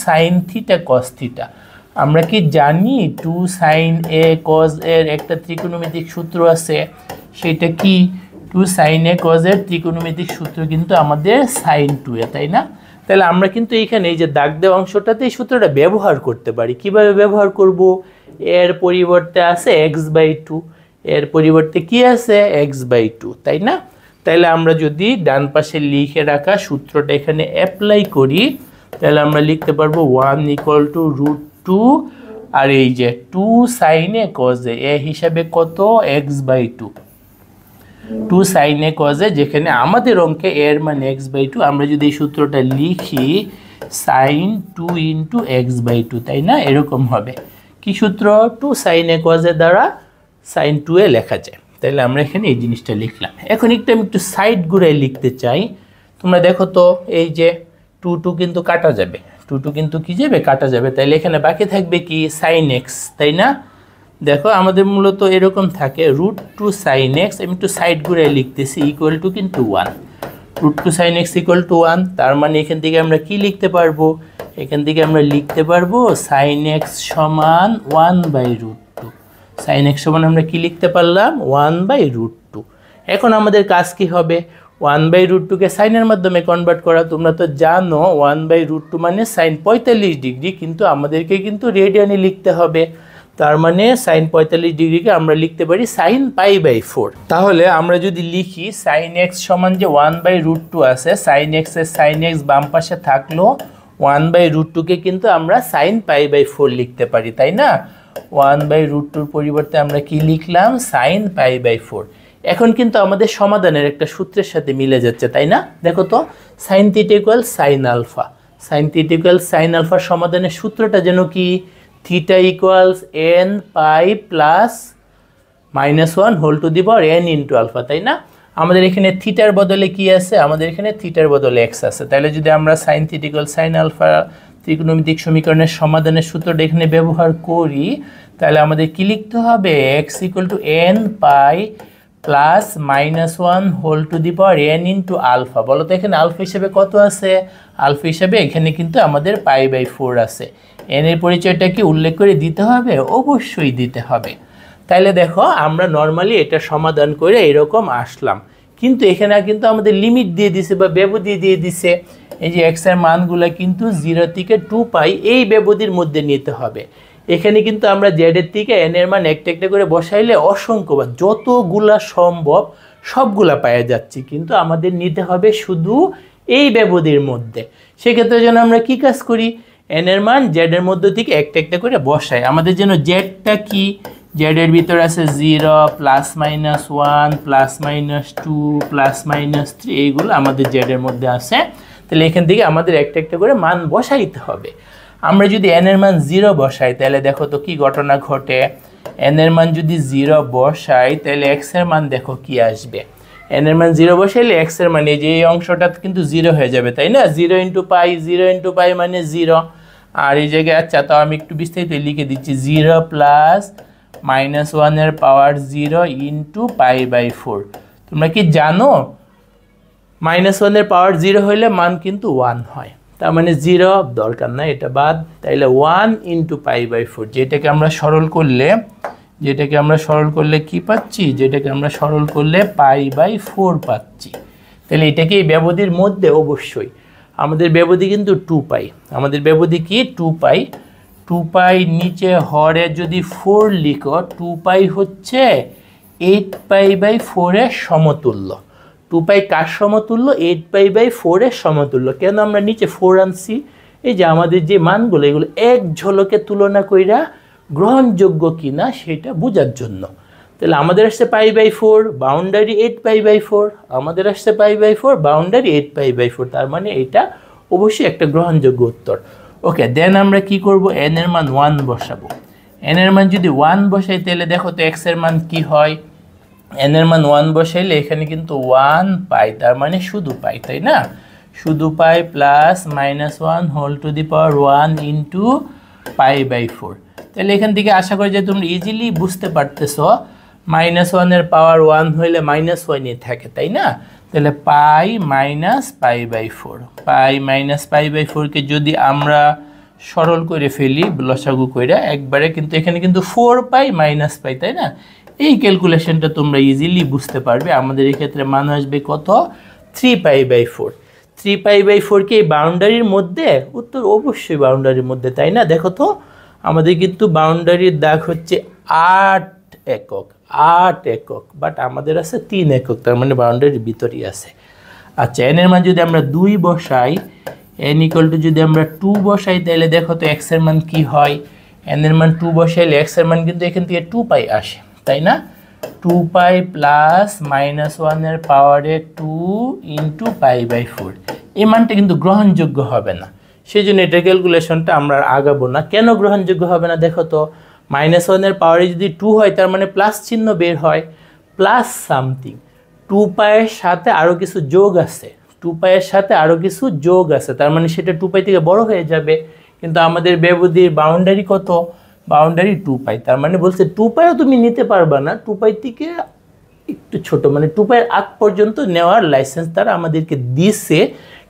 Speaker 1: sin θ cos θ। আমরা কি জানি 2 sin a cos এর একটা ত্রিকোণমিতিক সূত্র আছে? সেটা কি? 2 sin a cos এর ত্রিকোণমিতিক সূত্র কিন্তু আমাদের sin 2a, তাই না? তাহলে আমরা কিন্তু এইখানে এই যে দাগ দেওয়া অংশটাতে এই সূত্রটা ব্যবহার করতে পারি। কিভাবে ব্যবহার করব? এর পরিবর্তে আছে x/2, এর পরিবর্তে কি আছে? x/2, তাই না? তাহলে আমরা যদি ডান পাশে লিখে রাখা সূত্রটা এখানে অ্যাপ্লাই করি, তাহলে আমরা লিখতে পারবো 1 = √2, আর এই যে 2 sin a cos a হিসাবে কত? x/2। 2 sin a cos a, যেখানে আমাদের অঙ্কে এর মান x/2, আমরা যদি এই সূত্রটা লিখি sin 2 × x/2, তাই না? এরকম হবে। কি সূত্র? 2 sin a cos a দ্বারা sin 2a লেখা যায়। তাহলে আমরা এখানে এই জিনিসটা লিখলাম। এখন আমি একটু সাইড ঘুরাই লিখতে চাই। তোমরা দেখো তো এই যে 2 কিন্তু কাটা যাবে, 2 কিন্তু কি যাবে, কাটা যাবে। তাহলে এখানে বাকি থাকবে কি sin x, তাই না? দেখো আমাদের মূলত এরকম থাকে √2 sin x, আমি একটু সাইড ঘুরাই লিখতেছি, ইকুয়াল টু কিন্তু 1। √2 sin x ইকুয়াল টু 1, তার মানে এখান থেকে আমরা কি লিখতে পারবো, এখান থেকে আমরা লিখতে পারবো sin x সমান 1/√2। sin x সমান আমরা কি লিখতে পারলাম, 1/√2। এখন আমাদের কাজ কি হবে, 1/√2 কে সাইনের মাধ্যমে কনভার্ট করা। তোমরা তো জানো 1/√2 মানে সাইন 45 ডিগ্রি, কিন্তু আমাদেরকে কিন্তু রেডিয়ানে লিখতে হবে। তার মানে সাইন 45 ডিগ্রিকে আমরা লিখতে পারি সাইন π/4। তাহলে আমরা যদি লিখি সাইন এক্স সমান যে 1/√2 আছে, সাইন এক্স এর সাইন এক্স বাম পাশে থাকলো, 1/√2 কে কিন্তু আমরা সাইন π/4 লিখতে পারি, তাই না? 1/√2 পরিবর্তে আমরা কি লিখলাম, সাইন π/4। এখন কিন্তু আমাদের সমাধানের একটা সূত্রের সাথে মিলে যাচ্ছে, তাই না? দেখো তো sine theta equal sine alpha, sine theta equal sine আলফার সমাধানের সূত্রটা যেন কি, theta equals n pi plus -1 whole to the power n into alpha, তাই না? আমাদের এখানে থিটার বদলে কি আছে, আমাদের এখানে থিটার বদলে x আছে। তাহলে যদি আমরা sine theta equal sine alpha ত্রিকোণমিতিক সমীকরণের সমাধানের সূত্রটা এখানে ব্যবহার করি, তাহলে আমাদের কি লিখতে হবে, x equal to n pi plus -1 whole to the power n into alpha. বলো তো এখানে আলফা হিসেবে কত আছে, আলফা হিসেবে এখানে কিন্তু আমাদের π/4 আছে। n এর পরিচয়টা কি উল্লেখ করে দিতে হবে, অবশ্যই দিতে হবে। তাইলে দেখো আমরা নর্মালি এটা সমাধান করে এরকম আসলাম, কিন্তু এখানে কিন্তু আমাদের লিমিট দিয়ে দিছে বা ব্যবধি দিয়ে দিছে। এই যে x এর মানগুলো কিন্তু 0 থেকে 2π এই ব্যবধির মধ্যে নিতে হবে। এখানে কিন্তু আমরা z এর থেকে n এর মান একটা একটা করে বসাইলে অসংখ্য বা যতগুলা সম্ভব সবগুলা পাওয়া যাচ্ছে, কিন্তু আমাদের নিতে হবে শুধু এই ব্যবধির মধ্যে। সেক্ষেত্রে যেন আমরা কি কাজ করি, n এর মান z এর মধ্যে থেকে একটা একটা করে বসাই। আমাদের যেন zটা কি, z এর ভিতর আছে 0 +-1 +-2 +-3, এইগুলো আমাদের z এর মধ্যে আছে। তাহলে এখান থেকে আমাদের একটা একটা করে মান বসাইতে হবে। আমরা যদি n এর মান 0 বসাই, তাহলে দেখো তো কি ঘটনা ঘটে, n এর মান যদি 0 বসাই তাহলে x এর মান দেখো কি আসবে, n এর মান 0 বসাইলে x এর মান এই যে এই অংশটা কিন্তু 0 হয়ে যাবে, তাই না? 0 × π, 0 × π মানে 0। আর এই জায়গায় আচ্ছা তাও আমি একটু বিস্তারিত লিখে দিচ্ছি, 0 প্লাস -1 এর পাওয়ার 0 ইন্টু π/4। তোমরা কি জানো -1 এর পাওয়ার 0 হইলে মান কিন্তু 1 হয়, তার মানে 0 দরকার না, এটা বাদ। তাইলে 1 ইন্টু π/4, যেটাকে আমরা সরল করলে কি পাচ্ছি, যেটাকে আমরা সরল করলে π/4 পাচ্ছি। তাহলে এটাকে এই ব্যবধির মধ্যে অবশ্যই আমাদের ব্যবধি কিন্তু 2π, আমাদের ব্যবধি কি 2π। 2π নিচে হরে যদি 4 লিখো, 2π হচ্ছে 8π/4 এর সমতুল্য। 2π কার সমতুল্য, 8π/4 এর সমতুল্য। কেন আমরা নিচে 4 আনছি, এই যে আমাদের যে মানগুলো এগুলো এক ঝলকে তুলনা কইরা গ্রহণযোগ্য কিনা সেটা বোঝার জন্য। তাহলে আমাদের আসছে π/4, বাউন্ডারি 8π/4, আমাদের আসছে π/4, বাউন্ডারি 8π/4, তার মানে এটা অবশ্যই একটা গ্রহণযোগ্য উত্তর। ওকে, দেন আমরা কি করব, n এর মান 1 বসাবো। n এর মান যদি 1 বসাই তাহলে দেখো তো x এর মান কি হয়, n এর মান 1 বসাইলে এখানে কিন্তু 1 পাই, তার মানে শুধু পাই, তাই না? শুধু pi plus -1 whole to the power 1 into π/4। তাহলে এখান থেকে আশা করি যে তোমরা ইজিলি বুঝতে পারতেছো, -1 এর পাওয়ার 1 হইলে -1ই থাকে, তাই না? তাহলে পাই মাইনাস π/4, পাই মাইনাস π/4 কে যদি আমরা সরল করে ফেলি লসাগু কইরা একবারে, কিন্তু এখানে কিন্তু 4π - π, তাই না? এই ক্যালকুলেশনটা তোমরা ইজিলি বুঝতে পারবে। আমাদের এই ক্ষেত্রে মান আসবে কত, 3π/4। 3π/4 কি এই বাউন্ডারির মধ্যে, উত্তর অবশ্যই বাউন্ডারির মধ্যে, তাই না? দেখো তো আমাদের কিন্তু বাউন্ডারির দাগ হচ্ছে 8 একক, 8 একক, বাট আমাদের আছে 3 একক, তার মানে বাউন্ডারির ভিতরেই আছে। আচ্ছা, n এর মান যদি আমরা 2 বসাই, n ইকুয়াল টু যদি আমরা 2 বসাই, তাহলে দেখো তো x এর মান কি হয়, n এর মান 2 বসাইলে x এর মান কিন্তু এখান থেকে 2π আসে, তাই না? 2π প্লাস -1 এর পাওয়ারে 2 ইন্টু π/4, এই মানটা কিন্তু গ্রহণযোগ্য হবে না, সেই জন্য এটা ক্যালকুলেশনটা আমরা আগাবো না। কেন গ্রহণযোগ্য হবে না দেখো তো, -1 পাওয়ারে যদি 2 হয় তার মানে প্লাস চিহ্ন বের হয়, প্লাস সামথিং। 2π এর সাথে আরও কিছু যোগ আছে, 2π এর সাথে আরও কিছু যোগ আছে, তার মানে সেটা 2π থেকে বড় হয়ে যাবে। কিন্তু আমাদের ব্যবধির বাউন্ডারি কত? বাউন্ডারি 2π, তার মানে বলছে 2πও তুমি নিতে পারবা না, 2π থেকে একটু ছোট, মানে 2π এর আগ পর্যন্ত নেওয়ার লাইসেন্স তারা আমাদেরকে দিছে।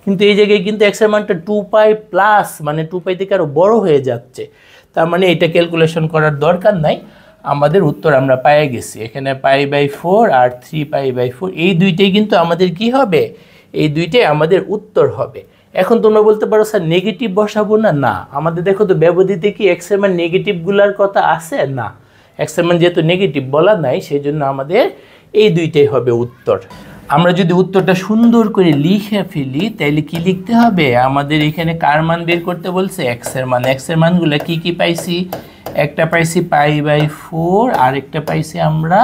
Speaker 1: কিন্তু এই জায়গায় কিন্তু x এর মানটা 2π প্লাস, মানে 2π থেকে আরও বড় হয়ে যাচ্ছে, তার মানে এটা ক্যালকুলেশন করার দরকার নাই, আমাদের উত্তর আমরা পেয়ে গেছি। এখানে π/4 আর 3π/4 এই দুইটাই কিন্তু আমাদের কি হবে? এই দুইটাই আমাদের উত্তর হবে। এখন তোমরা বলতে পারো স্যার নেগেটিভ বসাবো না? না, আমাদের দেখো তো ব্যবধিতে কি x এর মান নেগেটিভগুলোর কথা আছে? না, x এর মান যেহেতু নেগেটিভ বলা নাই সেই জন্য আমাদের এই দুইটাই হবে উত্তর। আমরা যদি উত্তরটা সুন্দর করে লিখে ফেলি তাহলে কি লিখতে হবে? আমাদের এখানে কার মান বের করতে বলছে? x এর মান। x এর মানগুলো কি কি পাইছি? একটা পাইছি π/4 আর একটা পাইছি আমরা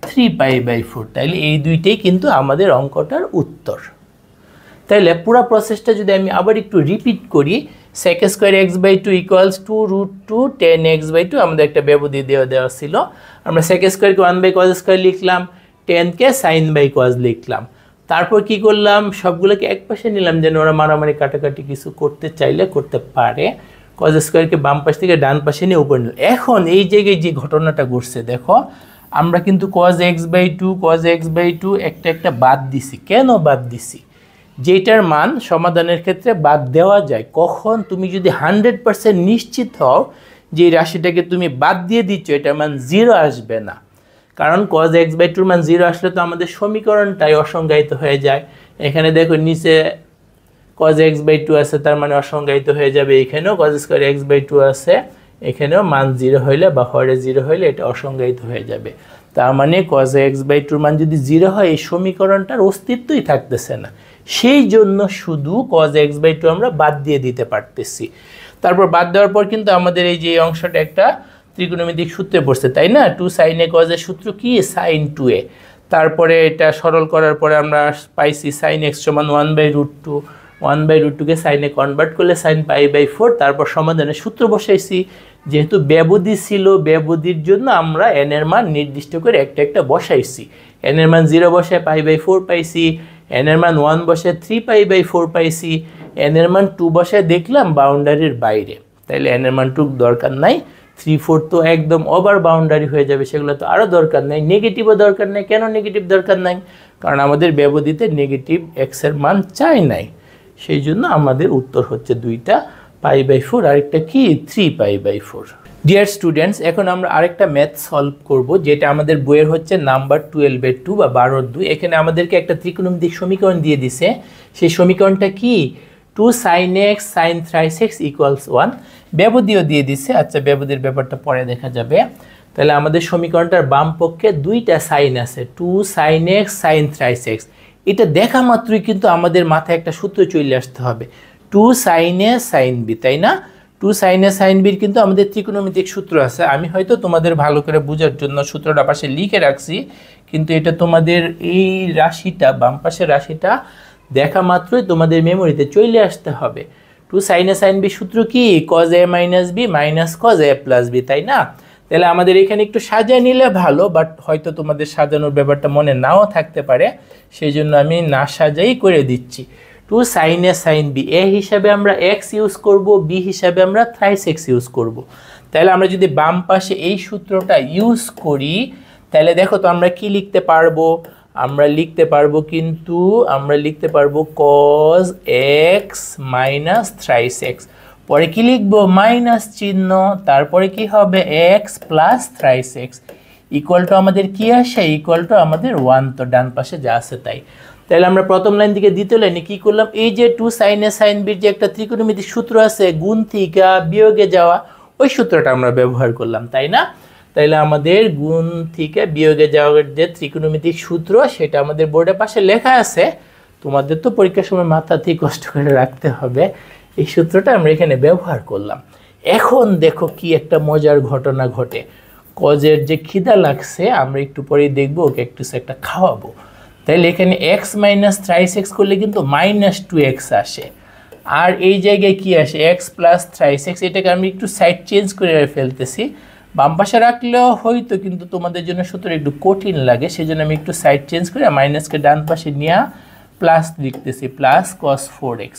Speaker 1: 3π/4, তাইলে এই দুইটাই কিন্তু আমাদের অঙ্কটার উত্তর। তাইলে পুরো প্রসেসটা যদি আমি আবার একটু রিপিট করি, sec² x/2 = 2√2 tan x/2 আমাদের একটা ব্যবধি দেওয়া ছিল, আমরা sec² কে 1/cos² লিখলাম, tan কে sin/cos লিখলাম। তারপর কি করলাম? সবগুলোকে এক পাশে নিলাম যেন ওরা মারামারি কাটাকাটি কিছু করতে চাইলে করতে পারে। cos² কে বাম পাশ থেকে ডান পাশে নিয়ে উপরে নিলাম। এখন এই জায়গায় যে ঘটনাটা ঘটছে দেখো, আমরা কিন্তু cos x/2 একটা বাদ দিছি। কেন বাদ দিছি? যেটার মান সমাধানের ক্ষেত্রে বাদ দেওয়া যায় কখন? তুমি যদি 100% নিশ্চিত হও যে এই রাশিটাকে তুমি বাদ দিয়ে দিচ্ছ, এটার মান 0 আসবে না। কারণ cos x/2 মান 0 আসলে তো আমাদের সমীকরণটাই অসংজ্ঞায়িত হয়ে যায়। এখানে দেখো নিচে cos x/2 আছে, তার মানে অসংজ্ঞায়িত হয়ে যাবে। এখানেও cos² x/2 আছে, এখানেও মান 0 হইলে বা হরে 0 হইলে এটা অসংজ্ঞায়িত হয়ে যাবে। তার মানে cos x/2 মান যদি 0 হয় এই সমীকরণটার অস্তিত্বই থাকতেছে না, সেই জন্য শুধু cos x/2 আমরা বাদ দিয়ে দিতে পারতেছি। তারপর বাদ দেওয়ার পর কিন্তু আমাদের এই যে অংশটা একটা ত্রিকোণমিতিক সূত্রে পড়ছে, তাই না? 2 sin a cos এর সূত্র কি? sin 2a। তারপরে এটা সরল করার পরে আমরা পাইছি sin x = 1/√2, 1/√2 কে sin এ কনভার্ট করলে sin π/4। তারপর সমাধানের সূত্র বসাইছি, যেহেতু ব্যবধি ছিল, ব্যবধির জন্য আমরা n এর মান নির্দিষ্ট করে একটা একটা বসাইছি। n এর মান 0 বসায় π/4 পাইছি, n এর মান 1 বসায় 3π/4 পাইছি, n এর মান 2 বসায় দেখলাম বাউন্ডারির বাইরে, তাইলে n এর মান 2 দরকার নাই। 3/4 তো একদম ওভার বাউন্ডারি হয়ে যাবে, সেগুলো তো আরও দরকার নাই। নেগেটিভও দরকার নাই। কেন নেগেটিভ দরকার নাই? কারণ আমাদের ব্যবধিতে নেগেটিভ x এর মান চাই নাই, সেই জন্য আমাদের উত্তর হচ্ছে দুইটা, π/4 আর একটা কি 3π/4। ডিয়ার স্টুডেন্টস, এখন আমরা আরেকটা ম্যাথ সলভ করব, যেটা আমাদের বইয়ের হচ্ছে নাম্বার 12/2 বা 12/2। এখানে আমাদেরকে একটা ত্রিকোণমিতিক সমীকরণ দিয়ে দিছে। সেই সমীকরণটা কি? 2 sin x sin thrice x = 1। ব্যবধিও দিয়ে দিছে। আচ্ছা, ব্যবধির ব্যাপারটা পরে দেখা যাবে। তাহলে আমাদের সমীকরণটার বাম পক্ষে দুইটা সাইন আছে, 2 sin x sin thrice x। এটা দেখা মাত্রই কিন্তু আমাদের মাথায় একটা সূত্র চলে আসতে হবে, 2 sin a sin b, তাই না? 2 sin a sin b কিন্তু আমাদের ত্রিকোণমিতিক সূত্র আছে। আমি হয়তো তোমাদের ভালো করে বোঝার জন্য সূত্রটা পাশে লিখে রাখছি, কিন্তু এটা তোমাদের এই রাশিটা, বাম পাশের রাশিটা দেখা মাত্রই তোমাদের মেমোরিতে চলে আসতে হবে। 2 sin a sin b সূত্র কি? cos a - b - cos a + b, তাই না? তাহলে আমাদের এখানে একটু সাজিয়ে নিলে ভালো, বাট হয়তো তোমাদের সাজানোর ব্যাপারটা মনে নাও থাকতে পারে, সেই জন্য আমি না সাজাই করে দিচ্ছি। 2 sin a sin b, a হিসাবে আমরা x ইউজ করব, b হিসাবে আমরা thrice x ইউজ করব। তাহলে আমরা যদি বাম পাশে এই সূত্রটা ইউজ করি তাহলে দেখো তো আমরা কি লিখতে পারবো? আমরা লিখতে পারবো cos x - thrice x, পরে কি লিখবো? মাইনাস চিহ্ন, তারপরে কি হবে? x + thrice x equal two আমাদের কি আসে? ইকুয়াল টু আমাদের 1, তো ডান পাশে যা আছে তাই। তাহলে আমরা প্রথম লাইন থেকে দ্বিতীয় লাইনে কি করলাম? এই যে 2 sin a sin b যে একটা ত্রিকোণমিতিক সূত্র আছে, গুণ থেকে বিয়োগে যাওয়া, ওই সূত্রটা আমরা ব্যবহার করলাম, তাই না? তাইলে আমাদের গুণ থেকে বিয়োগে যাওয়ার যে ত্রিকোণমিতিক সূত্র, সেটা আমাদের বোর্ডের পাশে লেখা আছে। তোমাদের তো পরীক্ষার সময় মাথাতেই কষ্ট করে রাখতে হবে। এই সূত্রটা আমরা এখানে ব্যবহার করলাম। এখন দেখো কি একটা মজার ঘটনা ঘটে। কজের যে খিদা লাগছে, আমরা একটু পরেই দেখবো, ওকে একটু একটা খাওয়াবো। তাহলে এখানে x - thrice x করলে কিন্তু -2x আসে, আর এই জায়গায় কি আসে? x + thrice x। এটাকে আমি একটু সাইড চেঞ্জ করে ফেলতেছি, বাম পাশে রাখলেও হয়তো, কিন্তু তোমাদের জন্য সূত্র একটু কঠিন লাগে, সেজন্য আমি একটু সাইড চেঞ্জ করে মাইনাসকে ডান পাশে নিয়ে প্লাস লিখতেছি, প্লাস cos 4x।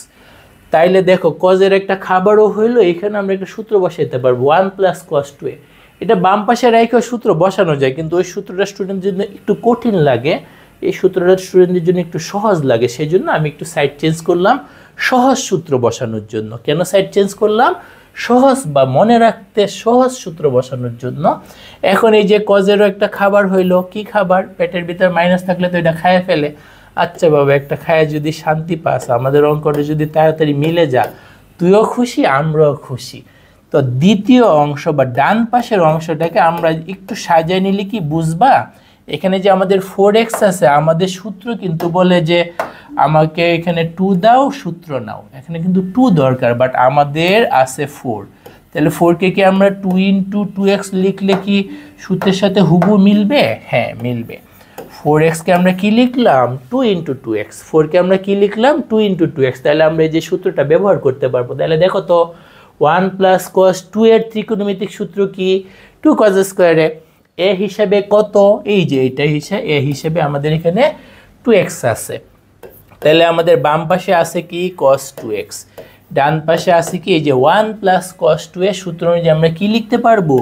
Speaker 1: তাইলে দেখো কজের একটা খাবারও হইলো, এখানে আমরা একটা সূত্র বসাইতে পারবো 1 + cos 2a। এটা বাম পাশে রেখেও সূত্র বসানো যায়, কিন্তু ওই সূত্রটা স্টুডেন্টদের জন্য একটু কঠিন লাগে, এই সূত্রটা স্টুডেন্টদের জন্য একটু সহজ লাগে, সেই জন্য আমি একটু সাইড চেঞ্জ করলাম সহজ সূত্র বসানোর জন্য। কেন সাইড চেঞ্জ করলাম? সহজ বা মনে রাখতে সহজ সূত্র বসানোর জন্য। এখন এই যে কজেরও একটা খাবার হইলো, কি খাবার? পেটের ভিতর মাইনাস থাকলে তো এটা খায় ফেলে। আচ্ছা বাবা, একটা খায় যদি শান্তি পাস, আমাদের অঙ্কটা যদি তাড়াতাড়ি মিলে যা, তুইও খুশি আমরাও খুশি। তো দ্বিতীয় অংশ বা ডান পাশের অংশটাকে আমরা একটু সাজিয়ে নিলে কি বুঝবা, এখানে যে আমাদের 4x আছে, আমাদের সূত্র কিন্তু বলে যে আমাকে এখানে 2 দাও, সূত্র নাও। এখানে কিন্তু 2 দরকার, বাট আমাদের আছে 4। তাহলে 4কে কি আমরা 2 × 2x লিখলে কি সূত্রের সাথে হুবহু মিলবে? হ্যাঁ মিলবে। 4x-কে আমরা কি লিখলাম? 2 × 2x। 4-কে আমরা কি লিখলাম? 2 × 2x। তাহলে আমরা এই যে সূত্রটা ব্যবহার করতে পারবো। তাহলে দেখো তো 1 + cos 2 এর ত্রিকোণমিতিক সূত্র কি? 2 cos স্কয়ারে। এ হিসাবে কত? এই যে এটা হিসাবে, এ হিসাবে আমাদের এখানে 2x আছে। তাহলে আমাদের বাম পাশে আছে কি? cos 2x। ডান পাশে আছে কি? এই যে 1 + cos 2 এর সূত্র অনুযায়ী আমরা কি লিখতে পারবো?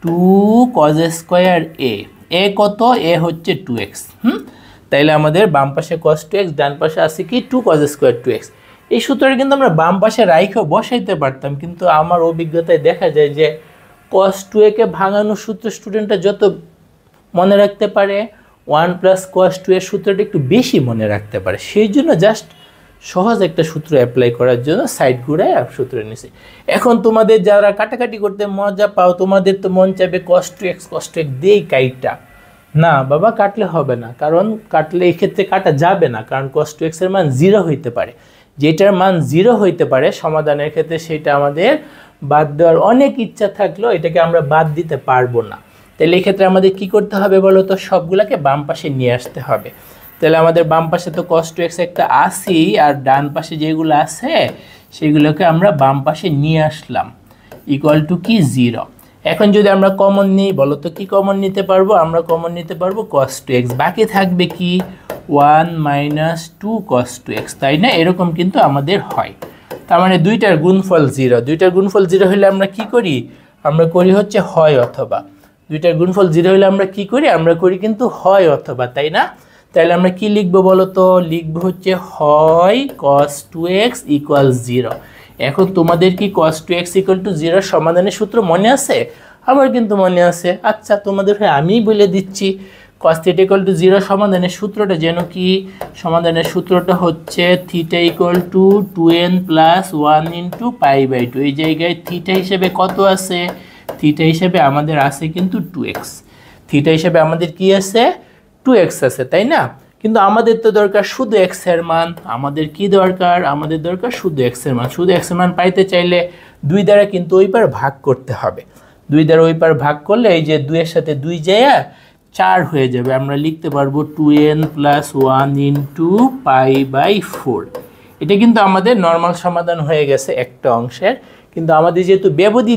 Speaker 1: 2 cos স্কয়ার a। এ কত? এ হচ্ছে 2x। তাইলে আমাদের বাম পাশে cos 2x, ডান পাশে আছে কি? 2 cos স্কয়ার 2x। এই সূত্রটা কিন্তু আমরা বাম পাশে রাইখেও বসাইতে পারতাম, কিন্তু আমার অভিজ্ঞতায় দেখা যায় যে cos 2a কে ভাঙানোর সূত্র স্টুডেন্টরা যত মনে রাখতে পারে, 1 + cos 2 এর সূত্রটা একটু বেশি মনে রাখতে পারে। সেই জন্য জাস্ট সহজ একটা সূত্র অ্যাপ্লাই করার জন্য সাইড ঘুরায় সূত্র নিয়েছি। এখন তোমাদের যারা কাটাকাটি করতে মজা পাও, তোমাদের তো মন চাইবে cos 2x দিয়েই কাইটা। না বাবা, কাটলে হবে না, কারণ কাটলে এই ক্ষেত্রে কাটা যাবে না, কারণ cos 2x এর মান 0 হইতে পারে। যেটার মান 0 হইতে পারে সমাধানের ক্ষেত্রে, সেটা আমাদের বাদ দেওয়ার অনেক ইচ্ছা থাকলেও এটাকে আমরা বাদ দিতে পারবো না। তাহলে এই ক্ষেত্রে আমাদের কি করতে হবে বলো তো? সবগুলোকে বাম পাশে নিয়ে আসতে হবে। তাহলে আমাদের বাম পাশে তো cos 2x একটা আসি, আর ডান পাশে যেগুলো আছে সেগুলোকে আমরা বাম পাশে নিয়ে আসলাম, ইকুয়াল টু কি? 0। এখন যদি আমরা কমন নিই, বলো তো কি কমন নিতে পারবো? আমরা কমন নিতে পারবো cos 2x। বাকি থাকবে কি? 1 - 2 cos 2x, তাই না? এরকম কিন্তু আমাদের হয়। তার মানে দুইটার গুণফল 0। দুইটার গুণফল 0 হলে আমরা কি করি? আমরা করি হচ্ছে হয় অথবা। দুইটার গুণফল 0 হলে আমরা কি করি? আমরা করি কিন্তু হয় অথবা, তাই না? তাহলে আমরা কি লিখবো বলো তো? লিখবো হচ্ছে হয় cos 2x = 0। এখন তোমাদের কি cos 2x = 0 সমাধানের সূত্র মনে আছে? আমার কিন্তু মনে আছে। আচ্ছা, তোমাদের হয়ে আমিই বলে দিচ্ছি, cos θ = 0 সমাধানের সূত্রটা যেন কি? সমাধানের সূত্রটা হচ্ছে θ = 2n + 1 × π/2। এই জায়গায় θ হিসেবে কত আছে? θ হিসেবে আমাদের আছে কিন্তু 2x। θ হিসেবে আমাদের কি আছে? 2x আছে, তাই না? কিন্তু আমাদের তো দরকার শুধু x এর মান। আমাদের কি দরকার? আমাদের দরকার শুধু x এর মান। শুধু x এর মান পাইতে চাইলে 2 দ্বারা কিন্তু ওই পার ভাগ করতে হবে। 2 দ্বারা ওই পার ভাগ করলে এই যে 2 এর সাথে 2 যায় 4 হয়ে যাবে। আমরা লিখতে পারবো 2n + 1 × π/4। এটা কিন্তু আমাদের নর্মাল সমাধান হয়ে গেছে একটা অংশের। কিন্তু আমাদের যেহেতু ব্যবধি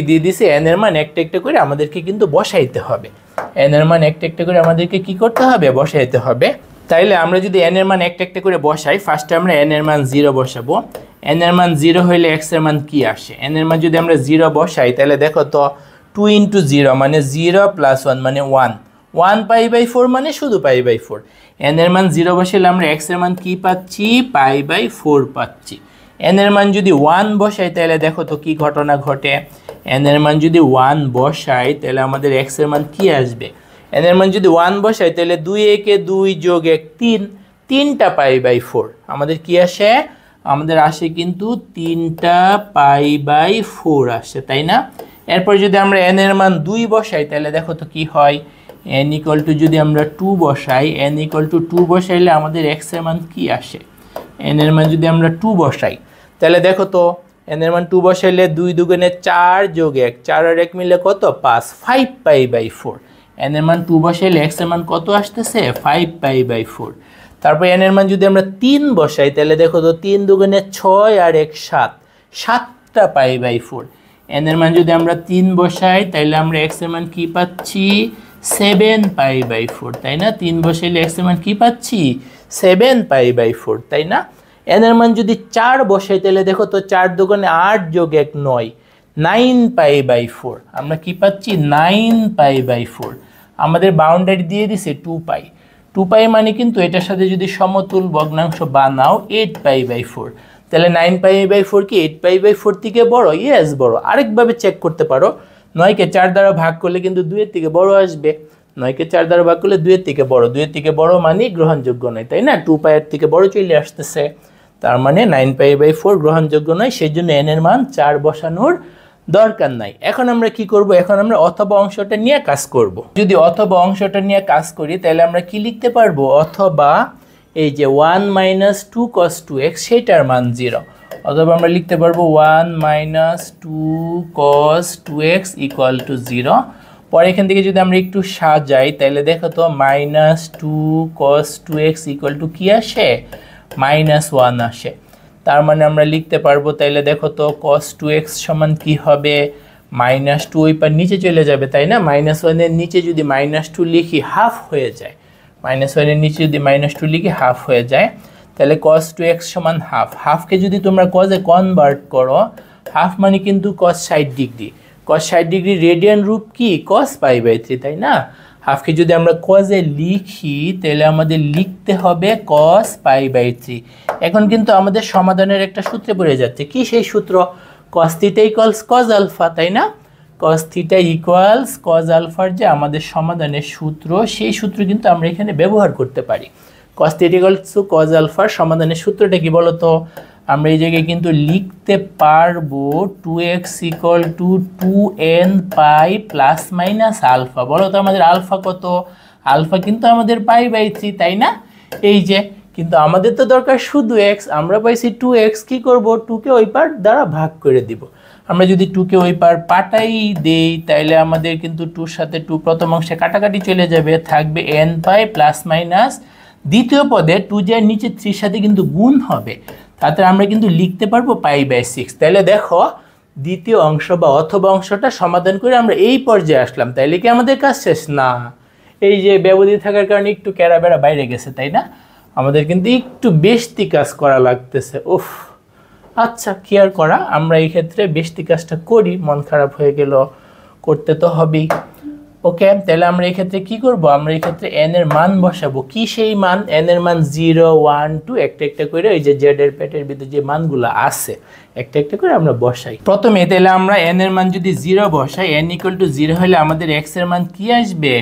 Speaker 1: দিয়ে দিছে, n এর মান একটা একটা করে আমাদেরকে কিন্তু বসাইতে হবে। n এর মান একটা একটা করে আমাদেরকে কি করতে হবে? বসাইতে হবে। তাইলে আমরা যদি n এর মান একটা একটা করে বসাই, ফার্স্টে আমরা n এর মান 0 বসাবো। n এর মান 0 হইলে x এর মান কি আসে? n এর মান যদি আমরা 0 বসাই, তাহলে দেখো তো 2 × 0 মানে 0 + 1 মানে 1। 1 π/4 মানে শুধু π/4। n এর মান 0 বসাইলে আমরা x এর মান কি পাচ্ছি? π/4 পাচ্ছি। n এর মান যদি 1 বসাই, তাহলে দেখো তো কি ঘটনা ঘটে। n এর মান যদি 1 বসাই, তাহলে আমাদের x এর মান কি আসবে? n এর মান যদি 1 বসাই, তাহলে 2 × 2 + 1 3, 3টা π/4 আমাদের কি আসে? আমাদের আসে কিন্তু 3টা π/4 আসে, তাই না? এরপর যদি আমরা n এর মান 2 বসাই, তাহলে দেখো তো কি হয়। n = যদি আমরা 2 বসাই, n = 2 বসাইলে আমাদের x এর মান কি আসে? n এর মান যদি আমরা 2 বসাই, তাহলে দেখো তো n এর মান 2 বসাইলে 2 × 2 = 4 + 1, 4 আর 1 মিলে কত? 5, 5 π/4। n এর মান 2 বসাইলে x এর মান কত আসতেছে? 5 π/4। তারপর n এর মান যদি আমরা 3 বসাই, তাহলে দেখো তো 3 × 2 = 6 আর 1 7, 7টা π/4। n এর মান যদি আমরা 3 বসাই তাহলে আমরা x এর মান কি পাচ্ছি 7π/4, তাই না? 3 বসাইলে x এর মান কি পাচ্ছি 7π/4, তাই না? n এর মান যদি 4 বসাই তাহলে দেখো তো 4 দুগুণে 8 যোগ 1 9, 9π/4 আমরা কি পাচ্ছি 9π/4। আমাদের বাউন্ডারি দিয়ে দিছে 2π, 2π মানে কিন্তু এটার সাথে যদি সমতুল ভগ্নাংশ বানাও 8π/4, তাহলে 9π/4 কি 8π/4 থেকে বড়? ইয়েস বড়। আরেকভাবে চেক করতে পারো, 9কে 4 দ্বারা ভাগ করলে কিন্তু 2 এর থেকে বড় আসবে। 9কে 4 দ্বারা ভাগ করলে 2 এর থেকে বড়, 2 এর থেকে বড় মানে গ্রহণযোগ্য নয়, তাই না? 2π এর থেকে বড় চলে আসতেছে, তার মানে 9π/4 গ্রহণযোগ্য নয়, সেই জন্য n এর মান 4 বসানোর দরকার নাই। এখন আমরা কি করব? এখন আমরা অথবা অংশটা নিয়ে কাজ করব। যদি অথবা অংশটা নিয়ে কাজ করি তাহলে আমরা কি লিখতে পারবো? অথবা এই যে 1 - 2 cos 2x সেটার মান 0, অথবা আমরা লিখতে পারবো 1 - 2 cos 2x = 0। পরে এখান থেকে যদি আমরা একটু সাজাই তাহলে দেখো তো -2 cos 2x = কি আসে? -1 আসে। তার মানে আমরা লিখতে পারবো, তাইলে দেখো তো cos 2x সমান কি হবে? -2 ওই পার নিচে চলে যাবে, তাই না? -1 এর নিচে যদি -2 লিখি হাফ হয়ে যায়, -1 এর নিচে যদি -2 লিখি হাফ হয়ে যায়, তাহলে cos 2x সমান হাফ। হাফকে যদি তোমরা cos-এ কনভার্ট করো, হাফ মানে কিন্তু cos 60 degree, cos 60 degree radian রূপ কি cos π/3, তাই না? হাফকে যদি আমরা cos-এ লিখি তাহলে আমাদের লিখতে হবে cos π/3। এখন কিন্তু আমাদের সমাধানের একটা সূত্রে পড়ে যাচ্ছে, কি সেই সূত্র? cos θ = cos α, তাই না? cos θ = cos α যে আমাদের সমাধানের সূত্র, সেই সূত্র কিন্তু আমরা এখানে ব্যবহার করতে পারি। cos θ = cos α সমাধানের সূত্রটা কি বলো তো? আমরা এই জায়গায় কিন্তু লিখতে পারবো 2x = 2nπ ± আলফা। বলো তো আমাদের আলফা কত? আলফা কিন্তু আমাদের π/3, তাই না? এই যে, কিন্তু আমাদের তো দরকার শুধু x, আমরা পাইছি 2x, কি করব? 2কে ওই পার দ্বারা ভাগ করে দিব। আমরা যদি 2কে ওই পার পাঠাই দেই তাহলে আমাদের কিন্তু 2 সাথে 2 প্রথম অংশে কাটাকাটি চলে যাবে, থাকবে nπ ± দ্বিতীয় পদে 2 যে নিচে 3 সাথে কিন্তু গুণ হবে, তাতে আমরা কিন্তু লিখতে পারবো π/6। তাহলে দেখো দ্বিতীয় অংশ বা অথবা অংশটা সমাধান করে আমরা এই পর্যায়ে আসলাম, তাইলে কি আমাদের কাজ শেষ? না, এই যে ব্যবধি থাকার কারণে একটু ক্যারাবেড়া বাইরে গেছে, তাই না? আমাদের কিন্তু একটু বেশি কাজ করা লাগতেছে। উফ, আচ্ছা কি আর করা, আমরা এই ক্ষেত্রে বেশি কাজটা করি, মন খারাপ হয়ে গেল, করতে তো হবেই। ওকে, তাহলে আমরা এই ক্ষেত্রে কি করব? আমরা এই ক্ষেত্রে n এর মান বসাবো। কি সেই মান? n এর মান 0 1 2 একটা একটা করে ওই যে z এর পেটের ভিতরে যে মানগুলো আছে একটা একটা করে আমরা বসাই। প্রথমে তাহলে আমরা n এর মান যদি 0 বসাই, n = 0 হলে আমাদের x এর মান কি আসবে?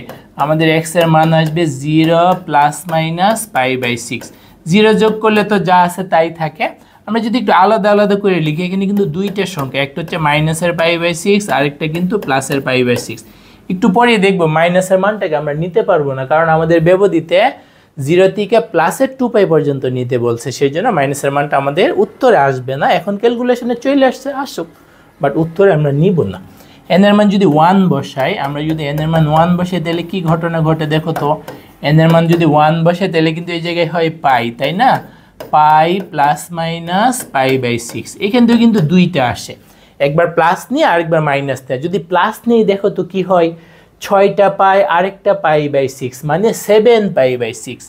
Speaker 1: আমাদের x এর মান আসবে 0 ± π/6। 0 যোগ করলে তো যা আছে তাই থাকে। আমরা যদি একটু আলাদা আলাদা করে লিখি, এখানে কিন্তু দুইটা সংখ্যা, একটা হচ্ছে -এর π/6 আরেকটা কিন্তু +এর π/6। একটু পরে দেখবো মাইনাসের মানটাকে আমরা নিতে পারবো না, কারণ আমাদের ব্যবধিতে 0 থেকে +এর 2π পর্যন্ত নিতে বলছে, সেই জন্য মাইনাসের মানটা আমাদের উত্তরে আসবে না। এখন ক্যালকুলেশনে চলে আসছে, আসুক, বাট উত্তরে আমরা নিব না। n এর মান যদি 1 বসাই, আমরা যদি n এর মান 1 বসাই তাহলে কি ঘটনা ঘটে দেখো তো? n এর মান যদি 1 বসে তাহলে কিন্তু এই জায়গায় হয় π, তাই না? π ± π/6। এখান থেকে কিন্তু দুইটা আসে, একবার প্লাস নিয়ে আরেকবার মাইনাস দেয়। যদি প্লাস নিয়ে দেখো তো কি হয়? 6টা পাই আরেকটা π/6 মানে 7π/6।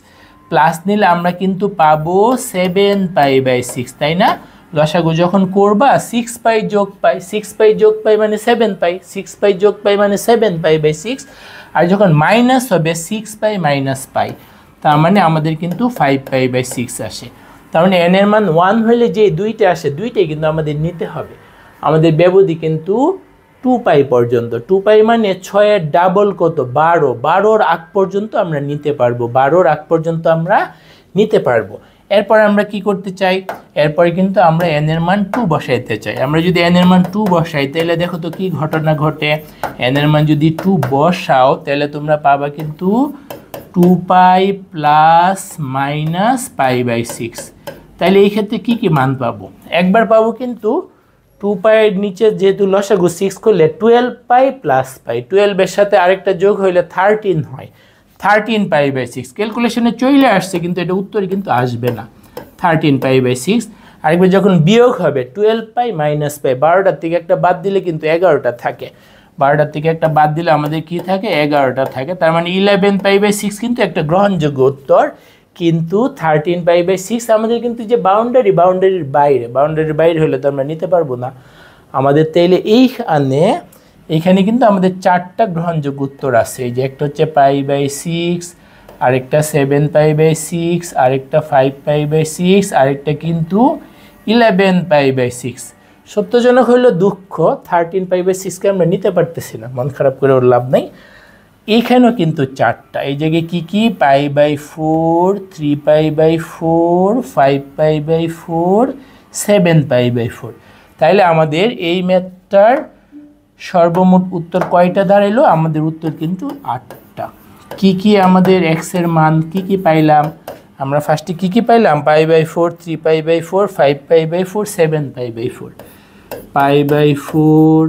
Speaker 1: প্লাস নিলে আমরা কিন্তু পাবো 7π/6, তাই না? লসাগু যখন করবা 6π যোগ π, 6π যোগ π মানে 7π, 6π যোগ π মানে 7π/6, আর যখন মাইনাস হবে 6π - π, তার মানে আমাদের কিন্তু 5π/6 আসে। তার মানে n এর মান 1 হলে যে দুইটা আসে দুইটাই কিন্তু আমাদের নিতে হবে। আমাদের ব্যবধি কিন্তু 2π পর্যন্ত, 2π মানে 6 এর ডাবল কত? 12, 12-র আগ পর্যন্ত আমরা নিতে পারবো, 12-র আগ পর্যন্ত আমরা নিতে পারবো। এরপর আমরা কি করতে চাই? এরপরে কিন্তু আমরা n এর মান 2 বসাইতে চাই। আমরা যদি n এর মান 2 বসাই তাহলে দেখো তো কি ঘটনা ঘটে? n এর মান যদি 2 বসাও তাহলে তোমরা পাবা কিন্তু 2π ± π/6। তাহলে এই ক্ষেত্রে কি কি মান পাবো? একবার পাবো কিন্তু 2π এর নিচে যেহেতু লসাগু 6 করলে 12π + π, 12 এর সাথে আরেকটা যোগ হইলে 13 হয়, 13π/6। ক্যালকুলেশনে চলে আসছে কিন্তু এটা উত্তরে কিন্তু আসবে না, 13π/6। আরেকবার যখন বিয়োগ হবে 12 পাই মাইনাস পাই, 12টার থেকে একটা বাদ দিলে কিন্তু 11টা থাকে, 12টার থেকে একটা বাদ দিলে আমাদের কি থাকে, 11টা থাকে। তার মানে 11 পাই বাই 6 কিন্তু একটা গ্রহণযোগ্য উত্তর। কিন্তু 13 পাই বাই 6 আমাদের কিন্তু যে বাউন্ডারির বাইরে হলে তো আমরা নিতে পারবো না। আমাদের তাইলে এইখানে কিন্তু আমাদের 4টা গ্রহণযোগ্য উত্তর আছে। এই যে একটা হচ্ছে পাই বাই 6, আরেকটা 7 পাই বাই 6, আরেকটা 5 পাই বাই 6, আরেকটা কিন্তু 11 পাই বাই 6। সত্যজনক হইল দুঃখ, 13 পাই বাই 6কে আমরা নিতে পারতেছি না, মন খারাপ করে ওর লাভ নাই। এইখানেও কিন্তু 4টা, এই জায়গায় কি কি, pi by 4, 3 pi by 4, 5 pi by 4, 7 pi by 4। তাইলে আমাদের এই ম্যাথটার সর্বমোট উত্তর কয়টা দাঁড়াইলো, আমাদের উত্তর কিন্তু 8টা। কি কি আমাদের এক্স এর মান কি কি পাইলাম, আমরা ফার্স্টে কি কি পাইলাম, pi by 4, 3 pi by 4, 5 pi by 4, 7 pi by 4। Pi by 4,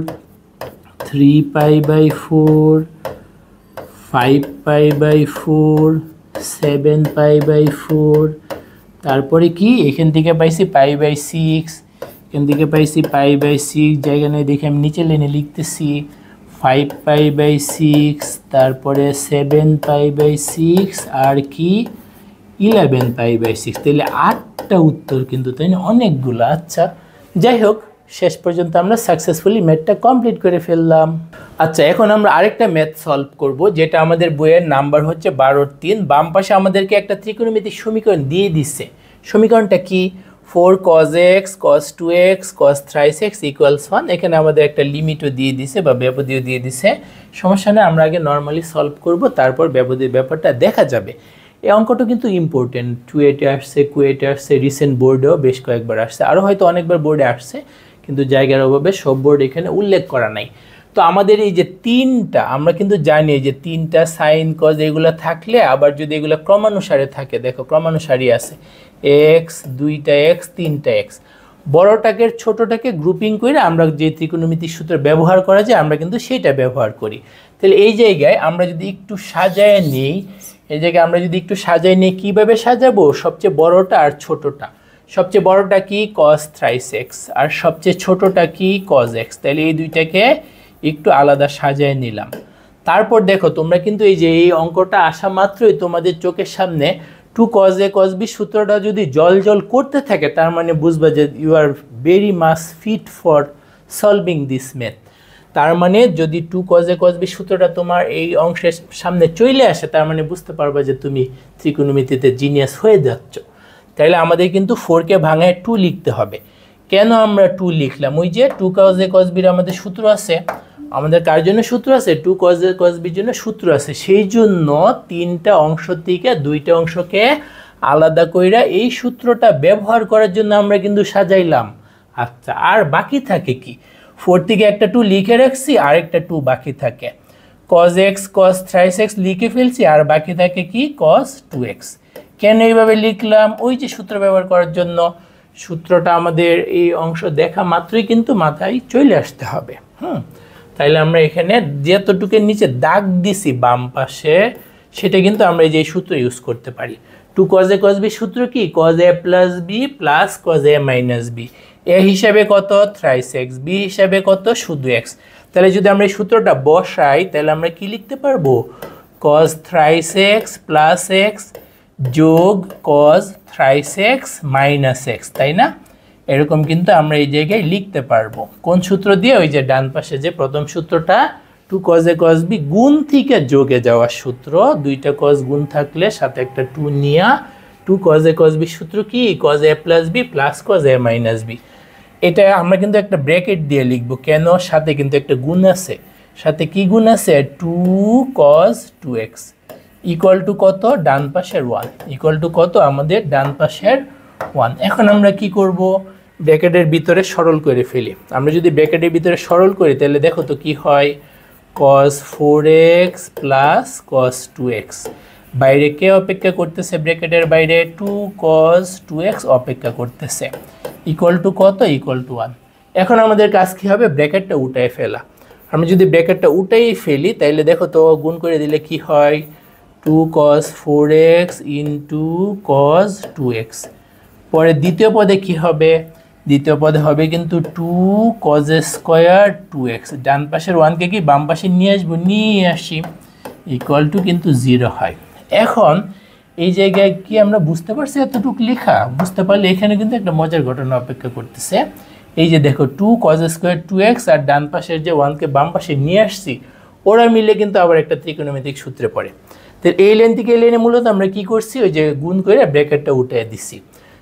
Speaker 1: 3 pi by 4, 5 pi by 4, 7 pi by 4। তারপরে কি এখান থেকে পাইছি পাই বাই 6, এখান থেকে পাইছি পাই বাই 6, জায়গা নেই দেখে আমি নিচে লেনে লিখতেছি 5 পাই বাই 6, তারপরে 7 পাই বাই 6, আর কি 11 পাই বাই 6। তাহলে 8টা উত্তর কিন্তু, তাই না, অনেকগুলো। আচ্ছা যাই হোক, শেষ পর্যন্ত আমরা সাকসেসফুলি ম্যাথটা কমপ্লিট করে ফেললাম। আচ্ছা এখন আমরা আরেকটা ম্যাথ সলভ করব, যেটা আমাদের বইয়ের নাম্বার হচ্ছে 12-3। বাম পাশে আমাদেরকে একটা ত্রিকোণমিতিক সমীকরণ দিয়ে দিচ্ছে। সমীকরণটা কি, 4 cos x cos 2x cos thrice x equals 1। এখানে আমাদের একটা লিমিটও দিয়ে দিছে বা ব্যবধিও দিয়ে দিছে। সমস্যা নেই, আমরা আগে নর্মালি সলভ করব, তারপর ব্যবধির ব্যাপারটা দেখা যাবে। এই অঙ্কটা কিন্তু ইম্পর্টেন্ট, টুয়েটে আসছে, কুয়েটে আসছে, রিসেন্ট বোর্ডেও বেশ কয়েকবার আসছে, আরও হয়তো অনেকবার বোর্ডে আসছে, কিন্তু জায়গার অভাবে সব বোর্ড এখানে উল্লেখ করা নাই। তো আমাদের এই যে 3টা, আমরা কিন্তু জানি যে 3টা সাইন কজ এগুলো থাকলে, আবার যদি এগুলো ক্রমানুসারে থাকে, দেখো ক্রমানুসারী আছে, এক্স, 2টা এক্স, 3টা এক্স, বড়টাকে ছোটটাকে গ্রুপিং করে আমরা যে ত্রিকোণমিতিক সূত্র ব্যবহার করা যায় আমরা কিন্তু সেটা ব্যবহার করি। তাহলে এই জায়গায় আমরা যদি একটু সাজায় নিই, এই জায়গায় আমরা যদি একটু সাজায় নিই, কীভাবে সাজাবো, সবচেয়ে বড়টা আর ছোটটা। সবচেয়ে বড়টা কি cos thrice x, আর সবচেয়ে ছোটটা কি cos x। তাহলে এই দুইটাকে একটু আলাদা সাজায় নিলাম। তারপর দেখো তোমরা কিন্তু এই যে এই অঙ্কটা আসা মাত্রই তোমাদের চোখের সামনে 2 cos a cos b সূত্রটা যদি জল করতে থাকে, তার মানে বুঝবা যে you are very much fit for solving this math. তার মানে যদি 2 cos a cos b সূত্রটা তোমার এই অংশের সামনে চলে আসে, তার মানে বুঝতে পারবা যে তুমি ত্রিকোণমিতিতে জিনিয়াস হয়ে যাচ্ছ। তাহলে আমাদের কিন্তু 4কে ভাঙায় 2 লিখতে হবে। কেন আমরা 2 লিখলাম, ওই যে 2 cos a cos b এর আমাদের সূত্র আছে, আমাদের কার জন্য সূত্র আছে, 2 cos a cos b এর জন্য সূত্র আছে। সেই জন্য 3টা অংশ থেকে 2টা অংশকে আলাদা কইরা এই সূত্রটা ব্যবহার করার জন্য আমরা কিন্তু সাজাইলাম। আচ্ছা আর বাকি থাকে কি, 4 থেকে একটা 2 লিখে রাখছি, আর একটা 2 বাকি থাকে, cos x cos thrice x লিখে ফেলছি, আর বাকি থাকে কি cos 2x। কেন এইভাবে লিখলাম, ওই যে সূত্র ব্যবহার করার জন্য। সূত্রটা আমাদের এই অংশ দেখা মাত্রই কিন্তু মাথায় চলে আসতে হবে। তাইলে আমরা এখানে যতটুকুর নিচে দাগ দিছি বাম পাশে, সেটা কিন্তু আমরা এই যে সূত্র ইউজ করতে পারি। 2 cos a cos b সূত্র কি, cos a plus b plus cos a minus b। a হিসাবে কত thrice x, b হিসাবে কত শুধু x। তাহলে যদি আমরা এই সূত্রটা বসাই, তাহলে আমরা কি লিখতে পারবো, cos thrice x plus x যোগ cos thrice x minus x, তাই না? এরকম কিন্তু আমরা এই জায়গায় লিখতে পারবো। কোন সূত্র দিয়ে, ওই যে ডান পাশে যে প্রথম সূত্রটা 2 cos a cos b গুণ থেকে যোগে যাওয়ার সূত্র, 2টা cos গুণ থাকলে সাথে একটা 2 নিয়া 2 cos a cos b সূত্র কি, cos a plus b plus cos a minus b। এটা আমরা কিন্তু একটা ব্র্যাকেট দিয়ে লিখব, কেন, সাথে কিন্তু একটা গুণ আছে, সাথে কি গুণ আছে, 2 cos 2x ইকুয়াল টু কত, ডান পাশের 1, ইকুয়াল টু কত, আমাদের ডান পাশের 1। এখন আমরা কি করব, ব্র্যাকেটের ভিতরে সরল করে ফেলি। আমরা যদি ব্র্যাকেটের ভিতরে সরল করি, তাহলে দেখো তো কি হয়, cos 4x plus cos 2x। বাইরে কে অপেক্ষা করতেছে, ব্র্যাকেটের বাইরে 2 cos 2x অপেক্ষা করতেছে, ইকুয়াল টু কত, ইকুয়াল টু 1। এখন আমাদের কাজ কি হবে, ব্র্যাকেটটা উঠায় ফেলা। আমরা যদি ব্র্যাকেটটা উঠাই ফেলি, তাইলে দেখো তো গুণ করে দিলে কি হয়, 2 cos 4x into cos 2x পরে দ্বিতীয় পদে কি হবে, দ্বিতীয় পদে হবে কিন্তু 2 cos² 2x, ডান পাশের 1কে কি বাম পাশে নিয়ে আসবো, নিয়ে আসি, ইকুয়াল টু কিন্তু 0 হয়। এখন এই জায়গায় কি আমরা বুঝতে পারছি এতটুকু লেখা? বুঝতে পারলে এখানে কিন্তু একটা মজার ঘটনা অপেক্ষা করতেছে। এই যে দেখো 2 cos² 2x আর ডান পাশের যে 1কে বাম পাশে নিয়ে আসছি, ওরা মিলে কিন্তু আবার একটা ত্রিকোণমিতিক সূত্রে পড়ে। তো এই লাইন থেকে এই লাইনে মূলত আমরা কি করছি, ওই যে গুণ করে ব্র্যাকেটটা উঠে দিছি।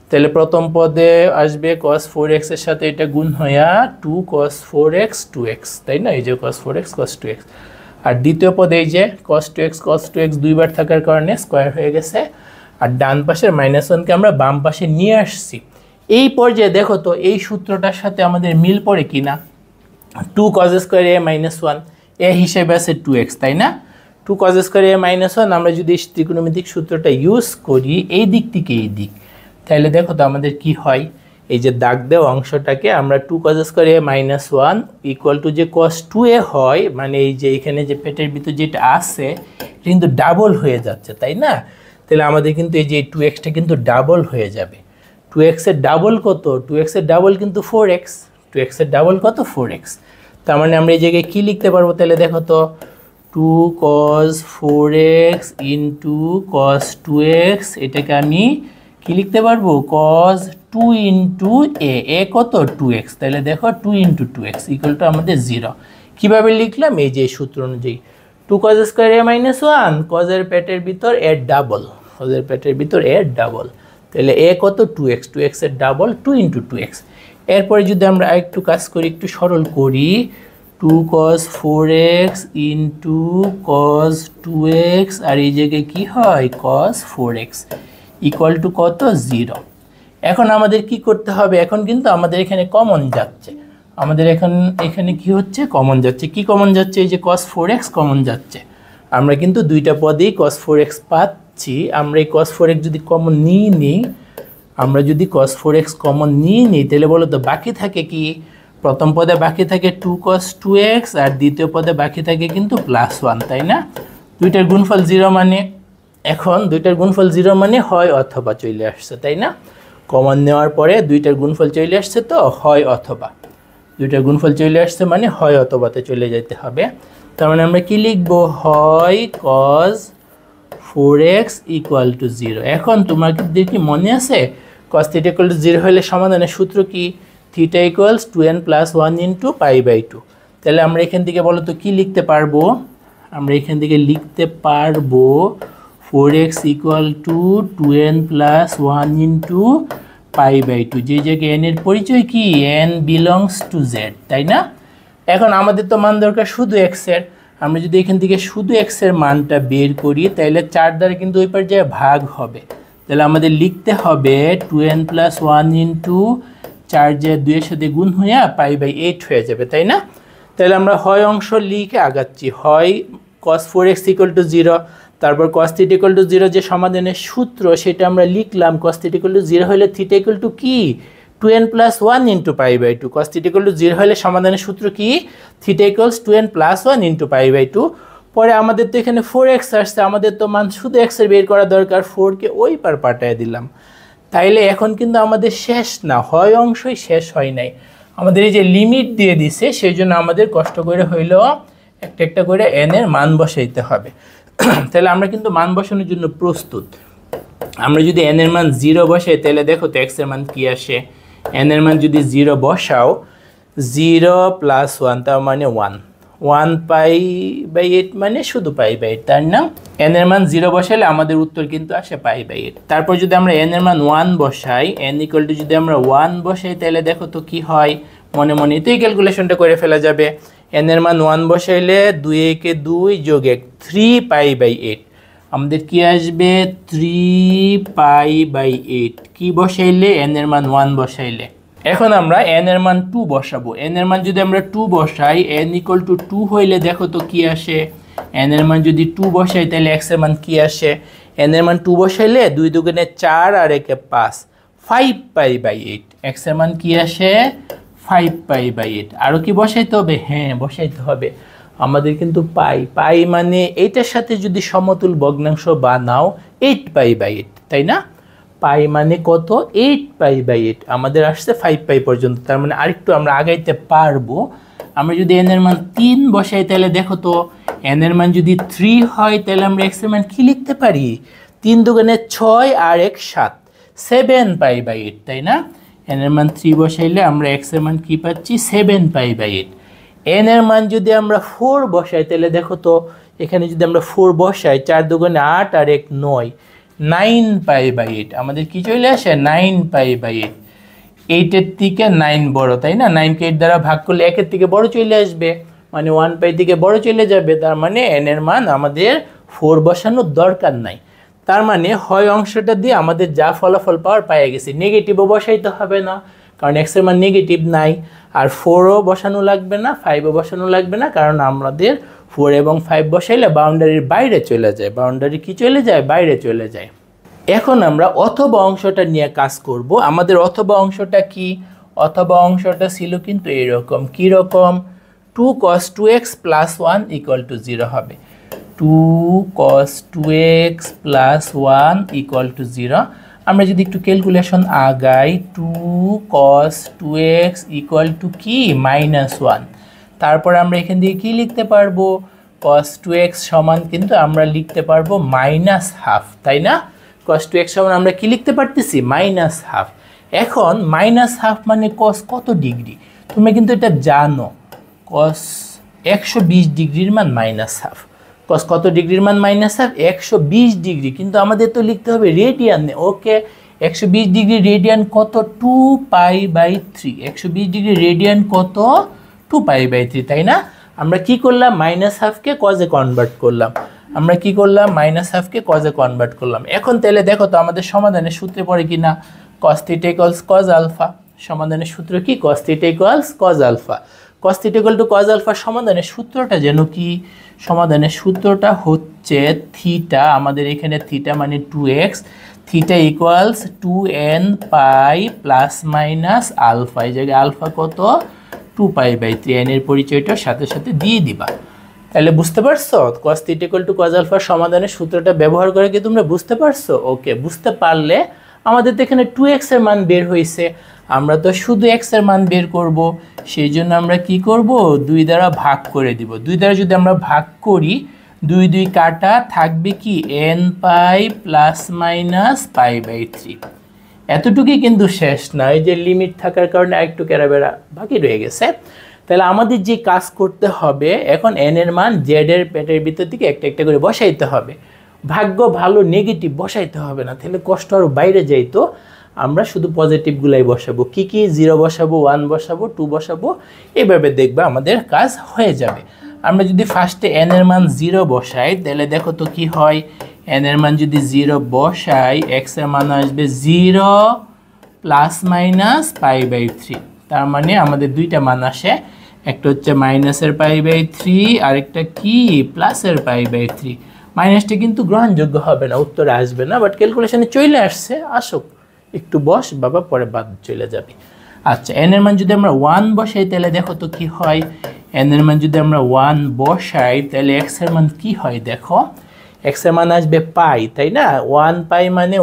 Speaker 1: তাহলে প্রথম পদে আসবে cos 4x এর সাথে এটা গুণ হইয়া 2 cos 4x 2x, তাই না? এই যে cos 4x cos 2x। আর দ্বিতীয় পদে এই যে cos 2x দুইবার থাকার কারণে স্কোয়ার হয়ে গেছে। আর ডান পাশের -1কে আমরা বাম পাশে নিয়ে আসছি। এই পর্যায়ে দেখো তো এই সূত্রটার সাথে আমাদের মিল পড়ে কিনা। 2 cos² a - 1, এ হিসেবে আছে 2x, তাই না? 2 cos² a - 1 আমরা যদি ত্রিকোণমিতিক সূত্রটা ইউজ করি এই দিক থেকে এই দিক, তাহলে দেখো তো আমাদের কি হয়, এই যে দাগ দেওয়া অংশটাকে আমরা 2 cos² a - 1 ইকুয়াল টু যে cos 2a হয়, মানে এই যে এখানে যে পেটের ভিতর যেটা আছে এটা কিন্তু ডাবল হয়ে যাচ্ছে, তাই না? তাহলে আমাদের কিন্তু এই যে 2xটা কিন্তু ডাবল হয়ে যাবে। 2x এর ডাবল কত? 2x এর ডাবল কিন্তু 4x। 2x এর ডাবল কত? 4x। তার মানে আমরা এই জায়গায় কি লিখতে পারবো তাহলে দেখো তো, 2 cos 4x into cos 2x, এটাকে আমি কি লিখতে পারবো, cos 2 ইন্টু a কত? 2x। তাহলে দেখো 2 ইন্টু 2x ইকুয়াল টু আমাদের 0। কীভাবে লিখলাম? এই যে সূত্র অনুযায়ী 2 cos² a - 1 cos-এর পেটের ভিতর এর ডাবল, cos-এর পেটের ভিতর এর ডাবল, তাহলে a কত? 2x, 2x এর ডাবল 2 ইন্টু 2x। এরপরে যদি আমরা একটু কাজ করি, একটু সরল করি, 2 cos 4x into cos 2x, আর এই জায়গায় কি হয়? cos 4x ইকুয়াল টু কত? 0। এখন আমাদের কি করতে হবে? এখন কিন্তু আমাদের এখানে কমন যাচ্ছে, আমাদের এখানে কি হচ্ছে? কমন যাচ্ছে। কি কমন যাচ্ছে? এই যে cos 4x কমন যাচ্ছে। আমরা কিন্তু দুইটা পদেই cos 4x পাচ্ছি। আমরা এই cos 4x যদি কমন নিয়ে নিই, আমরা যদি cos 4x কমন নিয়ে নিই, তাহলে বলো তো বাকি থাকে কি? প্রথম পদে বাকি থাকে 2 cos 2x আর দ্বিতীয় পদে বাকি থাকে কিন্তু +1, তাই না? দুইটার গুণফল 0 মানে, এখন দুইটার গুণফল 0 মানে হয় অথবা চলে আসছে, তাই না? কমন নেওয়ার পরে দুইটার গুণফল চলে আসছে, তো হয় অথবা, দুইটার গুণফল চলে আসছে মানে হয় অথবাতে চলে যেতে হবে। তার মানে আমরা কি লিখবো? হয় cos 4x ইকুয়াল টু 0। এখন তোমাদের কি মনে আছে cos θ ইকুয়াল টু 0 হলে সমাধানের সূত্র কি? θ ইকুয়ালস 2n + 1 ইন্টু π/2। তাহলে আমরা এখান থেকে বলো তো কি লিখতে পারবো? আমরা এখান থেকে লিখতে পারবো 4x equal to 2n + 1 into π/2, যে জায়গায় n এর পরিচয় কি? n বিলংস টু z, তাই না? এখন আমাদের তো মান দরকার শুধু x এর। আমরা যদি এখান থেকে শুধু x এর মানটা বের করি, তাহলে 4 দ্বারা কিন্তু ওই পার জায়গায় ভাগ হবে। তাহলে আমাদের লিখতে হবে 2n + 1 ইন্টু 4 যে 2 এর সাথে গুণ হয়ে π/8 হয়ে যাবে, তাই না? তাহলে আমরা হয় অংশ লিখে আগাচ্ছি, হয় cos 4x ইকুয়াল টু 0, তারপর cos θ ইকুয়াল টু 0 যে সমাধানের সূত্র সেটা আমরা লিখলাম। cos θ ইকুয়াল টু 0 হলে θ ইকুয়াল টু কি? 2n + 1 into π/2। cos θ equal to 0 হলে সমাধানের সূত্র কি? θ ইকুয়ালস 2n + 1 ইন্টু π/2। পরে আমাদের তো এখানে 4x আসছে, আমাদের তো মান শুধু x এর বের করা দরকার, 4কে ওই পার পাঠায় দিলাম। তাইলে এখন কিন্তু আমাদের শেষ না, হয় অংশই শেষ হয় নাই, আমাদের এই যে লিমিট দিয়ে দিছে, সেই জন্য আমাদের কষ্ট করে হইলেও একটা একটা করে n এর মান বসাইতে হবে। তাহলে আমরা কিন্তু মান বসানোর জন্য প্রস্তুত। আমরা যদি n এর মান 0 বসাই, তাহলে দেখো তো x এর মান কি আসে। n এর মান যদি 0 বসাও, 0 + 1 তার মানে 1, 1 π/8 মানে শুধু π/8, তার না? n এর মান 0 বসালে আমাদের উত্তর কিন্তু আসে π/8। তারপর যদি আমরা n এর মান 1 বসাই, n ইকুয়াল টু যদি আমরা 1 বসাই, তাহলে দেখো তো কি হয়। মনে মনে তো এই ক্যালকুলেশনটা করে ফেলা যাবে। n এর মান 1 বসাইলে 2 একে 2 যোগ 1, 3 π/8। আমাদের কি আসবে? 3 π/8। কি বসাইলে? n এর মান 1 বসাইলে। এখন আমরা n এর মান 2 বসাবো। n এর মান যদি আমরা 2 বসাই, n ইকুয়াল টু 2 হইলে দেখো তো কি আসে। n এর মান যদি 2 বসাই, তাহলে x এর মান কি আসে? n এর মান 2 বসাইলে 2 দুগুণে 4 আর 1 এ 5, 5 π/8। x এর মান কি আসে? 5 π/8। আরও কি বসাইতে হবে? হ্যাঁ, বসাইতে হবে। আমাদের কিন্তু পাই মানে এইটার সাথে যদি সমতুল ভগ্নাংশ বানাও 8 π/8, তাই না? পাই মানে কত 8π/8 আমাদের আসছে 5π পর্যন্ত, তার মানে আরেকটু আমরা আগাইতে পারবো। আমরা যদি n এর মান 3 বসাই তাহলে দেখো তো n এর মান যদি 3 হয় তাহলে আমরা x এর মান কি লিখতে পারি, 3 দুগুণে 6 আর 1 7, 7π/8 তাই না। n এর মান 3 বসাইলে আমরা x এর মান কি পাচ্ছি 7π/8। n এর মান যদি আমরা 4 বসাই তাহলে দেখো তো এখানে যদি আমরা 4 বসাই 4 দুগুণে 8 আর 1 9, 9π/8 আমাদের কি চলে আসে 9π/8। 8 এর থেকে 9 বড় তাই না, 9 কে 8 দ্বারা ভাগ করলে 1 এর থেকে বড় চলে আসবে, মানে 1π থেকে বড় চলে যাবে, তার মানে n এর মান আমাদের 4 বসানোর দরকার নাই। তার মানে হয় অংশটা দিয়ে আমাদের যা ফলাফল পাওয়ার পাইয়া গেছি, নেগেটিভও বসাইতে হবে না কারণ x এর মান নেগেটিভ নাই, আর 4ও বসানো লাগবে না, 5ও বসানো লাগবে না, কারণ আমাদের 4 এবং 5 বসাইলে বাউন্ডারির বাইরে চলে যায়, বাউন্ডারি কি চলে যায় বাইরে চলে যায়। এখন আমরা অথবা অংশটা নিয়ে কাজ করব। আমাদের অথবা অংশটা কি, অথবা অংশটা ছিল কিন্তু এরকম, কি রকম 2 cos 2x + 1 = 0 হবে, 2 cos 2x + 1 = 0। আমরা যদি একটু ক্যালকুলেশন আগাই, 2 cos 2x = কি -1, তারপর আমরা এখান থেকে কি লিখতে পারবো cos 2x সমান কিন্তু আমরা লিখতে পারবো -1/2 তাই না। cos 2x সমান আমরা কি লিখতে পারতেছি -1/2। এখন -1/2 মানে cos কত ডিগ্রি, তুমি কিন্তু এটা জানো, cos 120 ডিগ্রির মান -1/2, cos কত ডিগ্রির মান -1/2 120 ডিগ্রি, কিন্তু আমাদের তো লিখতে হবে রেডিয়ানে। ওকে, 120 ডিগ্রি রেডিয়ান কত 2π/3, 120 ডিগ্রি রেডিয়ান কত 2π/3 তাই না। আমরা কি করলাম -1/2 কে কজে কনভার্ট করলাম, আমরা কি করলাম -1/2 কে কজে কনভার্ট করলাম। এখন তাহলে দেখো তো আমাদের সমাধানের সূত্রে পড়ে কিনা, cos θ = cos α, সমাধানের সূত্র কি cos θ = cos α, cos θ = cos α। সমাধানের সূত্রটা যেন কি, সমাধানের সূত্রটা হচ্ছে থিটা, আমাদের এখানে থিটা মানে 2x, থিটা = 2nπ ± আলফা, এই জায়গায় আলফা কত 2π/3, n এর পরিচয়টা সাথে সাথে দিয়ে দিবা। তাহলে বুঝতে পারছো cos θ = cos α সমাধানের সূত্রটা ব্যবহার করে কি তোমরা বুঝতে পারছো। ওকে, বুঝতে পারলে আমাদের তো এখানে 2x এর মান বের হয়েছে, আমরা তো শুধু x এর মান বের করব, সেই জন্য আমরা কি করব 2 দ্বারা ভাগ করে দিব। 2 দ্বারা যদি আমরা ভাগ করি 2 2 কাটা, থাকবে কি nπ ± π/3। এতটুকুই কিন্তু শেষ না, এই যে লিমিট থাকার কারণে আরেকটু কেরাবেরা বাকি রয়ে গেছে। তাহলে আমাদের যে কাজ করতে হবে এখন n এর মান z এর পেটের ভিতর থেকে একটা একটা করে বসাইতে হবে। ভাগ্য ভালো নেগেটিভ বসাইতে হবে না, তাহলে কষ্ট আরও বাইরে যাইতো। আমরা শুধু পজিটিভগুলাই বসাবো, কি কি 0 বসাবো, 1 বসাবো, 2 বসাবো, এইভাবে দেখবে আমাদের কাজ হয়ে যাবে। আমরা যদি ফার্স্টে n এর মান 0 বসাই তাহলে দেখো তো কি হয়, n এর মান যদি 0 বসাই x এর মান আসবে 0 ± π/3, তার মানে আমাদের দুইটা মান আসে, একটা হচ্ছে -π/3 আরেকটা কি +π/3। মাইনাসটা কিন্তু গ্রহণযোগ্য হবে না, উত্তরে আসবে না, বাট ক্যালকুলেশনে চলে আসছে, আসুক একটু বস বাবা, পরে বাদ চলে যাবে। আচ্ছা, n এর মান যদি আমরা 1 বসাই তাহলে দেখো তো কি হয়, n এর মান যদি আমরা 1 বসাই তাহলে x এর মান কি হয়, দেখো x এর মান আসবে পাই তাই না, 1π মানে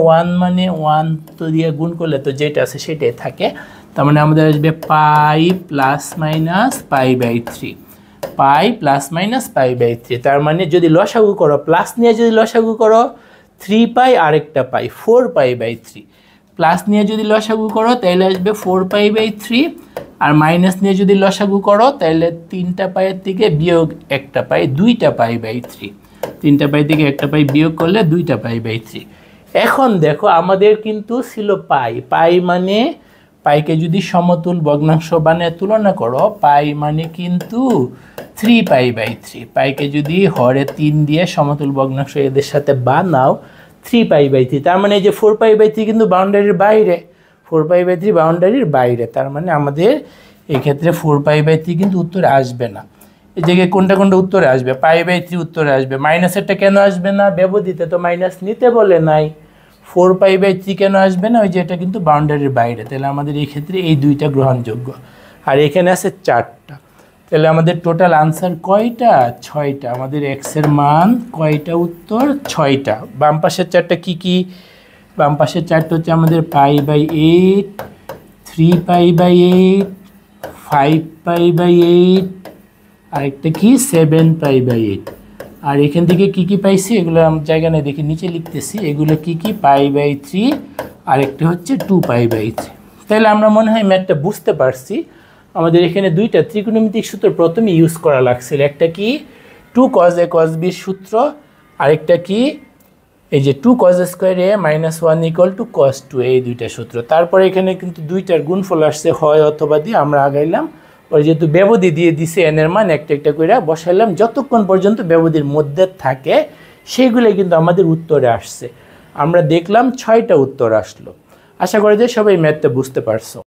Speaker 1: 1 তো দিয়ে গুণ করলে তো যেটা আছে সেটাই থাকে, তার মানে আমাদের আসবে পাই ± π/3, পাই ± π/3। তার মানে যদি লসাগু করো, প্লাস নিয়ে যদি লসাগু করো 3π আরেকটা পাই 4π/3, প্লাস নিয়ে যদি লসাগু করো তাহলে আসবে 4π/3, আর মাইনাস নিয়ে যদি লসাগু করো তাহলে 3টা পাইয়ের থেকে বিয়োগ একটা পাই 2টা π/3, 3টা পাই থেকে একটা পাই বিয়োগ করলে 2টা π/3। এখন দেখো আমাদের কিন্তু ছিল পাই, পাই মানে পাইকে যদি সমতুল ভগ্নাংশ বানিয়ে তুলনা করো, পাই মানে কিন্তু 3π/3, পাইকে যদি হরে 3 দিয়ে সমতুল ভগ্নাংশ এদের সাথে বানাও 3π/3, তার মানে এই যে 4π/3 কিন্তু বাউন্ডারির বাইরে, 4π/3 বাউন্ডারির বাইরে, তার মানে আমাদের এক্ষেত্রে 4π/3 কিন্তু উত্তরে আসবে না। এই জায়গায় কোনটা কোনটা উত্তরে আসবে, π/3 উত্তরে আসবে, মাইনাসেরটা কেন আসবে না, ব্যবধিতে তো মাইনাস নিতে বলে নাই। 4π/3 কেন আসবে না, ওই যে এটা কিন্তু বাউন্ডারির বাইরে, তাহলে আমাদের এই ক্ষেত্রে এই দুইটা গ্রহণযোগ্য, আর এখানে আছে 4টা, তাহলে আমাদের টোটাল আনসার কয়টা, 6টা। আমাদের x এর মান কয়টা, উত্তর 6টা। বাম পাশের 4টা কি কি, বাম পাশের চারটা হচ্ছে আমাদের π/8, 3π/8, 5π/8, আরেকটা কি 7π/8। আর এখান থেকে কি কি পাইছি এগুলো আমার জায়গা নেই, দেখি নিচে লিখতেছি। এগুলো কি কি π/3, আরেকটা হচ্ছে 2π/3। তাহলে আমরা মনে হয় ম্যাথটা বুঝতে পারছি। আমাদের এখানে দুইটা ত্রিকোণমিতিক সূত্র প্রথমে ইউজ করা লাগছিল। একটা কি 2 cos a cos b সূত্র, আরেকটা কি এই যে 2 cos square a - 1 = cos 2a, এই দুইটা সূত্র। তারপরে এখানে কিন্তু দুইটার গুণফল আসছে হয় অথবা দিয়ে, আমরা আগাইলাম। পরে যেহেতু ব্যবধি দিয়ে দিছে n এর মান একটা একটা করে বসাইলাম, যতক্ষণ পর্যন্ত ব্যবধির মধ্যে থাকে সেইগুলোই কিন্তু আমাদের উত্তরে আসছে। আমরা দেখলাম 6টা উত্তর আসলো। আশা করি যে সবাই ম্যাথটা বুঝতে পারছো।